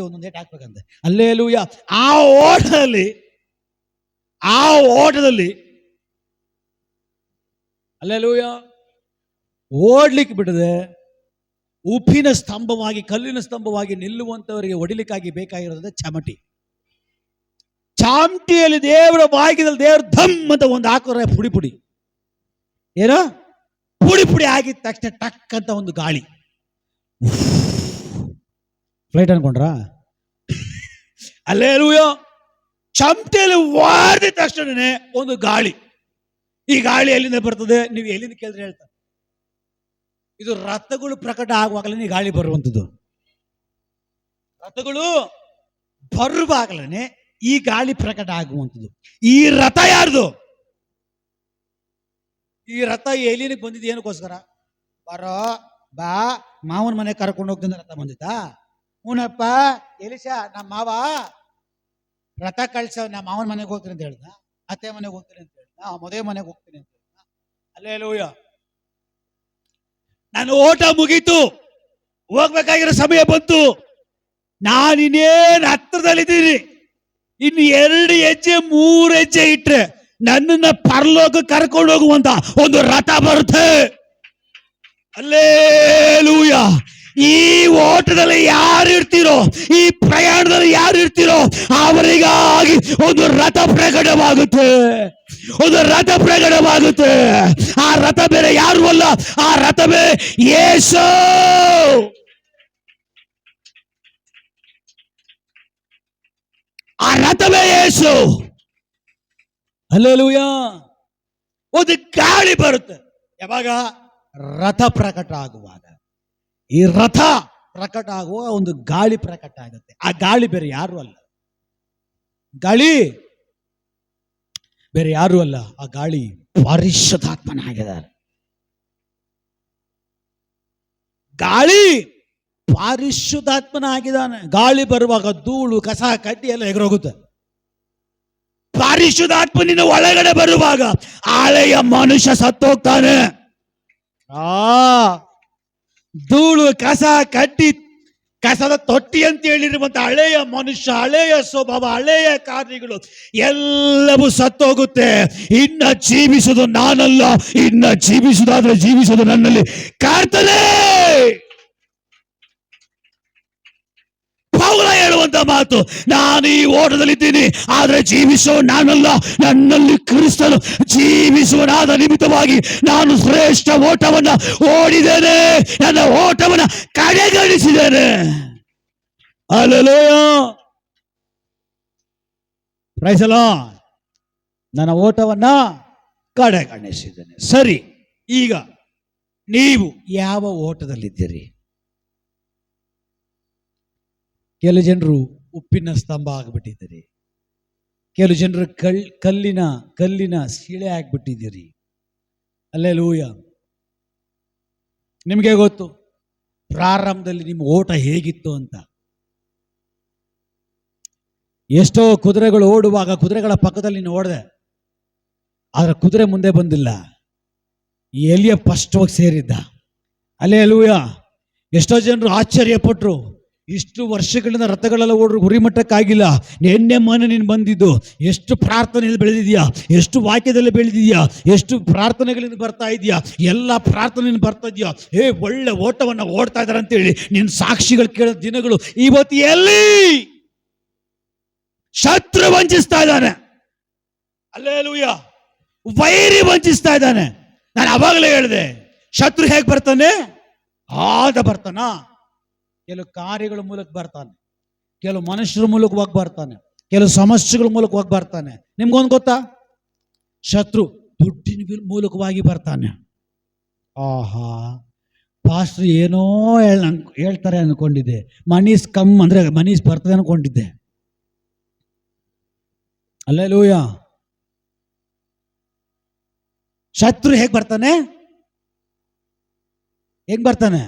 ಒಂದೊಂದು ಏಟ್ ಹಾಕ್ಬೇಕಂತೆ. ಹಲ್ಲೆಲೂಯಾ. ಆ ಓಟದಲ್ಲಿ ಹಲ್ಲೆಲೂಯಾ ಓಡ್ಲಿಕ್ಕೆ ಬಿಡದೆ ಉಪ್ಪಿನ ಸ್ತಂಭವಾಗಿ, ಕಲ್ಲಿನ ಸ್ತಂಭವಾಗಿ ನಿಲ್ಲುವಂತವರಿಗೆ ಹೊಡಿಲಿಕ್ಕಾಗಿ ಬೇಕಾಗಿರೋದ್ರೆ ಚಮಟಿ. ಚಾಮಟಿಯಲ್ಲಿ ದೇವರ ವಾಕ್ಯದಲ್ಲಿ ದೇವ್ರ ಧಮ್ ಅಂತ ಒಂದು ಹಾಕೋರೆ ಪುಡಿ ಏನೋ ಪುಡಿ ಆಗಿದ ತಕ್ಷಣ ಟಕ್ ಅಂತ ಒಂದು ಗಾಳಿ. ಫ್ಲೈಟ್ ಅನ್ಕೊಂಡ್ರ? ಹಲ್ಲೆಲೂಯಾ. ಚಮಟಿಯಲ್ಲಿ ವಾರಿದ ತಕ್ಷಣನೇ ಒಂದು ಗಾಳಿ. ಈ ಗಾಳಿ ಎಲ್ಲಿಂದ ಬರ್ತದೆ? ನೀವು ಎಲ್ಲಿಂದ ಕೇಳಿದ್ರೆ ಹೇಳ್ತಾರೆ, ಇದು ರಥಗಳು ಪ್ರಕಟ ಆಗುವಾಗಲೇ ಗಾಳಿ ಬರುವಂಥದ್ದು. ರಥಗಳು ಬರುವಾಗಲೇ ಈ ಗಾಳಿ ಪ್ರಕಟ ಆಗುವಂಥದ್ದು. ಈ ರಥ ಯಾರ್ದು? ಈ ರಥ ಎಲ್ಲಿನಿಗೆ ಬಂದಿದ್ದು? ಏನಕ್ಕೋಸ್ಕರ? ಬರೋ ಬಾ ಮಾವನ ಮನೆ ಕರ್ಕೊಂಡು ಹೋಗ್ತೀನಿ ರಥ ಬಂದಿತ್ತಾ? ಹೂನಪ್ಪ ಎಲಿಶ, ನಮ್ಮ ಮಾವ ರಥ ಕಳ್ಸ, ನಮ್ಮ ಮಾವನ ಮನೆಗೆ ಹೋಗ್ತೀನಿ ಅಂತ ಹೇಳ್ದ, ಅತ್ತೆ ಮನೆಗೆ ಹೋಗ್ತೀನಿ ಅಂತ ಹೇಳ್ದ, ಮದುವೆ ಮನೆಗೆ ಹೋಗ್ತೀನಿ ಅಂತ ಹೇಳ್ದ. ಹಲ್ಲೆಲೂಯಾ. ನಾನು ಓಟ ಮುಗೀತು, ಹೋಗ್ಬೇಕಾಗಿರೋ ಸಮಯ ಬಂತು. ನಾನಿನ್ನೇನು ಹತ್ರದಲ್ಲಿದ್ದೀನಿ, ಇನ್ನು 2 ಹೆಜ್ಜೆ 3 ಹೆಜ್ಜೆ ಇಟ್ರೆ ನನ್ನನ್ನ ಪರಲೋಕ ಕರ್ಕೊಂಡು ಹೋಗುವಂತ ಒಂದು ರಥ ಬರುತ್ತೆ. ಹಲ್ಲೆಲೂಯಾ. ಈ ಓಟದಲ್ಲಿ ಯಾರು ಇರ್ತೀರೋ, ಈ ಪ್ರಯಾಣದಲ್ಲಿ ಯಾರು ಇರ್ತೀರೋ ಅವರಿಗಾಗಿ ಒಂದು ರಥ ಪ್ರಕಟವಾಗುತ್ತೆ. ಒಂದು ರಥ ಪ್ರಕಟವಾಗುತ್ತೆ. ಆ ರಥ ಬೇರೆ ಯಾರು ಅಲ್ಲ, ಆ ರಥವೇ ಯೇಸು. ಆ ರಥವೇ ಯೇಸು. ಹಲ್ಲೆಲೂಯಾ. ಒಂದು ಗಾಳಿ ಬರುತ್ತೆ. ಯಾವಾಗ? ರಥ ಪ್ರಕಟ ಆಗುವಾಗ. ಈ ರಥ ಪ್ರಕಟ ಆಗುವ ಒಂದು ಗಾಳಿ ಪ್ರಕಟ ಆಗುತ್ತೆ. ಆ ಗಾಳಿ ಬೇರೆ ಯಾರು ಅಲ್ಲ, ಗಾಳಿ ಬೇರೆ ಯಾರು ಅಲ್ಲ, ಆ ಗಾಳಿ ಪರಿಶುದ್ಧಾತ್ಮನಾಗಿದ್ದಾರೆ. ಗಾಳಿ ಪರಿಶುದ್ಧಾತ್ಮನಾಗಿದ್ದಾನೆ. ಗಾಳಿ ಬರುವಾಗ ಧೂಳು ಕಸ ಕಡ್ಡಿ ಎಲ್ಲ ಎಗರೋಗುತ್ತೆ. ಪರಿಶುದ್ಧಾತ್ಮನಿನ ಒಳಗಡೆ ಬರುವಾಗ ಹಳೆಯ ಮನುಷ್ಯ ಸತ್ತೋಗ್ತಾನೆ. ಧೂಳು ಕಸ ಕಡ್ಡಿ, ಕಸದ ತೊಟ್ಟಿ ಅಂತ ಹೇಳಿರುವಂತ ಹಳೆಯ ಮನುಷ್ಯ, ಹಳೆಯ ಸ್ವಭಾವ, ಹಳೆಯ ಕಾರ್ಯಗಳು ಎಲ್ಲವೂ ಸತ್ತೋಗುತ್ತೆ. ಇನ್ನ ಜೀವಿಸುವುದು ನಾನಲ್ಲ, ಇನ್ನ ಜೀವಿಸುವುದಾದ್ರೆ ಜೀವಿಸುವುದು ನನ್ನಲ್ಲಿ ಕಾರ್ತದೆ. ಪೌಲ ಹೇಳುವಂತ ಮಾತು, ನಾನು ಈ ಓಟದಲ್ಲಿದ್ದೀನಿ, ಆದ್ರೆ ಜೀವಿಸುವ ನಾನಲ್ಲ, ನನ್ನಲ್ಲಿ ಕ್ರಿಸ್ತನು ಜೀವಿಸುವನಾದ ನಿಮಿತ್ತವಾಗಿ ನಾನು ಶ್ರೇಷ್ಠ ಓಟವನ್ನ ಓಡಿದ್ದೇನೆ, ನನ್ನ ಓಟವನ್ನ ಕಡೆಗಣಿಸಿದ್ದೇನೆ. ಹಲ್ಲೆಲೂಯಾ. Praise the lord. ನನ್ನ ಓಟವನ್ನ ಕಡೆಗಣಿಸಿದ್ದೇನೆ. ಸರಿ, ಈಗ ನೀವು ಯಾವ ಓಟದಲ್ಲಿದ್ದೀರಿ? ಕೆಲವು ಜನರು ಉಪ್ಪಿನ ಸ್ತಂಭ ಆಗಿಬಿಟ್ಟಿದ್ದೀರಿ. ಕೆಲವು ಜನರು ಕಲ್ಲಿನ ಶಿಲೆ ಆಗ್ಬಿಟ್ಟಿದ್ದೀರಿ. ಹಲ್ಲೆಲೂಯಾ. ನಿಮಗೆ ಗೊತ್ತು ಪ್ರಾರಂಭದಲ್ಲಿ ನಿಮ್ಮ ಓಟ ಹೇಗಿತ್ತು ಅಂತ. ಎಷ್ಟೋ ಕುದುರೆಗಳು ಓಡುವಾಗ ಕುದುರೆಗಳ ಪಕ್ಕದಲ್ಲಿ ನೀನು ಓಡಿದೆ, ಆದ್ರೆ ಕುದುರೆ ಮುಂದೆ ಬಂದಿಲ್ಲ. ಈ ಎಲಿಯ ಫಸ್ಟ್ ಹೋಗಿ ಸೇರಿದ್ದ. ಹಲ್ಲೆಲೂಯಾ. ಎಷ್ಟೋ ಜನರು ಆಶ್ಚರ್ಯಪಟ್ರು, ಇಷ್ಟು ವರ್ಷಗಳಿಂದ ರಥಗಳೆಲ್ಲ ಓಡ್ರು ಗುರಿಮಟ್ಟಕ್ಕಾಗಿಲ್ಲ, ನಿನ್ನೆ ಮೊನ್ನೆ ನೀನು ಬಂದಿದ್ದು, ಎಷ್ಟು ಪ್ರಾರ್ಥನೆಯಲ್ಲಿ ಬೆಳೆದಿದ್ಯಾ, ಎಷ್ಟು ವಾಕ್ಯದಲ್ಲಿ ಬೆಳೆದಿದ್ಯಾ, ಎಷ್ಟು ಪ್ರಾರ್ಥನೆಗಳಿಂದ ಬರ್ತಾ ಇದೆಯಾ, ಎಲ್ಲ ಪ್ರಾರ್ಥನೆಯಿಂದ ಬರ್ತಾ ಇದೆಯಾ, ಒಳ್ಳೆ ಓಟವನ್ನ ಓಡ್ತಾ ಇದಾರೆ ಅಂತೇಳಿ ನಿನ್ನ ಸಾಕ್ಷಿಗಳು ಕೇಳೋ ದಿನಗಳು ಇವತ್ತು ಎಲ್ಲಿ? ಶತ್ರು ವಂಚಿಸ್ತಾ ಇದ್ದಾನೆ. ಹಲ್ಲೆಲೂಯಾ. ವೈರಿ ವಂಚಿಸ್ತಾ ಇದ್ದಾನೆ. ನಾನು ಅವಾಗಲೇ ಹೇಳಿದೆ, ಶತ್ರು ಹೇಗೆ ಬರ್ತಾನೆ? ಆದ ಬರ್ತಾನ. ಕೆಲವು ಕಾರ್ಯಗಳ ಮೂಲಕ ಬರ್ತಾನೆ, ಕೆಲವು ಮನುಷ್ಯರ ಮೂಲಕವಾಗಿ ಬರ್ತಾನೆ, ಕೆಲವು ಸಮಸ್ಯೆಗಳ ಮೂಲಕವಾಗಿ ಬರ್ತಾನೆ. ನಿಮ್ಗೊಂದು ಗೊತ್ತಾ? ಶತ್ರು ದುಡ್ಡಿನ ಮೂಲಕವಾಗಿ ಬರ್ತಾನೆ. ಆಹಾ, ಪಾಸ್ಟರ್ ಏನೋ ಹೇಳ್ತಾರೆ ಅನ್ಕೊಂಡಿದ್ದೆ, ಮನೀಸ್ ಕಮ್ ಅಂದ್ರೆ ಮನೀಸ್ ಬರ್ತದೆ ಅನ್ಕೊಂಡಿದ್ದೆ. ಹಲ್ಲೆಲೂಯಾ. ಶತ್ರು ಹೇಗೆ ಬರ್ತಾನೆ? ಹೆಂಗ್ ಬರ್ತಾನೆ?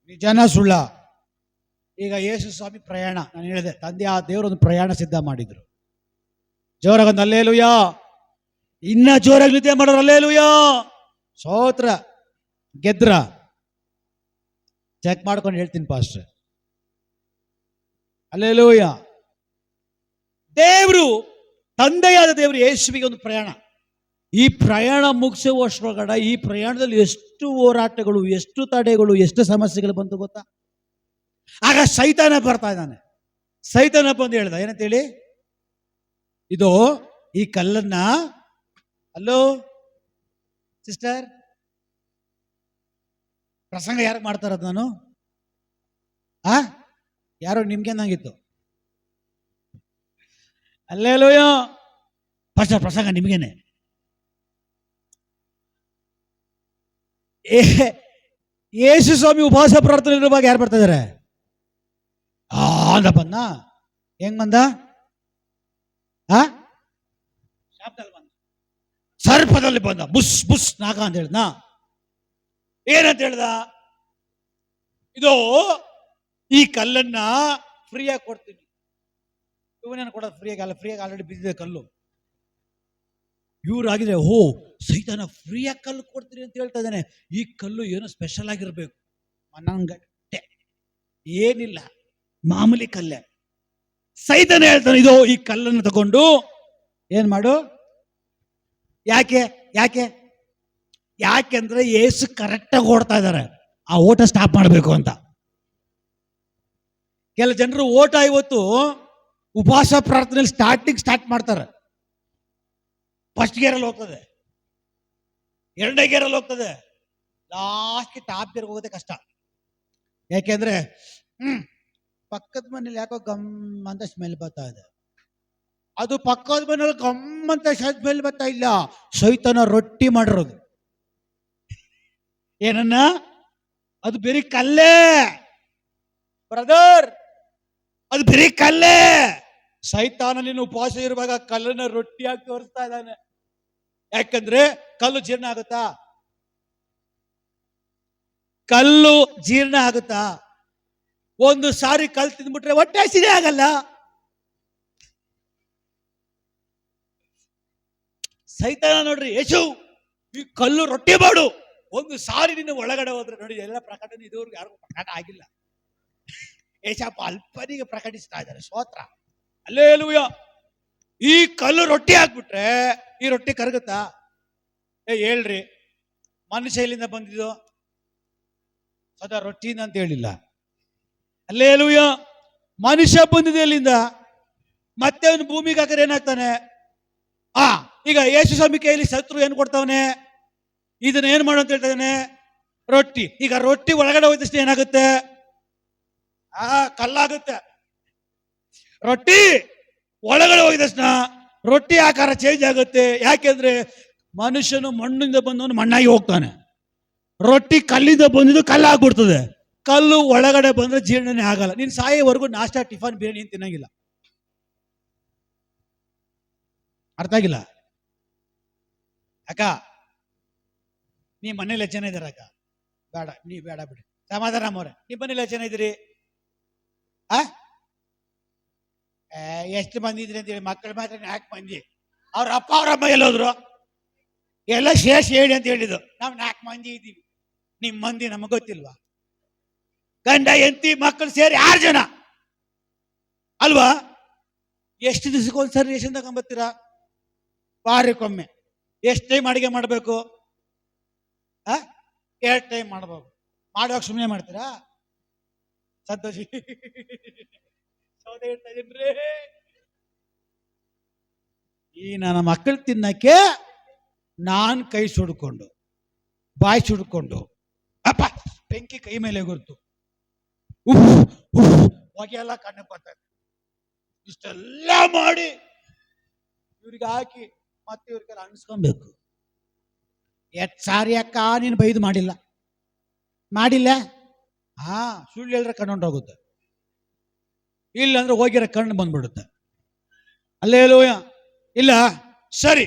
ನಿಜನ ಸುಳ್ಳ? ಈಗ ಯೇಸು ಸ್ವಾಮಿ ಪ್ರಯಾಣ, ನಾನು ಹೇಳಿದೆ, ತಂದೆ ಆ ದೇವರೊಂದು ಪ್ರಯಾಣ ಸಿದ್ಧ ಮಾಡಿದ್ರು. ಜೋರಾಗೊಂದು ಹಲ್ಲೆಲೂಯಾ. ಇನ್ನ ಜೋರಾಗಿ ನಿದ್ದೆ ಮಾಡೋರು ಹಲ್ಲೆಲೂಯಾ. ಸೋತ್ರ ಗೆದ್ರ ಚೆಕ್ ಮಾಡ್ಕೊಂಡು ಹೇಳ್ತೀನಿ ಪಾಸ್ಟರ್. ಹಲ್ಲೆಲೂಯಾ. ದೇವರು, ತಂದೆಯಾದ ದೇವರು ಯೇಸುವಿಗೆ ಒಂದು ಪ್ರಯಾಣ. ಈ ಪ್ರಯಾಣ ಮುಗಿಸುವಷ್ಟರೊಳಗಡೆ ಈ ಪ್ರಯಾಣದಲ್ಲಿ ಎಷ್ಟು ಹೋರಾಟಗಳು, ಎಷ್ಟು ತಡೆಗಳು, ಎಷ್ಟು ಸಮಸ್ಯೆಗಳು ಬಂತು ಗೊತ್ತಾ? ಆಗ ಸೈತಾನ ಬರ್ತಾ ಇದ್ದಾನೆ. ಸೈತಾನ ಬಂದು ಹೇಳ್ದ, ಏನಂತೇಳಿ, ಇದು ಈ ಕಲ್ಲನ್ನ, ಹಲೋ ಸಿಸ್ಟರ್, ಪ್ರಸಂಗ ಯಾರು ಮಾಡ್ತಾರದು? ನಾನು ಯಾರೋ ನಿಮ್ಗೆ ನಂಗಿತ್ತು. ಹಲ್ಲೆಲೂಯಾ. ಪಾಸ್ಟರ್ ಪ್ರಸಂಗ ನಿಮ್ಗೇನೆ. ಯೇಸು ಸ್ವಾಮಿ ಉಪವಾಸ ಪ್ರಾರ್ಥನೆ ಇರುವಾಗ ಯಾರು ಬರ್ತಾ ಇದಾರೆ? ಅಂತ ಬಂದ. ಹೆಂಗ್ ಬಂದ? ಸರ್ಪದಲ್ಲಿ ಬಂದ. ಬುಸ್ ಬುಸ್ ನಾಗ ಅಂತ ಹೇಳ್ದ. ಏನಂತ ಹೇಳ್ದ? ಇದು ಈ ಕಲ್ಲನ್ನ ಫ್ರೀಯಾಗಿ ಕೊಡ್ತೀನಿ. ಇವನೇನು ಕೊಡೋದು ಫ್ರೀಯಾಗಿ ಅಲ್ಲ, ಫ್ರೀಯಾಗಿ ಆಲ್ರೆಡಿ ಬಿದ್ದಿದೆ ಕಲ್ಲು. ಇವ್ರು ಆಗಿದ್ರೆ, ಓ ಸೈತಾನ ಫ್ರೀಯಾಗಿ ಕಲ್ಲು ಕೊಡ್ತೀರಿ ಅಂತ ಹೇಳ್ತಾ ಇದ್ದಾನೆ, ಈ ಕಲ್ಲು ಏನೋ ಸ್ಪೆಷಲ್ ಆಗಿರ್ಬೇಕು. ಮನಂಗಟ್ಟೆ, ಏನಿಲ್ಲ, ಮಾಮೂಲಿ ಕಲ್ಲೆ. ಸೈತಾನ ಹೇಳ್ತಾನೆ, ಇದು ಈ ಕಲ್ಲನ್ನು ತಗೊಂಡು ಏನ್ ಮಾಡು. ಯಾಕೆ ಯಾಕೆ ಯಾಕೆಂದ್ರೆ ಏಸು ಕರೆಕ್ಟಾಗಿ ಓಡ್ತಾ ಇದ್ದಾರೆ, ಆ ಓಟ ಸ್ಟಾಪ್ ಮಾಡಬೇಕು ಅಂತ. ಕೆಲ ಜನರು ಓಟ ಇವತ್ತು ಉಪವಾಸ ಪ್ರಾರ್ಥನೆಯಲ್ಲಿ ಸ್ಟಾರ್ಟ್ ಮಾಡ್ತಾರೆ. ಫಸ್ಟ್ ಗೇರಲ್ಲಿ ಹೋಗ್ತದೆ, ಎರಡನೇ ಗೇರಲ್ಲಿ ಹೋಗ್ತದೆ, ಲಾಸ್ಟ್ ಟಾಪ್ ಗೇರ್ ಹೋಗೋದೇ ಕಷ್ಟ. ಯಾಕೆಂದ್ರೆ ಪಕ್ಕದ ಮನೇಲಿ ಯಾಕೋ ಗಮ್ ಅಂತ ಸ್ಮೆಲ್ ಬರ್ತಾ ಇದೆ. ಅದು ಪಕ್ಕದ ಮನೇಲಿ ಗಮ್ ಅಂತ ಸ್ಮೆಲ್ ಬರ್ತಾ ಇಲ್ಲ, ಸೈತಾನ ರೊಟ್ಟಿ ಮಾಡಿರೋದು. ಏನನ್ನ? ಅದು ಬರೀ ಕಲ್ಲೇ ಬ್ರದರ್, ಅದು ಬರೀ ಕಲ್ಲೇ. ಸೈತಾನ ನೀನು ಉಪವಾಸ ಇರುವಾಗ ಕಲ್ಲನ್ನ ರೊಟ್ಟಿಯಾಗಿ ತೋರಿಸ್ತಾ ಇದ್ದಾನೆ. ಯಾಕಂದ್ರೆ ಕಲ್ಲು ಜೀರ್ಣ ಆಗುತ್ತಾ? ಕಲ್ಲು ಜೀರ್ಣ ಆಗುತ್ತಾ? ಒಂದು ಸಾರಿ ಕಲ್ಲು ತಿಂದ್ಬಿಟ್ರೆ ಹೊಟ್ಟೆ ಹಸಿದೇ ಆಗಲ್ಲ. ಸೈತಾನ ನೋಡ್ರಿ, ಯೇಸು ಈ ಕಲ್ಲು ರೊಟ್ಟಿ ಮಾಡು, ಒಂದು ಸಾರಿ ನಿನ್ನ ಒಳಗಡೆ ಹೋದ್ರೆ ನೋಡಿ. ಎಲ್ಲ ಪ್ರಕಟಣೆ ಇದುವರೆಗೂ ಯಾರಿಗೂ ಪ್ರಕಟ ಆಗಿಲ್ಲ. ಏಸಪ್ಪ ಅಲ್ಪನಿಗೆ ಪ್ರಕಟಿಸ್ತಾ ಇದ್ದಾರೆ. ಸ್ತೋತ್ರ, ಹಲ್ಲೆಲೂಯಾ. ಈ ಕಲ್ಲು ರೊಟ್ಟಿ ಹಾಕ್ಬಿಟ್ರೆ ಈ ರೊಟ್ಟಿ ಕರಗುತ್ತಾ? ಹೇಳ್ರಿ, ಮನುಷ್ಯ ಎಲ್ಲಿಂದ ಬಂದಿದ್ದು? ಸದಾ ರೊಟ್ಟಿಯಿಂದ ಅಂತ ಹೇಳಿಲ್ಲ. ಹಲ್ಲೆಲೂಯಾ. ಮನುಷ್ಯ ಬಂದಿದೆ ಎಲ್ಲಿಂದ? ಮತ್ತೆ ಅವನು ಭೂಮಿಗೆ ಹಾಕಿದ್ರೆ ಏನಾಗ್ತಾನೆ? ಈಗ ಯೇಸು ಸ್ವಾಮಿ ಕೈಯಲ್ಲಿ ಶತ್ರು ಏನ್ ಕೊಡ್ತಾವನೆ? ಇದನ್ನ ಏನ್ ಮಾಡು ಅಂತ ಹೇಳ್ತಾನೆ? ರೊಟ್ಟಿ. ಈಗ ರೊಟ್ಟಿ ಒಳಗಡೆ ಹೋದ ತಕ್ಷಣ ಏನಾಗುತ್ತೆ? ಕಲ್ಲಾಗುತ್ತೆ. ರೊಟ್ಟಿ ಒಳಗಡೆ ಹೋಗಿದ ತಕ್ಷಣ ರೊಟ್ಟಿ ಆಕಾರ ಚೇಂಜ್ ಆಗುತ್ತೆ. ಯಾಕೆಂದ್ರೆ ಮನುಷ್ಯನು ಮಣ್ಣಿಂದ ಬಂದವನು ಮಣ್ಣಾಗಿ ಹೋಗ್ತಾನೆ, ರೊಟ್ಟಿ ಕಲ್ಲಿಂದ ಬಂದಿದ್ದು ಕಲ್ಲಾಗ್ಬಿಡ್ತದೆ. ಕಲ್ಲು ಒಳಗಡೆ ಬಂದ್ರೆ ಜೀರ್ಣನೇ ಆಗಲ್ಲ. ನೀನ್ ಸಾಯೋವರೆಗೂ ನಾಷ್ಟಾ ಟಿಫನ್ ಬಿರಿಯಾನಿ ಏನು ತಿನ್ನಂಗಿಲ್ಲ. ಅರ್ಥ ಆಗಿಲ್ಲ? ಅಕ್ಕ, ನೀ ಮನೇಲಿ ಎಷ್ಟು ಜನ ಇದ್ದೀರ ಅಕ್ಕ? ಬೇಡ, ನೀ ಬೇಡ ಬಿಡಿ, ಸಮಾಧಾನ ಅವ್ರೆ. ನೀ ಮನೇಲಿ ಎಷ್ಟು ಜನ ಇದ್ದೀರಿ? ಎಷ್ಟು ಮಂದಿ ಇದ್ರಿ ಅಂತೇಳಿ ಮಕ್ಕಳು ಮಾತ್ರ 4 ಮಂದಿ. ಅವ್ರ ಅಪ್ಪ ಅವ್ರ ಅಮ್ಮ ಎಲ್ಲೋದ್ರು? ಎಲ್ಲ ಶೇಷ ಹೇಳಿ ಅಂತ ಹೇಳಿದ್ದು. ನಾವು 4 ಮಂದಿ ಇದ್ದೀವಿ. ನಿಮ್ ಮಂದಿ ನಮಗ್ ಗೊತ್ತಿಲ್ವಾ? ಗಂಡ ಹೆಂಡತಿ ಮಕ್ಕಳು ಸೇರಿ 6 ಜನ ಅಲ್ವಾ? ಎಷ್ಟು ದಿವಸಕ್ಕೊಂದ್ಸರಿ ರೇಷನ್ ತಗೊಂಡ್ಬರ್ತೀರಾ? ವಾರಕ್ಕೊಮ್ಮೆ. ಎಷ್ಟು ಟೈಮ್ ಅಡಿಗೆ ಮಾಡಬೇಕು? 2 ಟೈಮ್ ಮಾಡಬೇಕು. ಮಾಡುವಾಗ ಸುಮ್ಮನೆ ಮಾಡ್ತೀರಾ? ಸಂತೋಷಿ ಸೌದೆ ಇಡ್ತಾ ಇದೀನ್ರಿ. ಈ ನನ್ನ ಮಕ್ಕಳು ತಿನ್ನಕ್ಕೆ ನಾನ್ ಕೈ ಸುಡ್ಕೊಂಡು, ಬಾಯಿ ಸುಡ್ಕೊಂಡು, ಅಪ್ಪ ಬೆಂಕಿ ಕೈ ಮೇಲೆ ಗುರ್ತು, ಹೊಗೆ ಎಲ್ಲ ಕಣ್ಣು ಬರ್ತದೆ. ಇಷ್ಟೆಲ್ಲ ಮಾಡಿ ಇವ್ರಿಗೆ ಹಾಕಿ ಮತ್ತೆ ಇವ್ರಿಗೆಲ್ಲ ಅನ್ಸ್ಕೊಬೇಕು. ಎಷ್ಟು ಸಾರಿ ಅಕ್ಕ ನೀನು ಬೈದು ಮಾಡಿಲ್ಲ? ಸುಳ್ಳು ಹೇಳಿದ್ರೆ ಕಣ್ಣೊಂಡೋಗುತ್ತೆ, ಇಲ್ಲ ಅಂದ್ರೆ ಹೋಗಿರೋ ಕಣ್ಣು ಬಂದ್ಬಿಡುತ್ತೆ. ಹಲ್ಲೆಲೂಯಾ. ಇಲ್ಲ ಸರಿ,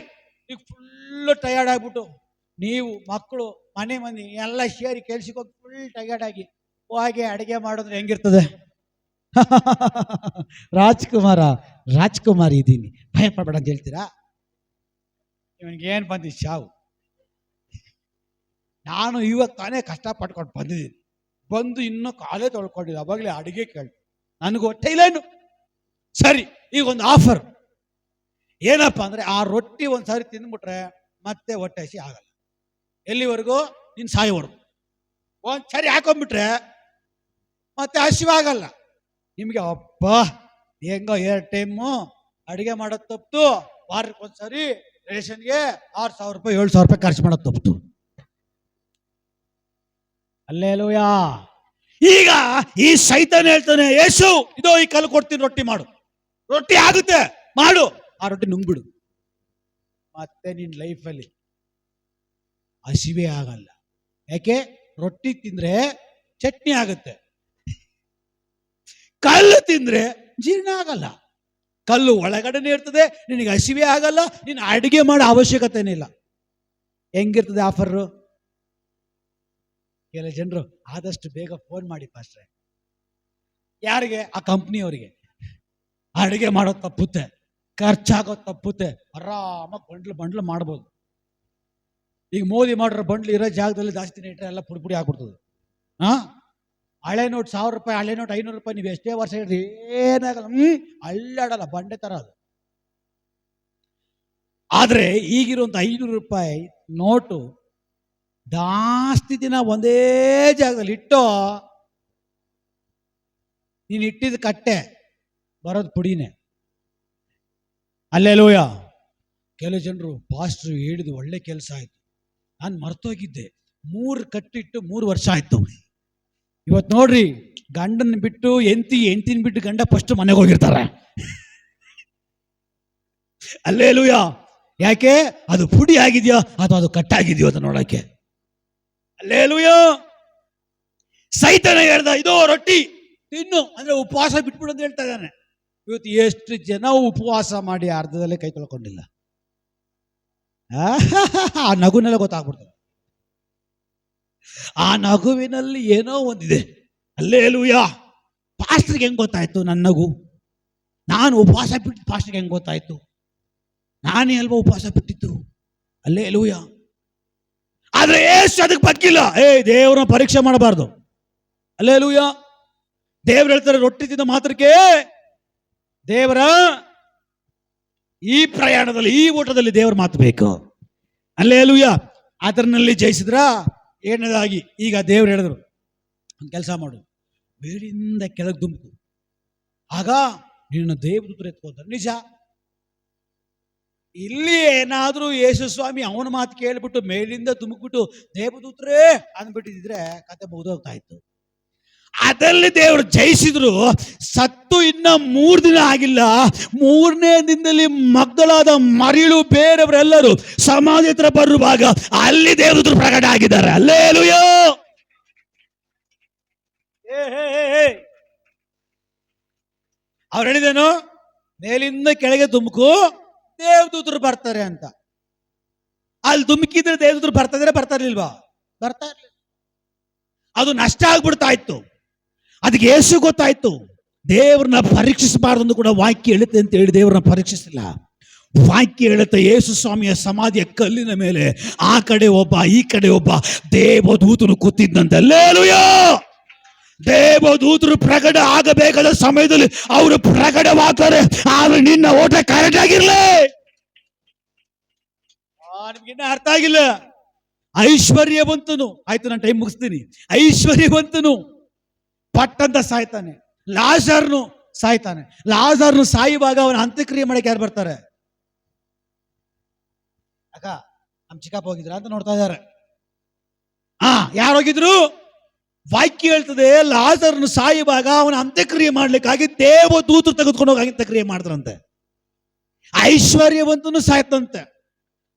ಈಗ ಫುಲ್ಲು ಟಯರ್ಡ್ ಆಗ್ಬಿಟ್ಟು ನೀವು ಮಕ್ಕಳು ಮನೆ ಮಂದಿ ಎಲ್ಲ ಸೇರಿ ಕೆಲ್ಸಕ್ಕೆ ಹೋಗಿ ಫುಲ್ ಟಯರ್ಡ್ ಆಗಿ ಹೋಗಿ ಅಡಿಗೆ ಮಾಡಿದ್ರೆ ಹೆಂಗಿರ್ತದೆ? ರಾಜ್ಕುಮಾರ್ ಇದ್ದೀನಿ, ಭಯ ಪಡಬೇಡ ಅಂತ ಹೇಳ್ತೀರಾ? ಇವನಿಗೆ ಏನು ಬಂದಿ ಶಾವು? ನಾನು ಇವಾಗ ತಾನೇ ಕಷ್ಟಪಟ್ಕೊಂಡು ಬಂದಿದ್ದೀನಿ, ಬಂದು ಇನ್ನೂ ಕಾಲೇ ತೊಳ್ಕೊಂಡಿಲ್ಲ, ಅವಾಗಲೇ ಅಡಿಗೆ ಕೇಳಿ ನನಗೆ ಹೊಟ್ಟೆ ಇಲ್ಲೇನು. ಸರಿ, ಈಗ ಒಂದು ಆಫರ್ ಏನಪ್ಪ ಅಂದ್ರೆ, ಆ ರೊಟ್ಟಿ ಒಂದ್ಸಾರಿ ತಿಂದ್ಬಿಟ್ರೆ ಮತ್ತೆ ಹೊಟ್ಟೆ ಹಸಿ ಆಗಲ್ಲ. ಎಲ್ಲಿವರೆಗೂ? ನೀನು ಸಾಯೋವರೆಗೂ. ಒಂದ್ಸರಿ ಹಾಕೊಂಡ್ಬಿಟ್ರೆ ಮತ್ತೆ ಹಸಿವಾಗಲ್ಲ ನಿಮಗೆ. ಅಪ್ಪ ಹೆಂಗೋ 2 ಟೈಮು ಅಡಿಗೆ ಮಾಡೋದು ತಪ್ಪಿತು, ವಾರಕ್ಕೊಂದ್ಸರಿ ರೇಷನ್ಗೆ 6,000 ರೂಪಾಯಿ 7,000 ರೂಪಾಯಿ ಖರ್ಚು ಮಾಡೋದು ತಪ್ಪಿತು. ಹಲ್ಲೆಲೂಯಾ. ಈಗ ಈ ಸೈತಾನ ಹೇಳ್ತಾನೆ, ಯೇಸು ಇದೋ ಈ ಕಲ್ಲು ಕೊಡ್ತೀನಿ, ರೊಟ್ಟಿ ಮಾಡು. ರೊಟ್ಟಿ ಆಗುತ್ತೆ, ಮಾಡು. ಆ ರೊಟ್ಟಿ ನುಂಗ್ಬಿಡು, ಮತ್ತೆ ನಿನ್ನ ಲೈಫಲ್ಲಿ ಹಸಿವೆ ಆಗಲ್ಲ. ಯಾಕೆ? ರೊಟ್ಟಿ ತಿಂದ್ರೆ ಚಟ್ನಿ ಆಗುತ್ತೆ, ಕಲ್ಲು ತಿಂದ್ರೆ ಜೀರ್ಣ ಆಗಲ್ಲ. ಕಲ್ಲು ಒಳಗಡೆನೆ ಇರ್ತದೆ, ನಿನಗೆ ಹಸಿವೆ ಆಗಲ್ಲ, ನೀನು ಅಡಿಗೆ ಮಾಡೋ ಅವಶ್ಯಕತೆನೇ ಇಲ್ಲ. ಹೆಂಗಿರ್ತದೆ ಆಫರು? ಕೆಲ ಜನರು ಆದಷ್ಟು ಬೇಗ ಫೋನ್ ಮಾಡಿ ಪಾಸ್ಟ್ರೆ. ಯಾರಿಗೆ? ಆ ಕಂಪ್ನಿಯವರಿಗೆ. ಅಡಿಗೆ ಮಾಡೋದು ತಪ್ಪುತ್ತೆ, ಖರ್ಚಾಗೋದು ತಪ್ಪುತ್ತೆ, ಆರಾಮಾಗಿ ಬಂಡ್ಲು ಮಾಡ್ಬೋದು. ಈಗ ಮೋದಿ ಮಾಡಿರೋ ಬಂಡ್ಲು ಇರೋ ಜಾಗದಲ್ಲಿ ಜಾಸ್ತಿನೇ ಇಟ್ಟರೆ ಎಲ್ಲ ಪುಡಿ ಹಾಕ್ಬಿಡ್ತದೆ. ಹಳೆ ನೋಟ್ 1000 ರೂಪಾಯಿ, ಹಳೆ ನೋಟ್ 500 ರೂಪಾಯಿ ನೀವು ಎಷ್ಟೇ ವರ್ಷ ಇಡ್ರಿ ಏನಾಗಲ್ಲ, ಅಲ್ಲಾಡಲ್ಲ, ಬಂಡೆ ತರ ಅದು. ಆದ್ರೆ ಈಗಿರುವಂತ 500 ರೂಪಾಯಿ ನೋಟು ಜಾಸ್ತಿ ದಿನ ಒಂದೇ ಜಾಗದಲ್ಲಿ ಇಟ್ಟು ನೀನು ಇಟ್ಟಿದ ಕಟ್ಟೆ ಬರೋದು ಪುಡಿನೇ. ಅಲ್ಲೇಲೂಯ. ಕೆಲವು ಜನರು ಪಾಸ್ಟ್ರು ಹೇಳಿದ್ದು ಒಳ್ಳೆ ಕೆಲಸ ಆಯ್ತು, ನಾನು ಮರ್ತೋಗಿದ್ದೆ, 3 ಕಟ್ಟಿಟ್ಟು 3 ವರ್ಷ ಆಯ್ತು. ಇವತ್ತು ನೋಡ್ರಿ, ಗಂಡನ ಬಿಟ್ಟು ಹೆಂಡತಿನ ಬಿಟ್ಟು ಗಂಡ ಫಸ್ಟ್ ಮನೆಗೆ ಹೋಗಿರ್ತಾರೆ. ಅಲ್ಲೇಲೂಯ. ಯಾಕೆ? ಅದು ಪುಡಿ ಆಗಿದೆಯೋ ಅಥವಾ ಅದು ಕಟ್ಟಾಗಿದೆಯೋ ಅಂತ ನೋಡಕ್ಕೆ. ಅಲ್ಲೇಲೂಯ. ಸೈತಾನ ಹೇಳ್ದ, ಇದೋ ರೊಟ್ಟಿ ತಿನ್ನು ಅಂದ್ರೆ ಉಪವಾಸ ಬಿಟ್ಬಿಡು ಅಂತ ಹೇಳ್ತಾ ಇದ್ದಾನೆ. ಇವತ್ತು ಎಷ್ಟು ಜನ ಉಪವಾಸ ಮಾಡಿ ಅರ್ಧದಲ್ಲೇ ಕೈ ತೊಳ್ಕೊಂಡಿಲ್ಲ. ಆ ನಗುನೆಲ್ಲ ಗೊತ್ತಾಗ್ಬಿಡ್ತದೆ. ಆ ನಗುವಿನಲ್ಲಿ ಏನೋ ಒಂದಿದೆ. ಅಲ್ಲೇಲೂಯ. ಪಾಸ್ಟರ್ಗೆ ಹೆಂಗ್ ಗೊತ್ತಾಯ್ತು ನನ್ನ ನಗು? ನಾನು ಉಪವಾಸ ಬಿಟ್ಟು ಪಾಸ್ಟರ್ಗೆ ಹೆಂಗ್ ಗೊತ್ತಾಯ್ತು? ನಾನೇ ಅಲ್ವಾ ಉಪವಾಸ ಬಿಟ್ಟಿತ್ತು. ಅಲ್ಲೇಲೂಯ. ಆದ್ರೆ ಎಷ್ಟು ಅದಕ್ಕೆ ಬಗ್ಗಿಲ್ಲ. ದೇವ್ರನ್ನ ಪರೀಕ್ಷೆ ಮಾಡಬಾರ್ದು. ಅಲ್ಲೇಲೂಯ. ದೇವ್ರು ಹೇಳ್ತಾರೆ, ರೊಟ್ಟಿ ತಿಂದ ಮಾತ್ರಕ್ಕೆ ದೇವರ ಈ ಪ್ರಯಾಣದಲ್ಲಿ, ಈ ಓಟದಲ್ಲಿ ದೇವರ ಮಾತು ಬೇಕು. ಅಲ್ಲೇಲೂಯ. ಅದರಲ್ಲಿ ಜಯಿಸಿದ್ರ ಏನದಾಗಿ ಈಗ ದೇವ್ರು ಹೇಳಿದ್ರು, ಒಂದು ಕೆಲಸ ಮಾಡು, ಮೇಲಿಂದ ಕೆಳಗೆ ದುಂಬು, ಆಗ ನಿನ್ನ ದೇವದೂತರು ಎತ್ಕೋತಾರೆ. ನಿಜ. ಇಲ್ಲಿ ಏನಾದ್ರೂ ಯೇಸು ಸ್ವಾಮಿ ಅವನ ಮಾತು ಕೇಳ್ಬಿಟ್ಟು ಮೇಲಿಂದ ಧುಮುಕ್ಬಿಟ್ಟು ದೇವದೂತರೇ ಅಂದ್ಬಿಟ್ಟಿದ್ರೆ ಕತೆ ಮುಗಿದೋಗ್ತಾ ಇತ್ತು. ಅದರಲ್ಲಿ ದೇವರು ಜಯಿಸಿದ್ರು. ಸತ್ತು ಇನ್ನ 3 ದಿನ ಆಗಿಲ್ಲ, 3ನೇ ದಿನದಲ್ಲಿ ಮಗ್ದಲಾದ ಮರಿಳು ಬೇರೆಯವರೆಲ್ಲರೂ ಸಮಾಧಿ ಹತ್ರ ಬರುವಾಗ ಅಲ್ಲಿ ದೇವದೂತರು ಪ್ರಕಟ ಆಗಿದ್ದಾರೆ. ಅಲ್ಲೇಲೂಯ. ಅವ್ರು ಹೇಳಿದೇನು? ಮೇಲಿಂದ ಕೆಳಗೆ ಧುಮುಕು, ದೇವದೂತರು ಬರ್ತಾರೆ ಅಂತ. ಅಲ್ಲಿ ಧುಮುಕಿದ್ರೆ ದೇವದೂತರು ಬರ್ತಾ ಇರ್ಲಿಲ್ವಾ? ಬರ್ತಾ ಇರ್ಲಿಲ್ಲ. ಅದು ನಷ್ಟ ಆಗ್ಬಿಡ್ತಾ ಇತ್ತು. ಅದಕ್ಕೆ ಯೇಸು ಗೊತ್ತಾಯ್ತು, ದೇವ್ರನ್ನ ಪರೀಕ್ಷಿಸಬಾರ್ದು ಕೂಡ ವಾಕ್ಯ ಹೇಳುತ್ತೆ ಅಂತ ಹೇಳಿ ದೇವ್ರನ್ನ ಪರೀಕ್ಷಿಸಿಲ್ಲ. ವಾಕ್ಯ ಹೇಳುತ್ತೆ, ಯೇಸು ಸ್ವಾಮಿಯ ಸಮಾಧಿಯ ಕಲ್ಲಿನ ಮೇಲೆ ಆ ಕಡೆ ಒಬ್ಬ ಈ ಕಡೆ ಒಬ್ಬ ದೇವದೂತರು ಕೂತಿದ್ದಂತೆ. ಅಲ್ಲೇಲೂಯ. ದೇವದೂತರು ಪ್ರಕಟ ಆಗಬೇಕಾದ ಸಮಯದಲ್ಲಿ ಅವರು ಪ್ರಕಟವಾಗ್ತಾರೆ. ಆದ್ರೆ ನಿನ್ನ ಓಟ ಕರೆಕ್ಟ್ ಆಗಿರ್ಲಿ. ನಿಮ್ಗಿನ್ನ ಅರ್ಥ ಆಗಿಲ್ಲ. ಐಶ್ವರ್ಯವಂತನು, ಆಯ್ತು ನಾನು ಟೈಮ್ ಮುಗಿಸ್ತೀನಿ. ಐಶ್ವರ್ಯವಂತನು ಪಟ್ಟಂತ ಸಾಯ್ತಾನೆ, ಲಾಜರ್ನು ಸಾಯ್ತಾನೆ. ಲಾಜರ್ನು ಸಾಯುವಾಗ ಅವನ ಅಂತ್ಯಕ್ರಿಯೆ ಮಾಡಕ್ಕೆ ಯಾರು ಬರ್ತಾರೆ? ಅಕ್ಕ ನಮ್ ಚಿಕ್ಕಪ್ಪ ಹೋಗಿದ್ರ ಅಂತ ನೋಡ್ತಾ ಇದ್ದಾರೆ. ಯಾರು ಹೋಗಿದ್ರು? ವಾಕ್ಯ ಹೇಳ್ತದೆ, ಲಾಜರ್ನು ಸಾಯುವಾಗ ಅವನ ಅಂತ್ಯಕ್ರಿಯೆ ಮಾಡ್ಲಿಕ್ಕಾಗಿ ದೇವದೂತರು ತೆಗೆದುಕೊಂಡು ಹೋಗಿ ಅಂತ್ಯಕ್ರಿಯೆ ಮಾಡಿದ್ರಂತೆ. ಐಶ್ವರ್ಯವಂತನು ಸಾಯ್ತಂತೆ,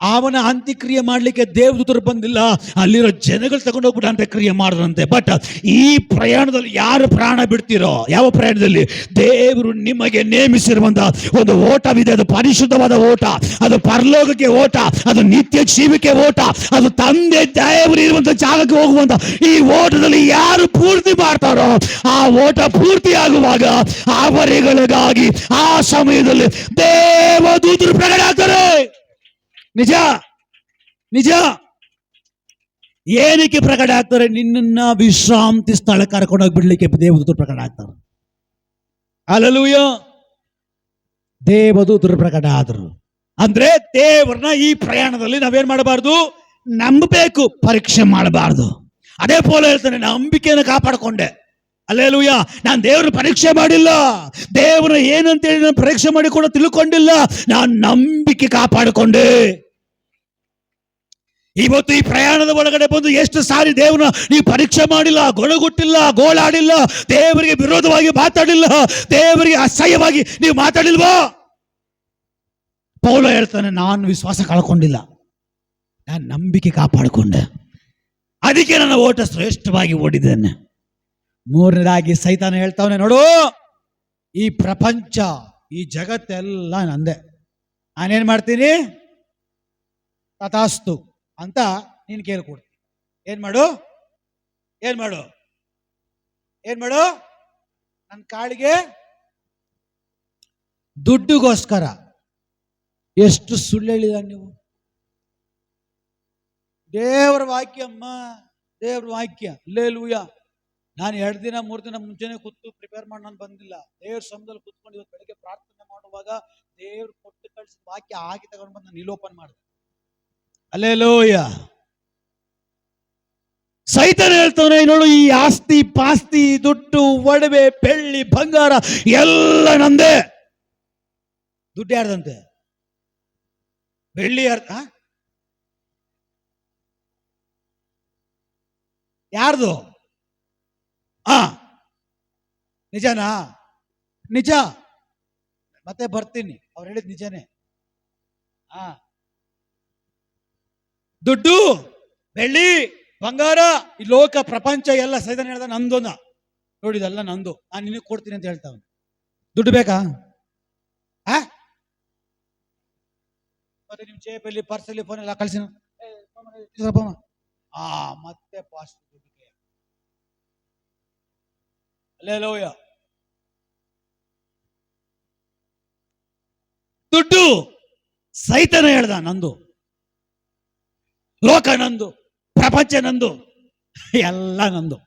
ಅವನ ಅಂತ್ಯಕ್ರಿಯೆ ಮಾಡ್ಲಿಕ್ಕೆ ದೇವದೂತರು ಬಂದಿಲ್ಲ, ಅಲ್ಲಿರೋ ಜನಗಳು ತಗೊಂಡೋಗ್ಬಿಟ್ಟು ಅಂತ್ಯಕ್ರಿಯೆ ಮಾಡಿದ್ರಂತೆ. ಬಟ್ ಈ ಪ್ರಯಾಣದಲ್ಲಿ ಯಾರು ಪ್ರಾಣ ಬಿಡ್ತಿರೋ, ಯಾವ ಪ್ರಯಾಣದಲ್ಲಿ ದೇವರು ನಿಮಗೆ ನೇಮಿಸಿರುವಂತ ಒಂದು ಓಟವಿದೆ. ಅದು ಪರಿಶುದ್ಧವಾದ ಓಟ, ಅದು ಪರಲೋಕಕ್ಕೆ ಓಟ, ಅದು ನಿತ್ಯ ಜೀವಕ್ಕೆ ಓಟ, ಅದು ತಂದೆ ದೇವರು ಇರುವಂತ ಜಾಗಕ್ಕೆ ಹೋಗುವಂತ ಈ ಓಟದಲ್ಲಿ ಯಾರು ಪೂರ್ತಿ ಮಾಡ್ತಾರೋ ಆ ಓಟ ಪೂರ್ತಿ ಆಗುವಾಗ ಅವರಿಗಳಿಗಾಗಿ ಆ ಸಮಯದಲ್ಲಿ ದೇವದೂತರು ಪ್ರಕಟ ಆಗ್ತಾರೆ. ನಿಜ ನಿಜ. ಏನಕ್ಕೆ ಪ್ರಕಟ ಆಗ್ತಾರೆ? ನಿನ್ನನ್ನ ವಿಶ್ರಾಂತಿ ಸ್ಥಳ ಕರ್ಕೊಂಡೋಗಿ ಬಿಡ್ಲಿಕ್ಕೆ ದೇವದೂತರು ಪ್ರಕಟ ಆಗ್ತಾರೆ. ಹಲ್ಲೆಲೂಯಾ. ದೇವದೂತರು ಪ್ರಕಟ ಆದರು ಅಂದ್ರೆ ದೇವರನ್ನ ಈ ಪ್ರಯಾಣದಲ್ಲಿ ನಾವೇನ್ ಮಾಡಬಾರ್ದು? ನಂಬಬೇಕು, ಪರೀಕ್ಷೆ ಮಾಡಬಾರ್ದು. ಅದೇ ಪೌಲ ಹೇಳ್ತಾನೆ, ನಂಬಿಕೆಯನ್ನು ಕಾಪಾಡಿಕೊಂಡೆ. ಹಲ್ಲೆಲೂಯಾ. ನಾನು ದೇವ್ರ ಪರೀಕ್ಷೆ ಮಾಡಿಲ್ಲ, ದೇವರ ಏನಂತೇಳಿ ನಾನು ಪರೀಕ್ಷೆ ಮಾಡಿ ಕೂಡ ತಿಳ್ಕೊಂಡಿಲ್ಲ, ನಾನು ನಂಬಿಕೆ ಕಾಪಾಡಿಕೊಂಡೆ. ಇವತ್ತು ಈ ಪ್ರಯಾಣದ ಒಳಗಡೆ ಬಂದು ಎಷ್ಟು ಸಾರಿ ದೇವ್ರನ್ನ ನೀವು ಪರೀಕ್ಷೆ ಮಾಡಿಲ್ಲ, ಗೊಣಗುಟ್ಟಿಲ್ಲ, ಗೋಳಾಡಿಲ್ಲ, ದೇವರಿಗೆ ವಿರೋಧವಾಗಿ ಮಾತಾಡಿಲ್ಲ, ದೇವರಿಗೆ ಅಸಹ್ಯವಾಗಿ ನೀವು ಮಾತಾಡಿಲ್ವಾ? ಪೌಲ ಹೇಳ್ತಾನೆ, ನಾನು ವಿಶ್ವಾಸ ಕಳ್ಕೊಂಡಿಲ್ಲ, ನಾನು ನಂಬಿಕೆ ಕಾಪಾಡಿಕೊಂಡೆ, ಅದಕ್ಕೆ ನನ್ನ ಓಟ ಶ್ರೇಷ್ಠವಾಗಿ ಓಡಿದ್ದೇನೆ. 3ನೇದಾಗಿ ಸೈತಾನ ಹೇಳ್ತಾವನೆ, ನೋಡು ಈ ಪ್ರಪಂಚ, ಈ ಜಗತ್ತೆಲ್ಲ ನಂದೆ, ನಾನೇನ್ ಮಾಡ್ತೀನಿ? ತಥಾಸ್ತು ಅಂತ ನೀನು ಕೇಳ್ಕೊಡ್ತೀನಿ. ಏನ್ ಮಾಡು? ನನ್ನ ಕಾಳಿಗೆ ದುಡ್ಡುಗೋಸ್ಕರ ಎಷ್ಟು ಸುಳ್ಳು ಹೇಳಿದ ನೀವು. ದೇವರ ವಾಕ್ಯ ಅಮ್ಮ, ದೇವರ ವಾಕ್ಯ. ಹಲ್ಲೆಲೂಯಾ. ನಾನು 2 ದಿನ 3 ದಿನ ಮುಂಚೆನೆ ಕೂತು ಪ್ರಿಪೇರ್ ಮಾಡಿ ನಾನು ಬಂದಿಲ್ಲ. ದೇವ್ರ ಸಮಯದಲ್ಲಿ ಕೂತ್ಕೊಂಡು ಇವತ್ತು ಬೆಳಗ್ಗೆ ಪ್ರಾರ್ಥನೆ ಮಾಡುವಾಗ ದೇವ್ರು ಕೊಟ್ಟು ಕಳಿಸಿದ ವಾಕ್ಯ ಆಗಿ ತಗೊಂಡು ಬಂದು ನಾನು ನಿಲೋಪನ್ ಮಾಡಿದೆ. ಹಲ್ಲೆಲೂಯ. ಸೈತಾನ ಹೇಳ್ತಾನೆ, ನೋಡು ಈ ಆಸ್ತಿ ಪಾಸ್ತಿ ದುಡ್ಡು ಒಡವೆ ಬೆಳ್ಳಿ ಬಂಗಾರ ಎಲ್ಲ ನಂದೇ. ದುಡ್ಡು ಯಾರ್ದಂತೆ? ಬೆಳ್ಳಿ ಯಾರ್ದು? ನಿಜನಾ? ನಿಜ. ಮತ್ತೆ ಬರ್ತೀನಿ, ಅವ್ರು ಹೇಳಿದ್ ನಿಜನೇ. ದುಡ್ಡು ಬೆಳ್ಳಿ ಬಂಗಾರ ಈ ಲೋಕ ಪ್ರಪಂಚ ಎಲ್ಲ ಸೈತಾನ ಹೇಳ್ದ ನಂದೋನ. ನೋಡಿದಲ್ಲ ನಂದು, ನಾನು ನಿನಗೆ ಕೊಡ್ತೀನಿ ಅಂತ ಹೇಳ್ತಾವ. ದುಡ್ಡು ಬೇಕಾ? ಮತ್ತೆ ನಿಮ್ ಜೇಬಲ್ಲಿ ಪರ್ಸಲ್ಲಿ ಫೋನ್ ಎಲ್ಲ ಕಳ್ಸಿ ಮತ್ತೆ ಪಾಸ್ಟ್ ಹಲ್ಲೆಲೂಯ. ದುಡ್ಡು ಸೈತಾನ ಹೇಳ್ದ ನಂದು, ಲೋಕ ನಂದು, ಪ್ರಪಂಚ ನಂದು, ಎಲ್ಲ ನಂದು.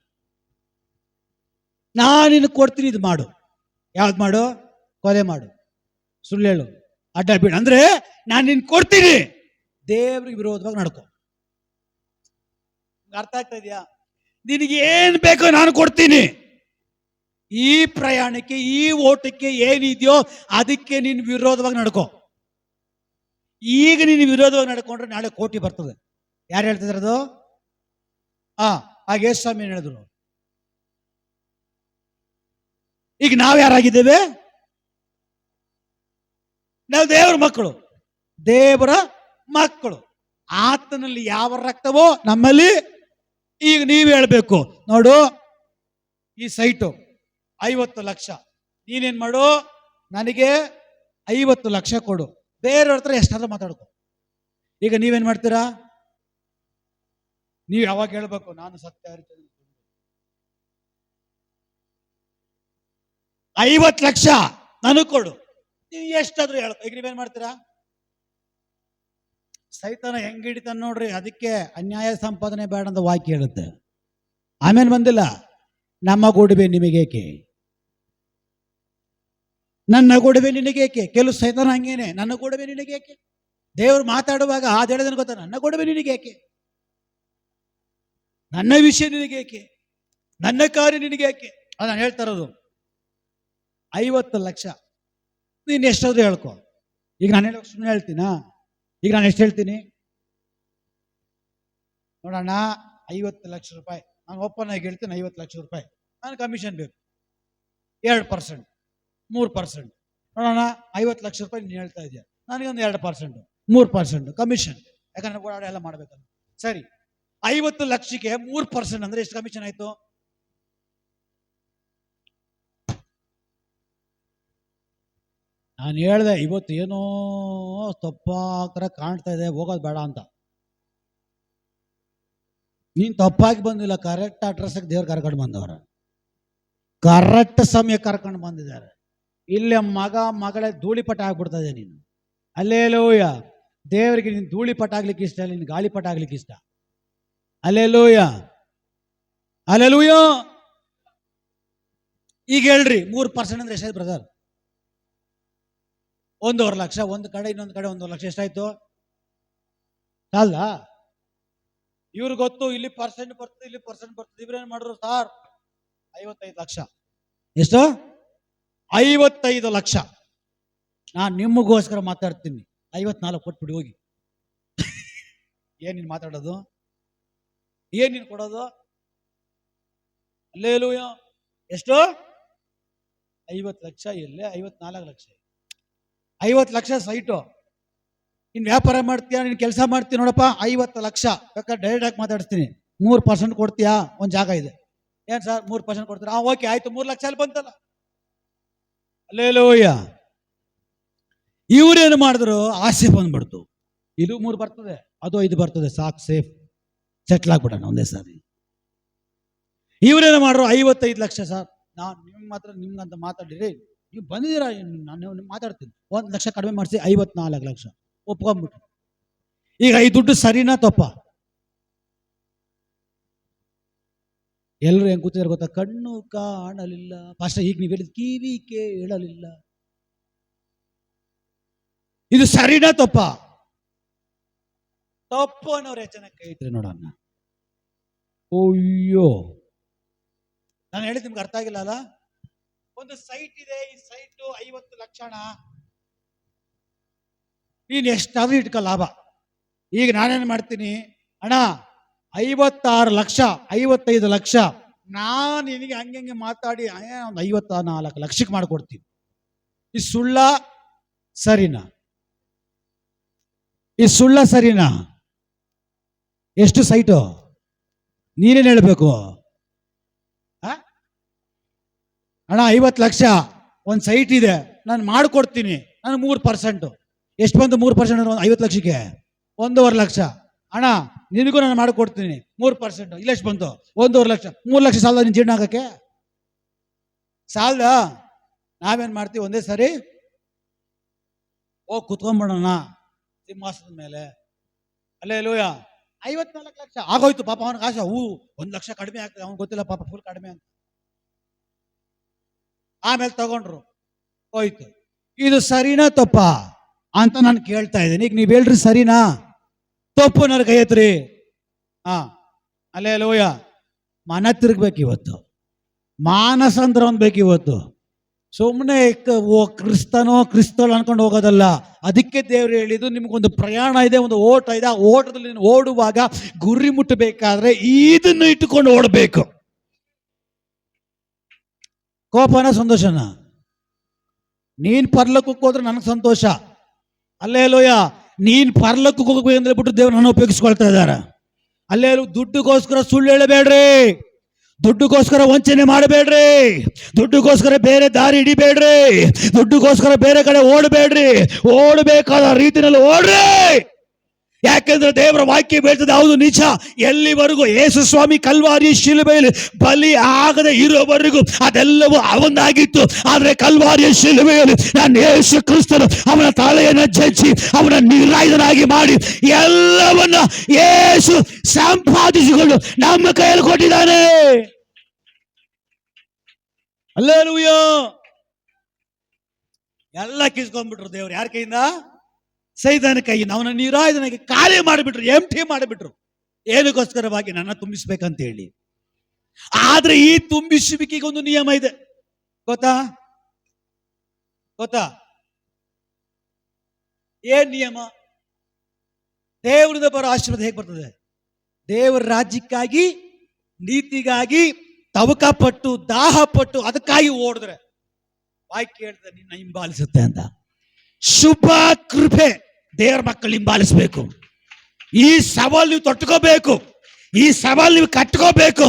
ನಾನಿನ್ನು ಕೊಡ್ತೀನಿ, ಇದು ಮಾಡು. ಯಾವ್ದು ಮಾಡು? ಕೊಲೆ ಮಾಡು, ಸುಳ್ಳು ಹೇಳು, ಅಡ್ಡ ಬೀಳು, ಅಂದ್ರೆ ನಾನು ನಿನ್ ಕೊಡ್ತೀನಿ. ದೇವ್ರಿಗೆ ವಿರೋಧವಾಗಿ ನಡ್ಕೊ. ಅರ್ಥ ಆಗ್ತಾ ಇದೆಯಾ? ನಿನಗೆ ಏನ್ ಬೇಕೋ ನಾನು ಕೊಡ್ತೀನಿ. ಈ ಪ್ರಯಾಣಕ್ಕೆ ಈ ಓಟಕ್ಕೆ ಏನಿದೆಯೋ ಅದಕ್ಕೆ ನೀನು ವಿರೋಧವಾಗಿ ನಡ್ಕೊ. ಈಗ ನೀನು ವಿರೋಧವಾಗಿ ನಡ್ಕೊಂಡ್ರೆ ನಾಳೆ ಕೋಟಿ ಬರ್ತದೆ. ಯಾರು ಹೇಳ್ತಿದ್ರು ಅದು? ಹಾಗೆ ಸ್ವಾಮಿ ಹೇಳಿದ್ರು. ಈಗ ನಾವು ಯಾರಾಗಿದ್ದೇವೆ? ನಾವು ದೇವರ ಮಕ್ಕಳು, ದೇವರ ಮಕ್ಕಳು. ಆತನಲ್ಲಿ ಯಾವ ರಕ್ತವೋ ನಮ್ಮಲ್ಲಿ. ಈಗ ನೀವು ಹೇಳ್ಬೇಕು, ನೋಡು ಈ ಸೈಟು 50 ಲಕ್ಷ, ನೀನೇನ್ ಮಾಡು, ನನಗೆ 50 ಲಕ್ಷ ಕೊಡು. ಬೇರೆಯವ್ರ ಹತ್ರ ಎಷ್ಟಾದ್ರೂ ಮಾತಾಡ್ಕೊ. ಈಗ ನೀವೇನ್ ಮಾಡ್ತೀರಾ? ನೀವು ಯಾವಾಗ ಹೇಳ್ಬೇಕು, ನಾನು ಸತ್ಯ 50 ಲಕ್ಷ ನನಗೆ ಕೊಡು, ನೀವು ಎಷ್ಟಾದ್ರೂ ಹೇಳ್ಕೊ. ಈಗ ನೀವೇನ್ ಮಾಡ್ತೀರಾ? ಸೈತಾನ ಹೆಂಗ್ ಹಿಡಿತಾನ ನೋಡ್ರಿ. ಅದಕ್ಕೆ ಅನ್ಯಾಯ ಸಂಪಾದನೆ ಬೇಡ ಅಂತ ವಾಕ್ಯ ಹೇಳುತ್ತೆ. ಆಮೇಲೆ ಬಂದಿಲ್ಲ, ನಮ್ಮ ಗೊಡವೆ ನಿಮಗೇಕೆ, ನನ್ನ ಗೊಡವೆ ನಿನಗೇಕೆ. ಕೆಲವು ಸೈತಾನ ಹಂಗೇನೆ, ನನ್ನ ಗೊಡವೆ ನಿನಗೇಕೆ. ದೇವ್ರು ಮಾತಾಡುವಾಗ ಅದು ಹೇಳಿದನು ಗೊತ್ತಾ, ನನ್ನ ಗೊಡವೆ ನಿನಗೇಕೆ, ನನ್ನ ವಿಷಯ ನಿನಗೇಕೆ, ನನ್ನ ಕಾರ್ಯ ನಿನಗೇಕೆ. ಅದು ನಾನು ಹೇಳ್ತಾ ಇರೋದು. 50 ಲಕ್ಷ ನೀನು ಎಷ್ಟಾದ್ರೂ ಹೇಳ್ಕೊ. ಈಗ ನಾನು ಹೇಳೋ ಸುಮ್ಮನೆ ಹೇಳ್ತೀನಾ? ಈಗ ನಾನು ಎಷ್ಟು ಹೇಳ್ತೀನಿ ನೋಡೋಣ. 50 ಲಕ್ಷ ರೂಪಾಯಿ ನಾನು ಓಪನ್ ಆಗಿ ಹೇಳ್ತೀನಿ. 50 ಲಕ್ಷ ರೂಪಾಯಿ ನಾನು ಕಮಿಷನ್ ಬೇಕು. 2%, 3%. ನೋಡೋಣ, 50 ಲಕ್ಷ ರೂಪಾಯಿ ನೀನು ಹೇಳ್ತಾ ಇದೆಯಾ, ನನಗೊಂದು 2%, 3% ಕಮಿಷನ್. ಯಾಕಂದ್ರೆ ಓಡಾಡ ಎಲ್ಲ ಮಾಡ್ಬೇಕಲ್ಲ. ಸರಿ, 50 ಲಕ್ಷಕ್ಕೆ 3% ಅಂದ್ರೆ ಎಷ್ಟು ಕಮಿಷನ್ ಆಯ್ತು? ನಾನು ಹೇಳ್ದೆ ಇವತ್ತು ಏನೋ ತಪ್ಪಾಗ್ರ ಕಾಣ್ತಾ ಇದೆ, ಹೋಗೋದು ಬೇಡ ಅಂತ. ನೀನ್ ತಪ್ಪಾಗಿ ಬಂದಿಲ್ಲ, ಕರೆಕ್ಟ್ ಅಡ್ರೆಸ್ಗೆ ದೇವ್ರು ಕರ್ಕೊಂಡು ಬಂದವ್ರ, ಕರೆಕ್ಟ್ ಸಮಯ ಕರ್ಕೊಂಡು ಬಂದಿದ್ದಾರೆ. ಇಲ್ಲೇ ಮಗಳೇ ಧೂಳಿಪಟ ಆಗ್ಬಿಡ್ತಾ ಇದೆ ನೀನು. ಅಲ್ಲೇಲೂಯ. ದೇವರಿಗೆ ನೀನು ಧೂಳಿಪಟ ಆಗ್ಲಿಕ್ಕೆ ಇಷ್ಟ, ನೀನು ಗಾಳಿಪಟ ಆಗ್ಲಿಕ್ಕೆ ಇಷ್ಟ. Alleluia, alleluia. ಈಗ ಹೇಳ್ರಿ, 3% ಅಂದ್ರೆ ಎಷ್ಟಾಯ್ತು ಬ್ರದರ್? 1.5 ಲಕ್ಷ. ಒಂದು ಕಡೆ ಇನ್ನೊಂದು ಕಡೆ 1.5 ಲಕ್ಷ ಎಷ್ಟಾಯ್ತು? ಅಲ್ಲ, ಇವ್ರು ಗೊತ್ತು ಇಲ್ಲಿ ಪರ್ಸೆಂಟ್ ಬರ್ತದೆ, ಇಲ್ಲಿ ಪರ್ಸೆಂಟ್ ಬರ್ತದೆ. ಇವ್ರೇನ್ ಮಾಡಿದ್ರು ಸಾರ್? 55 ಲಕ್ಷ. ಎಷ್ಟು? 55 ಲಕ್ಷ. ನಾನು ನಿಮಗೋಸ್ಕರ ಮಾತಾಡ್ತೀನಿ. 54 ಕೊಟ್ಬಿಡಿ ಹೋಗಿ. ಏನ್ ನೀನ್ ಮಾತಾಡೋದು? ಏನ್ ನೀನ್ ಕೊಡೋದು? ಅಲ್ಲೇಲೂಯ. ಎಷ್ಟು? 50 ಲಕ್ಷ. ಎಲ್ಲೇ 54 ಲಕ್ಷ. 50 ಲಕ್ಷ ಸೈಟು. ನೀನ್ ವ್ಯಾಪಾರ ಮಾಡ್ತೀಯಾ, ನೀನ್ ಕೆಲಸ ಮಾಡ್ತೀಯ ನೋಡಪ್ಪ, 50 ಲಕ್ಷ. ಬೇಕಾದ್ರೆ ಡೈರೆಕ್ಟ್ ಆಗಿ ಮಾತಾಡಿಸ್ತೀನಿ. 3% ಕೊಡ್ತೀಯಾ? ಒಂದು ಜಾಗ ಇದೆ. ಏನ್ ಸರ್ 3% ಕೊಡ್ತೀರಾ? ಓಕೆ ಆಯ್ತು, 3 ಲಕ್ಷ ಅಲ್ಲಿ ಬಂತಲ್ಲ. ಅಲ್ಲೇಲೂಯ. ಇವ್ರೇನು ಮಾಡಿದ್ರು, ಆಸೆ ಬಂದ್ಬಿಡ್ತು. ಇದು 3 ಬರ್ತದೆ, ಅದು 5 ಬರ್ತದೆ, ಸಾಕು, ಸೇಫ್, ಸೆಟ್ಲ್ ಆಗ್ಬಿಡೋಣ ಒಂದೇ ಸಾರಿ. ಇವ್ರೇನು ಮಾಡ್ರು, 55 ಲಕ್ಷ ಸರ್, ನಾನು ನಿಮ್ಮ ಹತ್ರ ನಿಮ್ಗಂತ ಮಾತಾಡಿರಿ, ನೀವು ಬಂದಿದ್ದೀರಾ, ನಾನು ಮಾತಾಡ್ತೀನಿ, 1 ಲಕ್ಷ ಕಡಿಮೆ ಮಾಡಿಸಿ 54 ಲಕ್ಷ ಒಪ್ಕೊಂಡ್ಬಿಟ್ರು. ಈಗ ಈ ದುಡ್ಡು ಸರಿನಾ ತಪ್ಪ? ಎಲ್ಲರೂ ಹೆಂಗ್ ಕೂತಿದ್ದಾರೆ ಗೊತ್ತಾ? ಕಣ್ಣು ಕಾಣಲಿಲ್ಲ ಪಾಸ್ಟರ್, ಈಗ ನೀವು ಹೇಳಿದ ಕಿವಿ ಕೇಳಲಿಲ್ಲ. ಇದು ಸರಿನಾ ತಪ್ಪ? ತಪ್ಪು ಅನ್ನೋರು ಹೆಚ್ಚನ ಕೈ ಇದ್ರೆ ನೋಡೋಣ. ಅಯ್ಯೋ, ನಾನು ಹೇಳಿದ್ ನಿಮ್ಗೆ ಅರ್ಥ ಆಗಿಲ್ಲ ಅಲ್ಲ? ಒಂದು ಸೈಟ್ ಇದೆ, ಈ ಸೈಟ್ 50 ಲಕ್ಷ. ನೀನು ಎಷ್ಟಾದ್ರೂ ಇಟ್ಕೊ ಲಾಭ. ಈಗ ನಾನೇನು ಮಾಡ್ತೀನಿ, ಅಣ್ಣ 56 ಲಕ್ಷ 55 ಲಕ್ಷ ನಾನು ನಿನಗೆ ಹಂಗೆ ಮಾತಾಡಿ ಒಂದು 54 ಲಕ್ಷಕ್ಕೆ ಮಾಡಿಕೊಡ್ತೀನಿ. ಈ ಸುಳ್ಳ ಸರಿನಾ? ಈ ಸುಳ್ಳ ಸರಿನಾ? ಎಷ್ಟು ಸೈಟು ನೀನೇನು ಹೇಳ್ಬೇಕು? ಅಣ್ಣ 50 ಲಕ್ಷ ಒಂದು ಸೈಟ್ ಇದೆ, ನಾನು ಮಾಡಿಕೊಡ್ತೀನಿ, ನಾನು 3%. ಎಷ್ಟು ಬಂತು 3%? 50 ಲಕ್ಷಕ್ಕೆ 1.5 ಲಕ್ಷ. ಅಣ್ಣ ನಿನಗೂ ನಾನು ಮಾಡಿಕೊಡ್ತೀನಿ 3%. ಇಲ್ಲೆಷ್ಟು ಬಂತು? 1.5 ಲಕ್ಷ. 3 ಲಕ್ಷ ಸಾಲದ ನೀನು ಜೀರ್ಣ ಆಗಕ್ಕೆ? ಸಾಲದ? ನಾವೇನು ಮಾಡ್ತೀವಿ, ಒಂದೇ ಸರಿ ಹೋಗಿ ಕುತ್ಕೊಂಡ್ಬಿಡೋಣ ಸಿಂಹಾಸನದ ಮೇಲೆ. ಅಲ್ಲೇ ಲೂಯ 54 ಲಕ್ಷ ಆಗೋಯ್ತು. ಪಾಪ ಅವನಿಗೆ ಆಸೆ, 1 ಲಕ್ಷ ಕಡಿಮೆ ಆಗ್ತದೆ, ಅವ್ನಿಗೆ ಗೊತ್ತಿಲ್ಲ ಪಾಪ ಫುಲ್ ಕಡಿಮೆ ಅಂತ. ಆಮೇಲೆ ತಗೊಂಡ್ರು, ಹೋಯ್ತು. ಇದು ಸರಿನಾ ತಪ್ಪ ಅಂತ ನಾನು ಕೇಳ್ತಾ ಇದ್ದೀನಿ. ಈಗ ನೀವು ಹೇಳ್ರಿ ಸರಿನಾ ತಪ್ಪು? ನನ್ನ ಕೈ ಎತ್ರಿ. ಅಲ್ಲೇ ಲೋಯ ಮನ ತಿರುಗ್ಬೇಕು ಇವತ್ತು, ಮಾನಸಂದ್ರ ಬೇಕು ಇವತ್ತು. ಸುಮ್ಮನೆ ಕ್ರಿಸ್ತನೋ ಅನ್ಕೊಂಡು ಹೋಗೋದಲ್ಲ. ಅದಕ್ಕೆ ದೇವರು ಹೇಳಿದ್ದು, ನಿಮ್ಗೊಂದು ಪ್ರಯಾಣ ಇದೆ, ಒಂದು ಓಟ ಇದೆ. ಆ ಓಟದಲ್ಲಿ ನೀನು ಓಡುವಾಗ ಗುರಿ ಮುಟ್ಟಬೇಕಾದ್ರೆ ಇದನ್ನು ಇಟ್ಟುಕೊಂಡು ಓಡಬೇಕು. ಕೋಪನ ಸಂತೋಷನ? ನೀನ್ ಪರ್ಲಕ್ಕಕ್ಕೆ ಹೋದ್ರೆ ನನಗೆ ಸಂತೋಷ. ಅಲ್ಲೇ ಲೋಯ ನೀನ್ ಪರ್ಲಕ್ಕಕ್ಕೆ ಹೋಗ್ಬೇಕು ಅಂದ್ರೆ ಬಿಟ್ಟು ದೇವ್ರು ನನ್ನ ಉಪಯೋಗಿಸ್ಕೊಳ್ತಾ ಇದ್ದಾರೆ. ಅಲ್ಲೇ ದುಡ್ಡುಗೋಸ್ಕರ ಸುಳ್ಳು ಹೇಳಬೇಡ್ರಿ, ದುಡ್ಡುಗೋಸ್ಕರ ವಂಚನೆ ಮಾಡಬೇಡ್ರಿ, ದುಡ್ಡುಗೋಸ್ಕರ ಬೇರೆ ದಾರಿ ಹಿಡಿಬೇಡ್ರಿ, ದುಡ್ಡುಗೋಸ್ಕರ ಬೇರೆ ಕಡೆ ಓಡಬೇಡ್ರಿ. ಓಡಬೇಕಾದ ರೀತಿಯಲ್ಲಿ ಓಡ್ರಿ. ಯಾಕೆಂದ್ರೆ ದೇವರ ವಾಕ್ಯ ಬೀಳ್ತದೆ, ಹೌದು ನಿಜ. ಎಲ್ಲಿವರೆಗೂ ಯೇಸು ಸ್ವಾಮಿ ಕಲ್ವಾರಿ ಶಿಲುಬೆಯಲ್ಲಿ ಬಲಿ ಆಗದೆ ಇರೋವರೆಗೂ ಅದೆಲ್ಲವೂ ಅವನಾಗಿತ್ತು. ಆದ್ರೆ ಕಲ್ವಾರಿಯ ಶಿಲುಬೆಯಲ್ಲಿ ನಾನು ಯೇಸು ಕ್ರಿಸ್ತನು ಅವನ ತಲೆಯನ್ನು ಜಜ್ಜಿ ಅವನ ನಿರಾಯುಧನಾಗಿ ಮಾಡಿ ಎಲ್ಲವನ್ನ ಯೇಸು ಸಂಪಾದಿಸಿಕೊಂಡು ನಮ್ಮ ಕೈಯಲ್ಲಿ ಕೊಟ್ಟಿದ್ದಾನೆ. ಹಲ್ಲೆಲೂಯಾ. ಎಲ್ಲ ಕಿಸ್ಕೊಂಡ್ಬಿಟ್ರು ದೇವ್ರು. ಯಾರ ಕೈಯಿಂದ? ಸೈತಾನ ಕೈಯಿಂದ. ಅವನ ನಿರಾಯುಧನಾಗಿ ಖಾಲಿ ಮಾಡಿಬಿಟ್ರು, ಎಂಟಿ ಮಾಡಿಬಿಟ್ರು. ಏನಕ್ಕೋಸ್ಕರವಾಗಿ? ನನ್ನ ತುಂಬಿಸ್ಬೇಕಂತ ಹೇಳಿ. ಆದ್ರೆ ಈ ತುಂಬಿಸುವಿಕೆಗೆ ಒಂದು ನಿಯಮ ಇದೆ, ಗೊತ್ತಾ? ಏನ್ ನಿಯಮ? ದೇವರಿಂದ ಬರೋ ಆಶೀರ್ವಾದ ಹೇಗೆ ಬರ್ತದೆ? ದೇವರ ರಾಜ್ಯಕ್ಕಾಗಿ, ನೀತಿಗಾಗಿ ತವಕಪಟ್ಟು ದಾಹಪಟ್ಟು ಅದಕ್ಕಾಗಿ ಓಡಿದ್ರೆ ವಾಕ್ಯ ಹೇಳ್ತದೆ ನಿನ್ನ ಹಿಂಬಾಲಿಸುತ್ತೆ ಅಂತ. ಶುಭ ಕೃಪೆ ದೇವರ ಮಕ್ಕಳು ಹಿಂಬಾಲಿಸಬೇಕು. ಈ ಸವಾಲು ನೀವು ತೊಟ್ಕೋಬೇಕು, ಈ ಸವಾಲು ನೀವು ಕಟ್ಕೋಬೇಕು.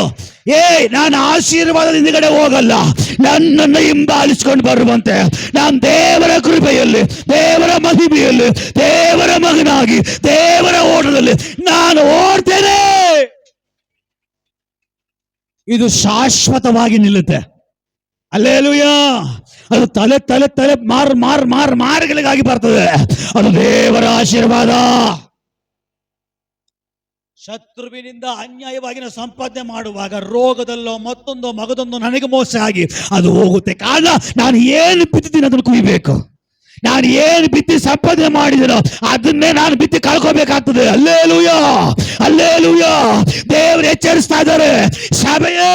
ನಾನು ಆಶೀರ್ವಾದದ ಹಿಂದುಗಡೆ ಹೋಗಲ್ಲ, ನನ್ನನ್ನು ಹಿಂಬಾಲಿಸ್ಕೊಂಡು ಬರುವಂತೆ ನಾನು ದೇವರ ಕೃಪೆಯಲ್ಲಿ, ದೇವರ ಮಹಿಮೆಯಲ್ಲಿ, ದೇವರ ಮಗನಾಗಿ ದೇವರ ಓಟದಲ್ಲಿ ನಾನು ಓಡ್ತೇನೆ. ಇದು ಶಾಶ್ವತವಾಗಿ ನಿಲ್ಲುತ್ತೆ. ಹಲ್ಲೆಲೂಯಾ. ಅದು ತಲೆ ತಲೆ ತಲೆ ಮಾರ್ಗಳಿಗಾಗಿ ಬರ್ತದೆ. ಅದು ದೇವರ ಆಶೀರ್ವಾದ. ಶತ್ರುವಿನಿಂದ ಅನ್ಯಾಯವಾಗಿ ನಾವು ಸಂಪಾದನೆ ಮಾಡುವಾಗ ರೋಗದಲ್ಲೋ ಮತ್ತೊಂದೋ ಮಗದೊಂದೋ ನನಗೆ ಮೋಸ ಆಗಿ ಅದು ಹೋಗುತ್ತೆ. ಕಾರಣ ನಾನು ಏನು ಬಿತ್ತಿದ್ದೀನಿ ಅದನ್ನು ಕುಯ್ಬೇಕು. ನಾನು ಏನು ಬಿತ್ತಿ ಸಂಪಾದನೆ ಮಾಡಿದನೋ ಅದನ್ನೇ ನಾನು ಬಿತ್ತಿ ಕಳ್ಕೋಬೇಕಾಗ್ತದೆ. Hallelujah, hallelujah. ದೇವರು ಎಚ್ಚರಿಸ್ತಾ ಇದ್ದಾರೆ, ಸಭೆಯೇ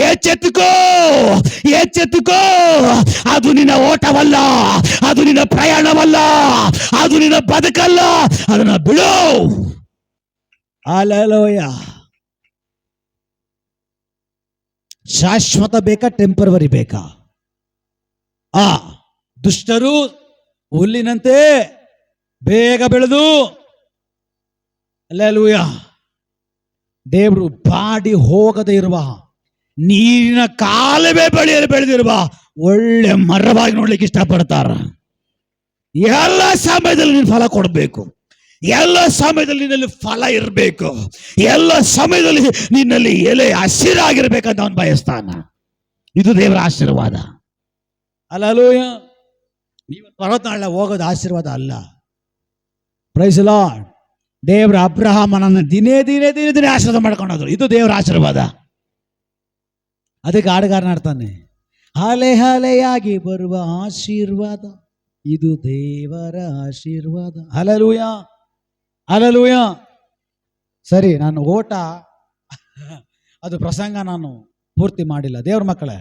ಎಚ್ಚೆತ್ತುಕೋ, ಎಚ್ಚೆತ್ತುಕೋ. ಅದು ನಿನ್ನ ಓಟವಲ್ಲ, ಅದು ನಿನ್ನ ಪ್ರಯಾಣವಲ್ಲ, ಅದು ನಿನ್ನ ಬದುಕಲ್ಲ. ಅದನ್ನ ಬಿಡು. ಹಲ್ಲೆಲೂಯಾ. ಶಾಶ್ವತ ಬೇಕಾ, ಟೆಂಪರವರಿ ಬೇಕಾ? ದುಷ್ಟರು ಹುಲ್ಲಿನಂತೆ ಬೇಗ ಬೆಳೆದು, ಹಲ್ಲೆಲೂಯಾ, ದೇವರು ಬಾಡಿ ಹೋಗದೆ ಇರುವ ನೀರಿನ ಕಾಲುವೆ ಬಳಿಯಲ್ಲಿ ಬೆಳೆದಿರುವ ಒಳ್ಳೆ ಮರವಾಗಿ ನೋಡ್ಲಿಕ್ಕೆ ಇಷ್ಟಪಡ್ತಾರ. ಎಲ್ಲ ಸಮಯದಲ್ಲಿ ನೀನು ಫಲ ಕೊಡಬೇಕು, ಎಲ್ಲ ಸಮಯದಲ್ಲಿ ನಿನ್ನಲ್ಲಿ ಫಲ ಇರಬೇಕು, ಎಲ್ಲ ಸಮಯದಲ್ಲಿ ನಿನ್ನಲ್ಲಿ ಎಲೆ ಹಸಿರಾಗಿರ್ಬೇಕಂತ ಅವನು ಬಯಸ್ತಾನ. ಇದು ದೇವರ ಆಶೀರ್ವಾದ. ಹಲ್ಲೆಲೂಯಾ. ನೀವು ಪರ್ವತನಾಳ ಹೋಗೋದು ಆಶೀರ್ವಾದ ಅಲ್ಲ. Praise the lord. ದೇವರ ಅಬ್ರಹಾಮನನ್ನು ದಿನೇ ದಿನೇ ದಿನೇ ದಿನೇ ಆಶೀರ್ವಾದ ಮಾಡ್ಕೊಂಡೋದ್ರು. ಇದು ದೇವರ ಆಶೀರ್ವಾದ. ಅದಕ್ಕೆ ಹಾಡುಗಾರನ ಆಡ್ತಾನೆ, ಹಲೆ ಹಲೆಯಾಗಿ ಬರುವ ಆಶೀರ್ವಾದ ಇದು ದೇವರ ಆಶೀರ್ವಾದ. Hallelujah, hallelujah. ಸರಿ, ನಾನು ಓಟ ಅದು ಪ್ರಸಂಗ ನಾನು ಪೂರ್ತಿ ಮಾಡಿಲ್ಲ. ದೇವ್ರ ಮಕ್ಕಳೇ,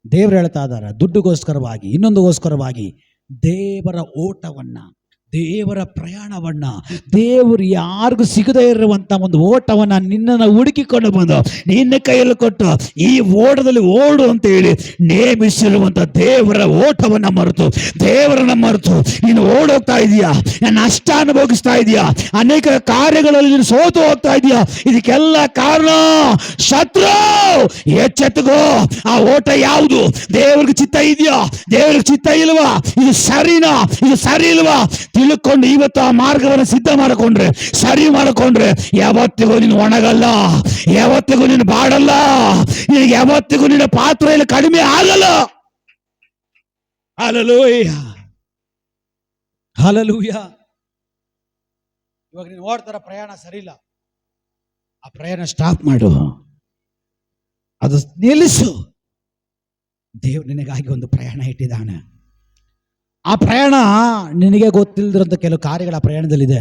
ದೇವ್ರು ಹೇಳ್ತಾ ಇದ್ದಾರೆ, ದುಡ್ಡುಗೋಸ್ಕರವಾಗಿ ಇನ್ನೊಂದುಗೋಸ್ಕರವಾಗಿ ದೇವರ ಓಟವನ್ನ, ದೇವರ ಪ್ರಯಾಣವನ್ನ, ದೇವರು ಯಾರಿಗೂ ಸಿಗದೇ ಇರುವಂತ ಒಂದು ಓಟವನ್ನ ನಿನ್ನನ್ನು ಹುಡುಕಿಕೊಂಡು ಬಂದು ನಿನ್ನ ಕೈಯಲ್ಲಿ ಕೊಟ್ಟು ಈ ಓಟದಲ್ಲಿ ಓಡು ಅಂತ ಹೇಳಿ ನೇಮಿಸಿರುವಂತ ದೇವರ ಓಟವನ್ನ ಮರೆತು, ದೇವರನ್ನ ಮರೆತು ನೀನು ಓಡೋಗ್ತಾ ಇದೀಯಾ, ನಷ್ಟ ಅನುಭವಿಸ್ತಾ ಇದೀಯಾ, ಅನೇಕ ಕಾರ್ಯಗಳಲ್ಲಿ ನೀನು ಸೋತು ಹೋಗ್ತಾ ಇದೀಯಾ. ಇದಕ್ಕೆಲ್ಲ ಕಾರಣ ಶತ್ರು. ಎಚ್ಚೆತ್ತುಗೋ. ಆ ಓಟ ಯಾವುದು? ದೇವರಿಗೆ ಚಿತ್ತ ಇದೆಯಾ, ದೇವರಿಗೆ ಚಿತ್ತ ಇಲ್ವಾ, ಇದು ಸರಿನಾ, ಇದು ಸರಿ ಇಲ್ವಾ ತಿಳ್ಕೊಂಡು ಇವತ್ತು ಆ ಮಾರ್ಗವನ್ನು ಸಿದ್ಧ ಮಾಡಿಕೊಂಡ್ರೆ, ಸರಿ ಮಾಡಿಕೊಂಡ್ರೆ ಯಾವತ್ತಿಗೂ ನೀನು ಒಣಗಲ್ಲ, ಯಾವತ್ತಿಗೂ ನೀನು ಬಾಡಲ್ಲ, ನಿನಗೆ ಯಾವತ್ತಿಗೂ ನಿನ್ನ ಪಾತ್ರೆಯಲ್ಲಿ ಕಡಿಮೆ ಆಗಲ್ಲ. Hallelujah, hallelujah. ಇವಾಗ ನೀನು ಓಡ್ತಾರ ಪ್ರಯಾಣ ಸರಿ ಇಲ್ಲ, ಆ ಪ್ರಯಾಣ ಸ್ಟಾಪ್ ಮಾಡು, ಅದು ನಿಲ್ಲಿಸು. ದೇವ್ರು ನಿನಗಾಗಿ ಒಂದು ಪ್ರಯಾಣ ಇಟ್ಟಿದ್ದಾನೆ. ಆ ಪ್ರಯಾಣ ನಿನಗೆ ಗೊತ್ತಿಲ್ಲದಿರೋಂಥ ಕೆಲವು ಕಾರ್ಯಗಳ ಪ್ರಯಾಣದಲ್ಲಿದೆ.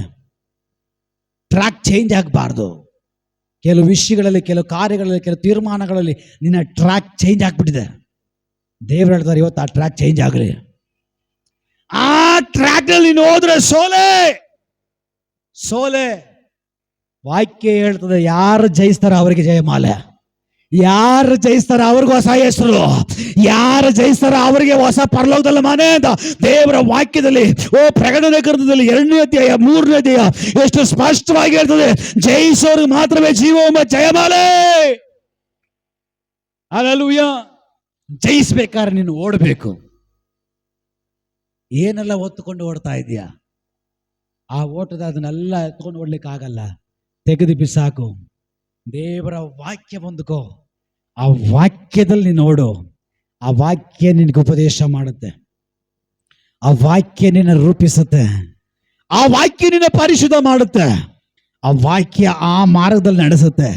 ಟ್ರ್ಯಾಕ್ ಚೇಂಜ್ ಆಗಬಾರ್ದು. ಕೆಲವು ವಿಷಯಗಳಲ್ಲಿ, ಕೆಲವು ಕಾರ್ಯಗಳಲ್ಲಿ, ಕೆಲವು ತೀರ್ಮಾನಗಳಲ್ಲಿ ನಿನ್ನ ಟ್ರ್ಯಾಕ್ ಚೇಂಜ್ ಆಗ್ಬಿಟ್ಟಿದೆ. ದೇವ್ರು ಹೇಳ್ತಾರೆ, ಇವತ್ತು ಆ ಟ್ರ್ಯಾಕ್ ಚೇಂಜ್ ಆಗಲಿ. ಆ ಟ್ರ್ಯಾಕ್ ನಲ್ಲಿ ನೀನು ಹೋದ್ರೆ ಸೋಲೆ, ಸೋಲೆ. ವಾಕ್ಯ ಹೇಳ್ತದೆ, ಯಾರು ಜಯಿಸ್ತಾರ ಅವರಿಗೆ ಜಯಮಾಲೆ, ಯಾರು ಜಯಿಸ್ತಾರ ಅವ್ರಿಗೆ ಹೊಸ ಹೆಸರು, ಯಾರು ಜಯಿಸ್ತಾರ ಅವರಿಗೆ ಹೊಸ ಪರಲೋಕದಲ್ಲಿ ಮನೆ ಅಂತ ದೇವರ ವಾಕ್ಯದಲ್ಲಿ, ಪ್ರಕಟಣೆ ಗ್ರಂಥದಲ್ಲಿ 2ನೇ ಅಧ್ಯಾಯ 3ನೇ ಅಧ್ಯಾಯ ಎಷ್ಟು ಸ್ಪಷ್ಟವಾಗಿ ಹೇಳ್ತದೆ, ಜಯಿಸೋರಿಗೆ ಮಾತ್ರವೇ ಜೀವವೆಂಬ ಜಯಮಾಲೆ. ಹಲ್ಲೆಲೂಯಾ. ಜಯಿಸ್ಬೇಕಾದ್ರೆ ನೀನು ಓಡಬೇಕು. ಏನೆಲ್ಲ ಹೊತ್ತುಕೊಂಡು ಓಡ್ತಾ ಇದೀಯಾ? ಆ ಓಟದ ಅದನ್ನೆಲ್ಲ ಎತ್ಕೊಂಡು ಓಡ್ಲಿಕ್ಕೆ ಆಗಲ್ಲ. ತೆಗೆದು ಬಿಸಾಕು. ದೇವರ ವಾಕ್ಯ ಹೊಂದ್ಕೋ. ಆ ವಾಕ್ಯದಲ್ಲಿ ನೀನು ನೋಡು. ಆ ವಾಕ್ಯ ನಿನಗೆ ಉಪದೇಶ ಮಾಡುತ್ತೆ, ಆ ವಾಕ್ಯ ನಿನ್ನ ರೂಪಿಸುತ್ತೆ, ಆ ವಾಕ್ಯ ನಿನ್ನ ಪರಿಶುದ್ಧ ಮಾಡುತ್ತೆ, ಆ ವಾಕ್ಯ ಆ ಮಾರ್ಗದಲ್ಲಿ ನಡೆಸುತ್ತೆ,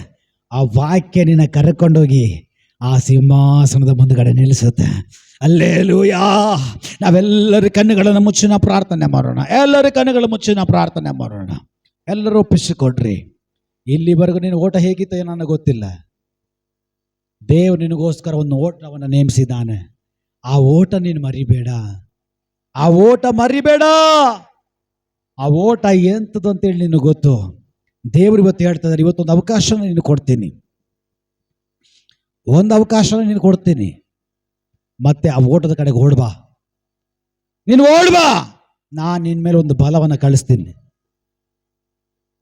ಆ ವಾಕ್ಯ ನಿನ್ನ ಕರ್ಕೊಂಡೋಗಿ ಆ ಸಿಂಹಾಸನದ ಮುಂದುಗಡೆ ನಿಲ್ಲಿಸುತ್ತೆ. ಹಲ್ಲೆಲೂಯಾ. ನಾವೆಲ್ಲರ ಕಣ್ಣುಗಳನ್ನು ಮುಚ್ಚಿನ ಪ್ರಾರ್ಥನೆ ಮಾಡೋಣ. ಎಲ್ಲರ ಕಣ್ಣುಗಳ ಮುಚ್ಚಿನ ಪ್ರಾರ್ಥನೆ ಮಾಡೋಣ. ಎಲ್ಲರೂ ಒಪ್ಪಿಸಿಕೊಡ್ರಿ. ಇಲ್ಲಿವರೆಗೂ ನೀನು ಓಟ ಹೇಗಿತ್ತು ಏನೋ ನನಗೆ ಗೊತ್ತಿಲ್ಲ. ದೇವ್ರು ನಿನಗೋಸ್ಕರ ಒಂದು ಓಟವನ್ನು ನೇಮಿಸಿದ್ದಾನೆ. ಆ ಓಟ ನೀನು ಮರಿಬೇಡ, ಆ ಓಟ ಮರಿಬೇಡ. ಆ ಓಟ ಎಂಥದ್ದು ಅಂತೇಳಿ ನಿನಗೆ ಗೊತ್ತು. ದೇವ್ರು ಇವತ್ತು ಹೇಳ್ತಿದ್ದಾರೆ, ಇವತ್ತೊಂದು ಅವಕಾಶನ ನೀನು ಕೊಡ್ತೀನಿ, ಒಂದು ಅವಕಾಶನ ನೀನು ಕೊಡ್ತೀನಿ. ಮತ್ತೆ ಆ ಓಟದ ಕಡೆಗೆ ಓಡ್ಬಾ, ನೀನು ಓಡ್ಬಾ. ನಾನು ನಿನ್ನ ಮೇಲೆ ಒಂದು ಬಲವನ್ನು ಕಳಿಸ್ತೀನಿ,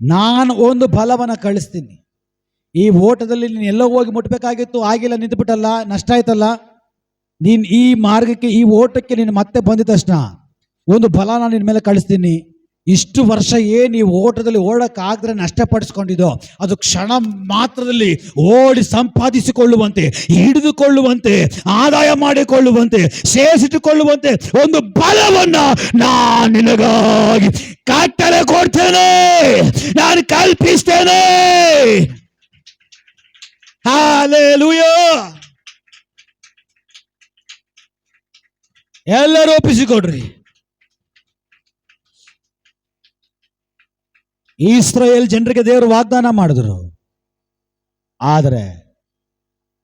ನಾನು ಒಂದು ಬಲವನ್ನು ಕಳಿಸ್ತೀನಿ. ಈ ಓಟದಲ್ಲಿ ನೀನು ಎಲ್ಲೋ ಹೋಗಿ ಮುಟ್ಬೇಕಾಗಿತ್ತು, ಆಗಿಲ್ಲ, ನಿಂತುಬಿಟ್ಟಲ್ಲ, ನಷ್ಟ ಆಯ್ತಲ್ಲ. ನೀನು ಈ ಮಾರ್ಗಕ್ಕೆ, ಈ ಓಟಕ್ಕೆ ನೀನು ಮತ್ತೆ ಬಂದಿದ ತಕ್ಷಣ ಒಂದು ಬಲ ನಾನು ನಿನ್ನ ಮೇಲೆ ಕಳಿಸ್ತೀನಿ. ಇಷ್ಟು ವರ್ಷ ಏನು ಈ ಓಟದಲ್ಲಿ ಓಡಕ್ಕಾಗದ್ರೆ ನಷ್ಟಪಡಿಸ್ಕೊಂಡಿದ್ದೋ ಅದು ಕ್ಷಣ ಮಾತ್ರದಲ್ಲಿ ಓಡಿ ಸಂಪಾದಿಸಿಕೊಳ್ಳುವಂತೆ, ಹಿಡಿದುಕೊಳ್ಳುವಂತೆ, ಆದಾಯ ಮಾಡಿಕೊಳ್ಳುವಂತೆ, ಸೇರಿಸಿಟ್ಟುಕೊಳ್ಳುವಂತೆ ಒಂದು ಬಲವನ್ನ ನಾನು ನಿನಗಾಗಿ ಕಟ್ಟಳೆ ಕೊಡ್ತೇನೆ, ನಾನು ಕಲ್ಪಿಸ್ತೇನೆ. ಹಲ್ಲೆಲೂಯಾ. ಎಲ್ಲರೂ ಒಪ್ಪಿಸಿಕೊಡ್ರಿ. ಇಸ್ರಾಯೇಲ್ ಜನರಿಗೆ ದೇವರು ವಾಗ್ದಾನ ಮಾಡಿದ್ರು, ಆದರೆ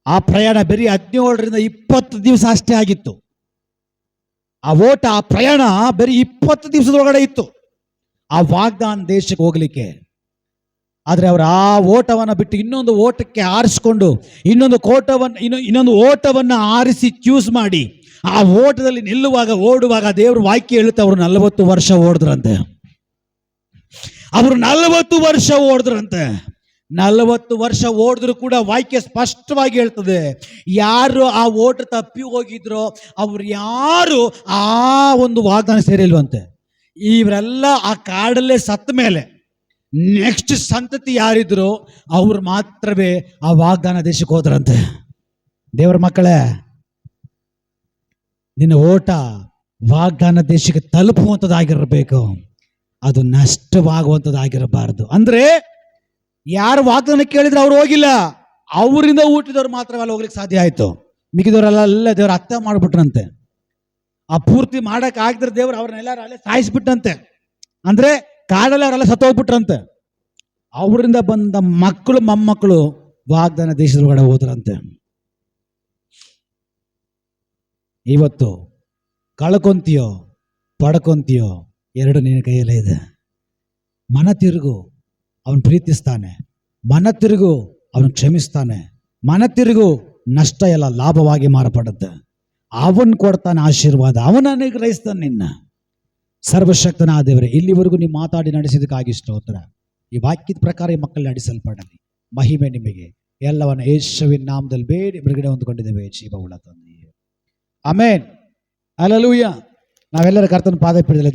ಆ ಪ್ರಯಾಣ ಬರೀ 17ರಿಂದ 20 ದಿವಸ ಅಷ್ಟೇ ಆಗಿತ್ತು. ಆ ಓಟ, ಆ ಪ್ರಯಾಣ ಬರೀ 20 ದಿವಸದೊಳಗಡೆ ಇತ್ತು ಆ ವಾಗ್ದಾನ ದೇಶಕ್ಕೆ ಹೋಗ್ಲಿಕ್ಕೆ. ಆದರೆ ಅವರು ಆ ಓಟವನ್ನು ಬಿಟ್ಟು ಇನ್ನೊಂದು ಓಟಕ್ಕೆ ಆರಿಸಿಕೊಂಡು, ಇನ್ನೊಂದು ಓಟವನ್ನು ಆರಿಸಿ ಚೂಸ್ ಮಾಡಿ ಆ ಓಟದಲ್ಲಿ ನಿಲ್ಲುವಾಗ, ಓಡುವಾಗ ದೇವರು ವಾಕ್ಯ ಹೇಳುತ್ತೆ, ಅವರು 40 ವರ್ಷ ಓಡಿದ್ರಂತೆ. ಅವರು 40 ವರ್ಷ ಓಡಿದ್ರಂತೆ. 40 ವರ್ಷ ಓಡಿದ್ರು ಕೂಡ ವಾಕ್ಯ ಸ್ಪಷ್ಟವಾಗಿ ಹೇಳ್ತದೆ, ಯಾರು ಆ ಓಟ ತಪ್ಪಿ ಹೋಗಿದ್ರೋ ಅವ್ರು ಯಾರು ಆ ಒಂದು ವಾಗ್ದಾನ ಸೇರಿಲ್ವಂತೆ. ಇವರೆಲ್ಲ ಆ ಕಾಡಲ್ಲೇ ಸತ್ತ ಮೇಲೆ ನೆಕ್ಸ್ಟ್ ಸಂತತಿ ಯಾರಿದ್ರು ಅವ್ರು ಮಾತ್ರವೇ ಆ ವಾಗ್ದಾನ ದೇಶಕ್ಕೆ ಹೋದ್ರಂತೆ. ದೇವರ ಮಕ್ಕಳೇ, ನಿನ್ನ ಓಟ ವಾಗ್ದಾನ ದೇಶಕ್ಕೆ ತಲುಪುವಂಥದ್ದಾಗಿರಬೇಕು, ಅದು ನಷ್ಟವಾಗುವಂಥದ್ದಾಗಿರಬಾರದು. ಅಂದ್ರೆ ಯಾರು ವಾಗ್ದಾನ ಕೇಳಿದ್ರೆ ಅವ್ರು ಹೋಗಿಲ್ಲ, ಅವರಿಂದ ಹುಟ್ಟಿದವ್ರು ಮಾತ್ರ ಅಲ್ಲಿ ಹೋಗ್ಲಿಕ್ಕೆ ಸಾಧ್ಯ ಆಯ್ತು. ಮಿಕ್ಕಿದವರೆಲ್ಲ ದೇವ್ರು ಅರ್ಥ ಮಾಡ್ಬಿಟ್ರಂತೆ. ಆ ಪೂರ್ತಿ ಮಾಡಕ್ ಆಗದ್ರೆ ದೇವ್ರು ಅವ್ರನ್ನೆಲ್ಲರೂ ಅಲ್ಲೇ ಸಾಯಿಸ್ಬಿಟ್ಟಂತೆ. ಅಂದ್ರೆ ಕಾಡಲ್ಲಿ ಅವರೆಲ್ಲ ಸತ್ತೋಗ್ಬಿಟ್ರಂತೆ. ಅವರಿಂದ ಬಂದ ಮಕ್ಕಳು ಮೊಮ್ಮಕ್ಕಳು ವಾಗ್ದಾನ ದೇಶದೊಳಗಡೆ ಹೋದ್ರಂತೆ. ಇವತ್ತು ಕಳ್ಕೊಂತೀಯೋ ಪಡ್ಕೊಂತೀಯೋ ಎರಡು ನಿನ್ನ ಕೈಯಲ್ಲೇ ಇದೆ. ಮನ ತಿರುಗು, ಅವನು ಪ್ರೀತಿಸ್ತಾನೆ. ಮನ ತಿರುಗು, ಅವನು ಕ್ಷಮಿಸ್ತಾನೆ. ಮನ ತಿರುಗು, ನಷ್ಟ ಎಲ್ಲ ಲಾಭವಾಗಿ ಮಾರ್ಪಡುತ್ತೆ. ಅವನು ಕೊಡ್ತಾನೆ ಆಶೀರ್ವಾದ, ಅವನ ಅನುಗ್ರಹಿಸ್ತಾನೆ ನಿನ್ನ. ಸರ್ವಶಕ್ತನ ದೇವರೇ, ಇಲ್ಲಿವರೆಗೂ ನೀವು ಮಾತಾಡಿ ನಡೆಸಿದಕ್ಕಾಗಿ ಸ್ತೋತ್ರ. ಈ ವಾಕ್ಯದ ಪ್ರಕಾರ ಈ ಮಕ್ಕಳು ನಡೆಸಲ್ಪಡಲಿ. ಮಹಿಮೆ ನಿಮಗೆ. ಎಲ್ಲವನ್ನ ಯೇಸುವಿನ ನಾಮದಲ್ಲಿ ಬೇಡಿ ಬಿಡುಗಡೆ ಹೊಂದಿಕೊಂಡಿದ್ದೇವೆ ಜೀವವುಳ್ಳ ತಂದೆಯೇ. ಆಮೆನ್. ಹಲ್ಲೆಲೂಯಾ. ನಾವೆಲ್ಲರ ಕರ್ತನ ಪಾದ ಪೀಠದಲ್ಲಿ